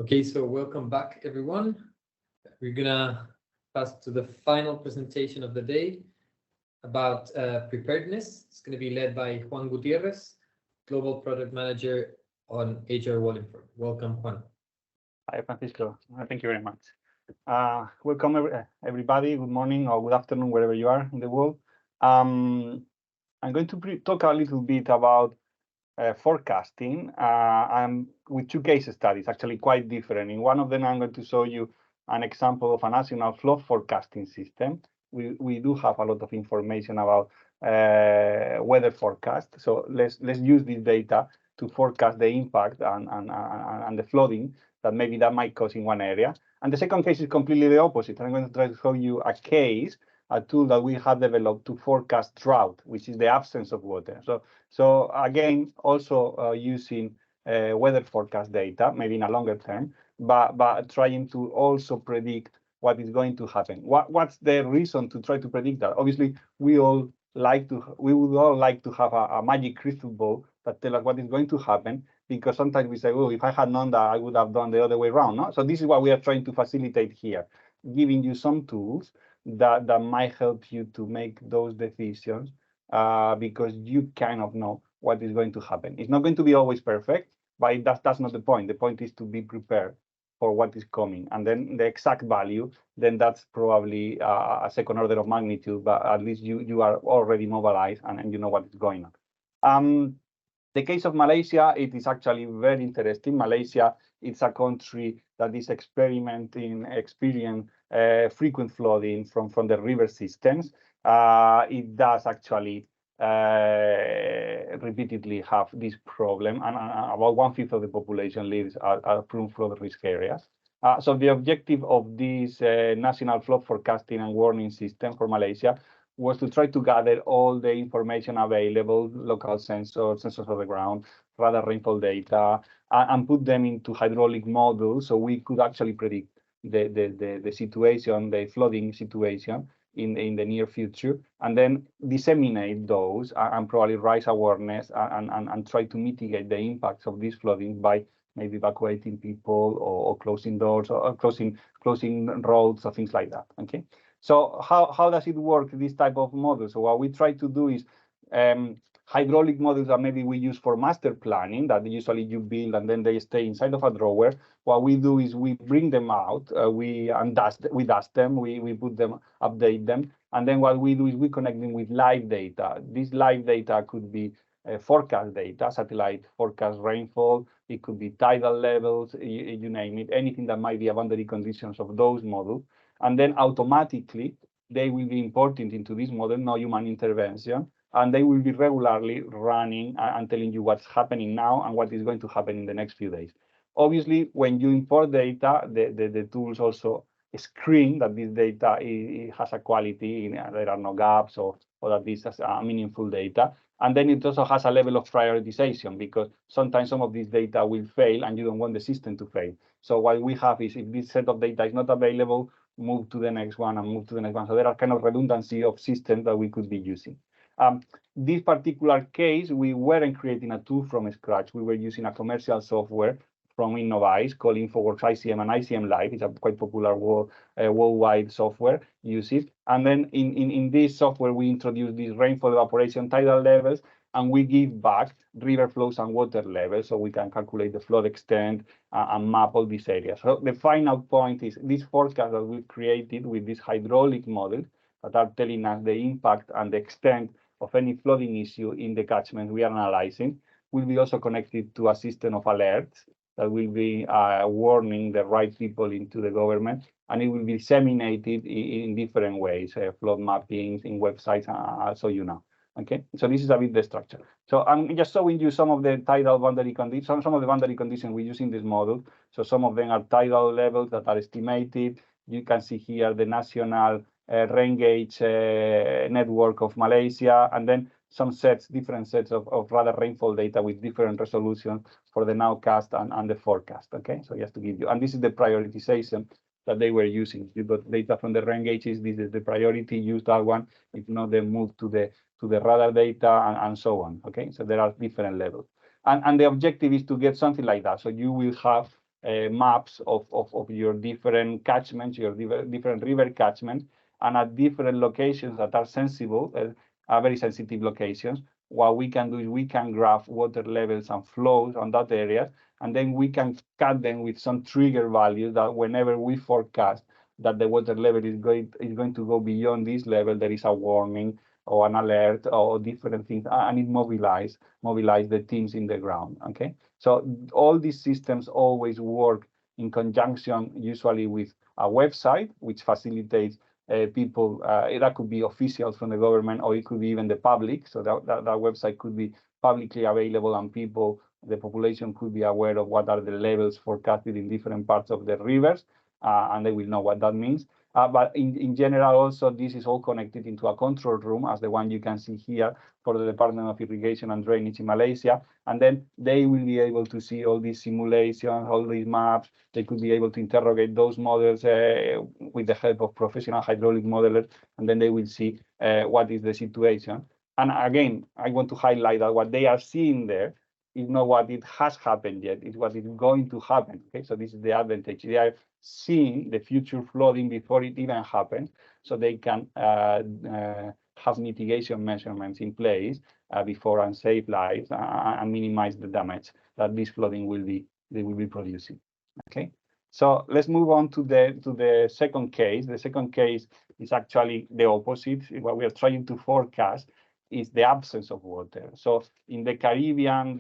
Okay, so welcome back, everyone. We're gonna pass to the final presentation of the day about preparedness. It's gonna be led by Juan Gutierrez, Global Product Manager on HR Wallingford. Welcome, Juan. Hi, Francisco. Thank you very much. Welcome, everybody. Good morning or good afternoon, wherever you are in the world. I'm going to talk a little bit about forecasting and with two case studies, actually quite different. In one of them, I'm going to show you an example of a national flood forecasting system. We do have a lot of information about weather forecast. So let's use this data to forecast the impact and the flooding that maybe that might cause in one area. And the second case is completely the opposite. I'm going to try to show you a case, a tool that we have developed to forecast drought, which is the absence of water. So again, also using weather forecast data, maybe in a longer term, but trying to also predict what is going to happen. What's the reason to try to predict that? Obviously, we would all like to have a magic crystal ball that tell us what is going to happen, because sometimes we say, oh, if I had known that, I would have done the other way around. No? So this is what we are trying to facilitate here, giving you some tools that might help you to make those decisions because you kind of know what is going to happen. It's not going to be always perfect, but that's not the point. The point is to be prepared for what is coming. And then the exact value, then that's probably a second order of magnitude, but at least you are already mobilized and you know what is going on. The case of Malaysia, it is actually very interesting. Malaysia, it's a country that is experiencing frequent flooding from the river systems. It does actually repeatedly have this problem, and about 1/5 of the population lives at prone flood risk areas. So the objective of this national flood forecasting and warning system for Malaysia was to try to gather all the information available, local sensors of the ground, radar rainfall data, and put them into hydraulic models so we could actually predict the situation, the flooding situation in the near future, and then disseminate those and probably raise awareness and try to mitigate the impacts of these flooding by maybe evacuating people or closing doors or closing roads or things like that. Okay. So how does it work, this type of model? So what we try to do is hydraulic models that maybe we use for master planning that usually you build and then they stay inside of a drawer. What we do is we bring them out, we dust them, we put them, update them. And then what we do is we connect them with live data. This live data could be forecast data, satellite forecast rainfall. It could be tidal levels, you name it, anything that might be a boundary conditions of those models. And then automatically, they will be imported into this model, no human intervention, and they will be regularly running and telling you what's happening now and what is going to happen in the next few days. Obviously, when you import data, the tools also screen that this data has a quality, there are no gaps, or that this has meaningful data. And then it also has a level of prioritization, because sometimes some of this data will fail and you don't want the system to fail. So what we have is, if this set of data is not available, move to the next one and move to the next one. So there are kind of redundancy of systems that we could be using. This particular case, we weren't creating a tool from scratch. We were using a commercial software from Innovice called InfoWorks ICM and ICM Live. It's a quite popular worldwide software, use it. And then in this software, we introduce these rainfall, evaporation, tidal levels, and we give back river flows and water levels, so we can calculate the flood extent and map all these areas. So the final point is this forecast that we created with these hydraulic models that are telling us the impact and the extent of any flooding issue in the catchment we are analyzing will be also connected to a system of alerts that will be warning the right people into the government, and it will be disseminated in different ways, flood mappings, in websites, so you know. Okay, so this is a bit the structure. So I'm just showing you some of the tidal boundary conditions, some of the boundary conditions we use in this model. So some of them are tidal levels that are estimated. You can see here the national rain gauge network of Malaysia, and then some sets, different sets of radar rainfall data with different resolutions for the nowcast and the forecast. Okay, so just to give you, and this is the prioritization that they were using. You got data from the rain gauges, this is the priority, use that one. If not, then move to the radar data and so on. Okay, so there are different levels. And the objective is to get something like that. So you will have maps of your different catchments, your different river catchments, and at different locations that are sensible, very sensitive locations. What we can do is we can graph water levels and flows on that area, and then we can cut them with some trigger values that whenever we forecast that the water level is going to go beyond this level, there is a warning or an alert or different things, and it mobilize the teams in the ground. Okay, so all these systems always work in conjunction, usually with a website, which facilitates people. That could be officials from the government, or it could be even the public. So that website could be publicly available, and people, the population, could be aware of what are the levels forecasted in different parts of the rivers, and they will know what that means. But in general, also, this is all connected into a control room, as the one you can see here for the Department of Irrigation and Drainage in Malaysia. And then they will be able to see all these simulations, all these maps. They could be able to interrogate those models with the help of professional hydraulic modelers, and then they will see what is the situation. And again, I want to highlight that what they are seeing there is not what it has happened yet, it's what is going to happen. Okay, so this is the advantage. They are seeing the future flooding before it even happens, so they can have mitigation measurements in place before, and save lives and minimize the damage that this flooding will be producing. Okay, so let's move on to the second case. The second case is actually the opposite. What we are trying to forecast is the absence of water. So in the Caribbean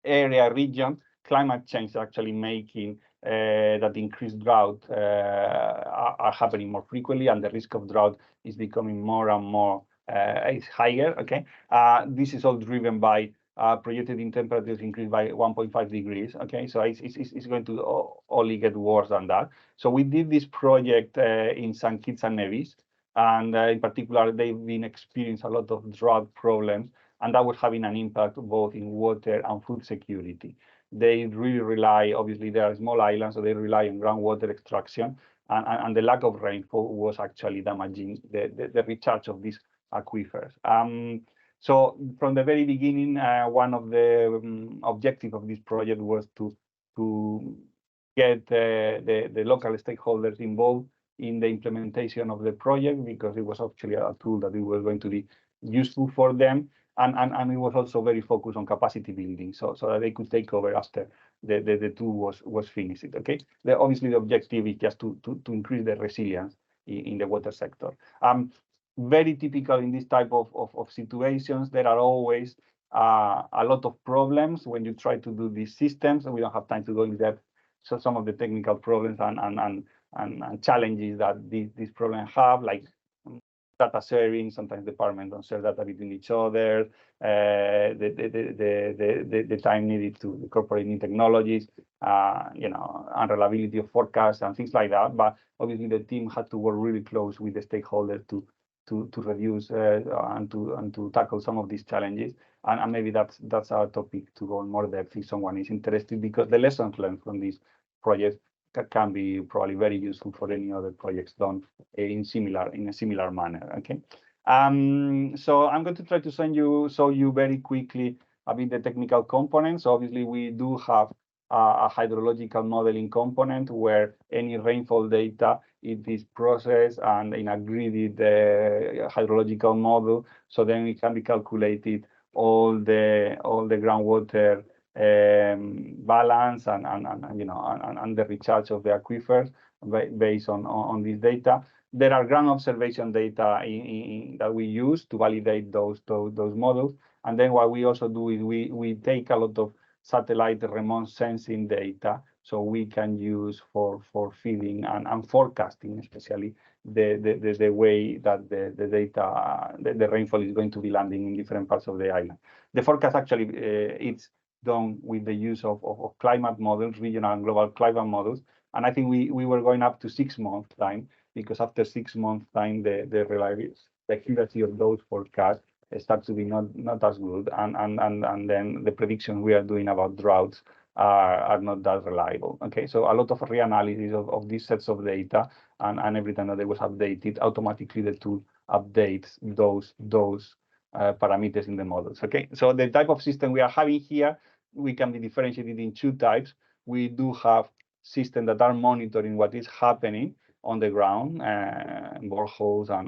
region, climate change is actually making that increased drought are happening more frequently, and the risk of drought is becoming more and more is higher. Okay, this is all driven by projected in temperatures increase by 1.5 degrees. Okay, so it's going to only get worse than that. So we did this project in St. Kitts and Nevis, and in particular, they've been experiencing a lot of drought problems, and that was having an impact both in water and food security. They really rely, obviously, they are small islands, so they rely on groundwater extraction, and the lack of rainfall was actually damaging the recharge of these aquifers. So from the very beginning, one of the objectives of this project was to get the local stakeholders involved in the implementation of the project, because it was actually a tool that it was going to be useful for them, and it was also very focused on capacity building, so that they could take over after the tool was finished. Okay, obviously the objective is just to increase the resilience in the water sector. very typical in this type of situations. There are always a lot of problems when you try to do these systems, and we don't have time to go in depth. So some of the technical problems and challenges that these problems have, like data sharing. Sometimes departments don't share data between each other. The time needed to incorporate new technologies, unreliability of forecasts and things like that. But obviously, the team had to work really close with the stakeholders to reduce and to tackle some of these challenges. And maybe that's our topic to go in more depth if someone is interested, because the lessons learned from these projects can be probably very useful for any other projects done in a similar manner. Okay. So I'm going to try to show you very quickly a bit the technical components. Obviously, we do have a hydrological modeling component where any rainfall data is processed and in a gridded hydrological model. So then it can be calculated all the groundwater balance and the recharge of the aquifers based on this data. There are ground observation data that we use to validate those models. And then what we also do is we take a lot of satellite remote sensing data, so we can use for feeding and forecasting, especially the way that the data, the rainfall is going to be landing in different parts of the island. The forecast actually it's done with the use of climate models, regional and global climate models. And I think we were going up to 6 months time, because after 6 months time, the reliability, the accuracy of those forecasts start to be not as good. And then the predictions we are doing about droughts are not that reliable. Okay, so a lot of reanalysis of these sets of data, and every time that they was updated, automatically the tool updates those parameters in the models. Okay, so the type of system we are having here, we can be differentiated in 2 types. We do have systems that are monitoring what is happening on the ground, boreholes and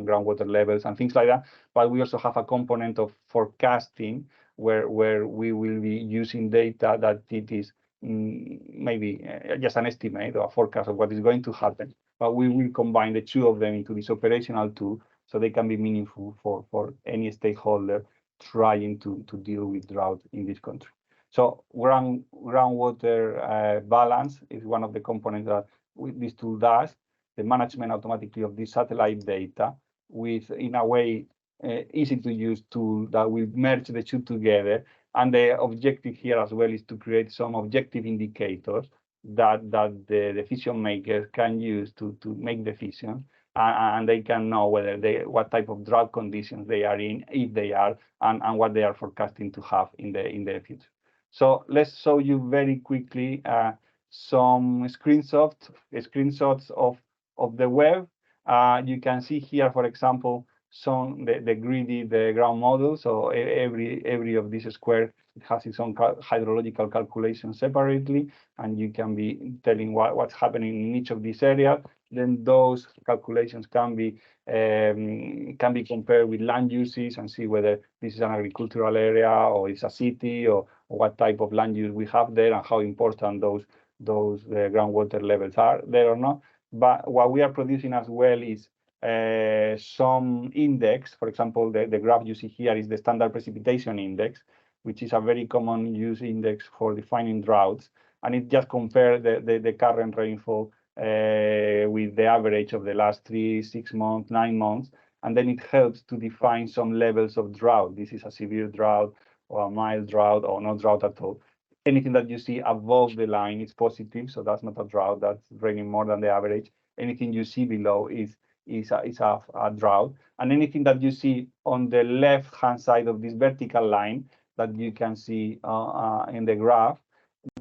groundwater levels and things like that. But we also have a component of forecasting where we will be using data that it is maybe just an estimate or a forecast of what is going to happen. But we will combine the 2 of them into this operational tool, so they can be meaningful for any stakeholder trying to deal with drought in this country. So groundwater balance is one of the components that this tool does. The management automatically of this satellite data with, in a way, easy to use tool that will merge the 2 together. And the objective here as well is to create some objective indicators that the decision makers can use to make decisions. And they can know what type of drought conditions they are in, if they are, and what they are forecasting to have in the future. So let's show you very quickly some screenshots of the web. You can see here, for example, the gridded ground model. So every of these squares has its own hydrological calculation separately, and you can be telling what's happening in each of these areas. Then those calculations can be compared with land uses and see whether this is an agricultural area or it's a city, or what type of land use we have there, and how important those groundwater levels are there or not. But what we are producing as well is some index. For example, the graph you see here is the standard precipitation index, which is a very common use index for defining droughts, and it just compares the current rainfall with the average of the last 3, 6 months, 9 months, and then it helps to define some levels of drought. This is a severe drought, or a mild drought, or no drought at all. Anything that you see above the line is positive, so that's not a drought, that's raining more than the average. Anything you see below is a drought, and anything that you see on the left-hand side of this vertical line that you can see in the graph,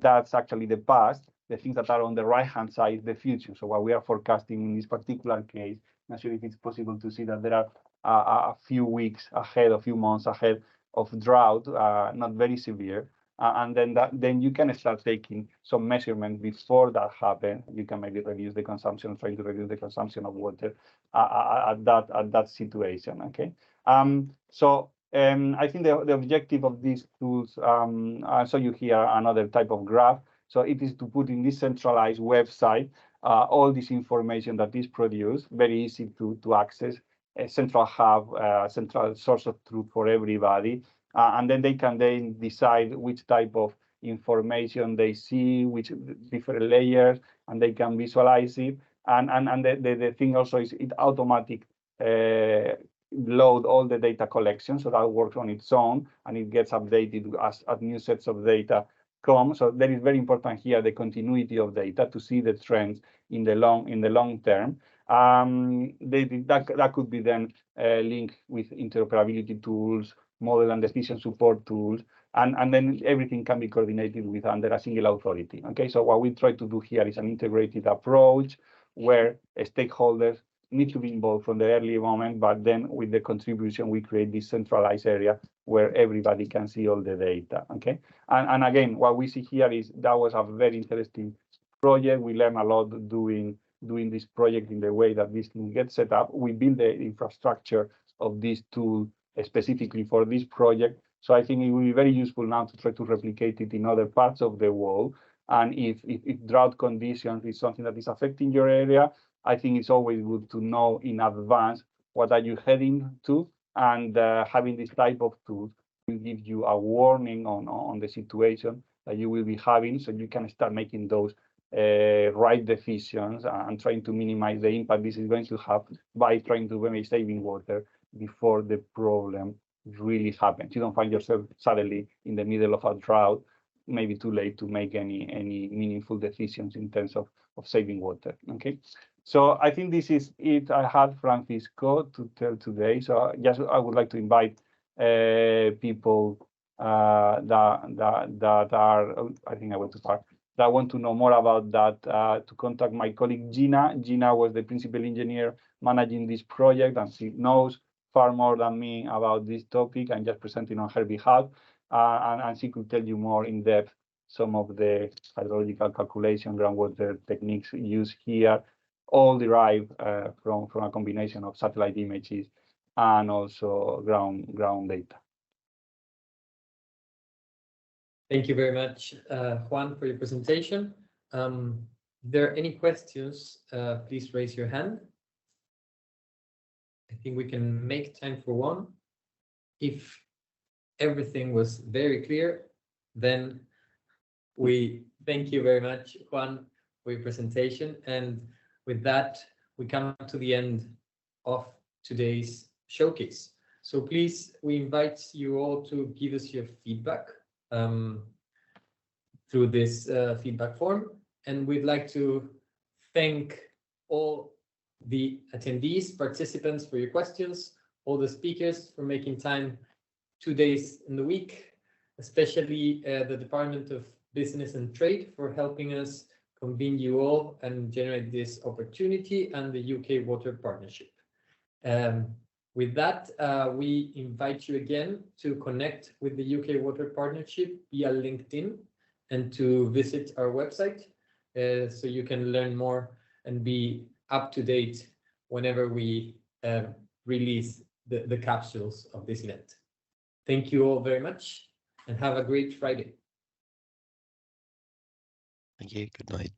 that's actually the past. The things that are on the right-hand side is the future. So what we are forecasting in this particular case, I'm not sure if it's possible to see that there are a few weeks ahead, a few months ahead of drought, not very severe. And then you can start taking some measurement before that happens. You can maybe reduce the consumption, trying to reduce the consumption of water at that situation. Okay. I think the objective of these tools, I'll show you here another type of graph. So it is to put in this centralized website all this information that is produced, very easy to access. a central hub, central source of truth for everybody, and then they can then decide which type of information they see, which different layers, and they can visualize it. And the thing also is it automatic load all the data collection, so that works on its own, and it gets updated as new sets of data come. So that is very important here, the continuity of data, to see the trends in the long term. That could be then linked with interoperability tools, model and decision support tools, and then everything can be coordinated with under a single authority. Okay, so what we try to do here is an integrated approach where stakeholders need to be involved from the early moment, but then with the contribution, we create this centralized area where everybody can see all the data. Okay, and again, what we see here is that was a very interesting project. We learned a lot doing this project in the way that this thing gets set up. We build the infrastructure of this tool specifically for this project. So I think it will be very useful now to try to replicate it in other parts of the world. And if drought conditions is something that is affecting your area, I think it's always good to know in advance what are you heading to, and having this type of tools will give you a warning on the situation that you will be having, so you can start making those right decisions and trying to minimize the impact this is going to have by trying to be saving water before the problem really happens. You don't find yourself suddenly in the middle of a drought, maybe too late to make any meaningful decisions in terms of saving water. Okay, so I think this is it. I had Francisco to tell today. So just I would like to invite people that are, I think I went too far, that want to know more about that, to contact my colleague Gina. Gina was the principal engineer managing this project, and she knows far more than me about this topic. I'm just presenting on her behalf, and she could tell you more in depth some of the hydrological calculation, groundwater techniques used here, all derived from a combination of satellite images and also ground data. Thank you very much, Juan, for your presentation. If there are any questions, please raise your hand. I think we can make time for one. If everything was very clear, then we thank you very much, Juan, for your presentation. And with that, we come to the end of today's showcase. So please, we invite you all to give us your feedback through this feedback form. And we'd like to thank all the attendees, participants for your questions, all the speakers for making time 2 days in the week, especially the Department of Business and Trade for helping us convene you all and generate this opportunity, and the UK Water Partnership. With that, we invite you again to connect with the UK Water Partnership via LinkedIn and to visit our website so you can learn more and be up to date whenever we release the capsules of this event. Thank you all very much and have a great Friday. Thank you. Good night.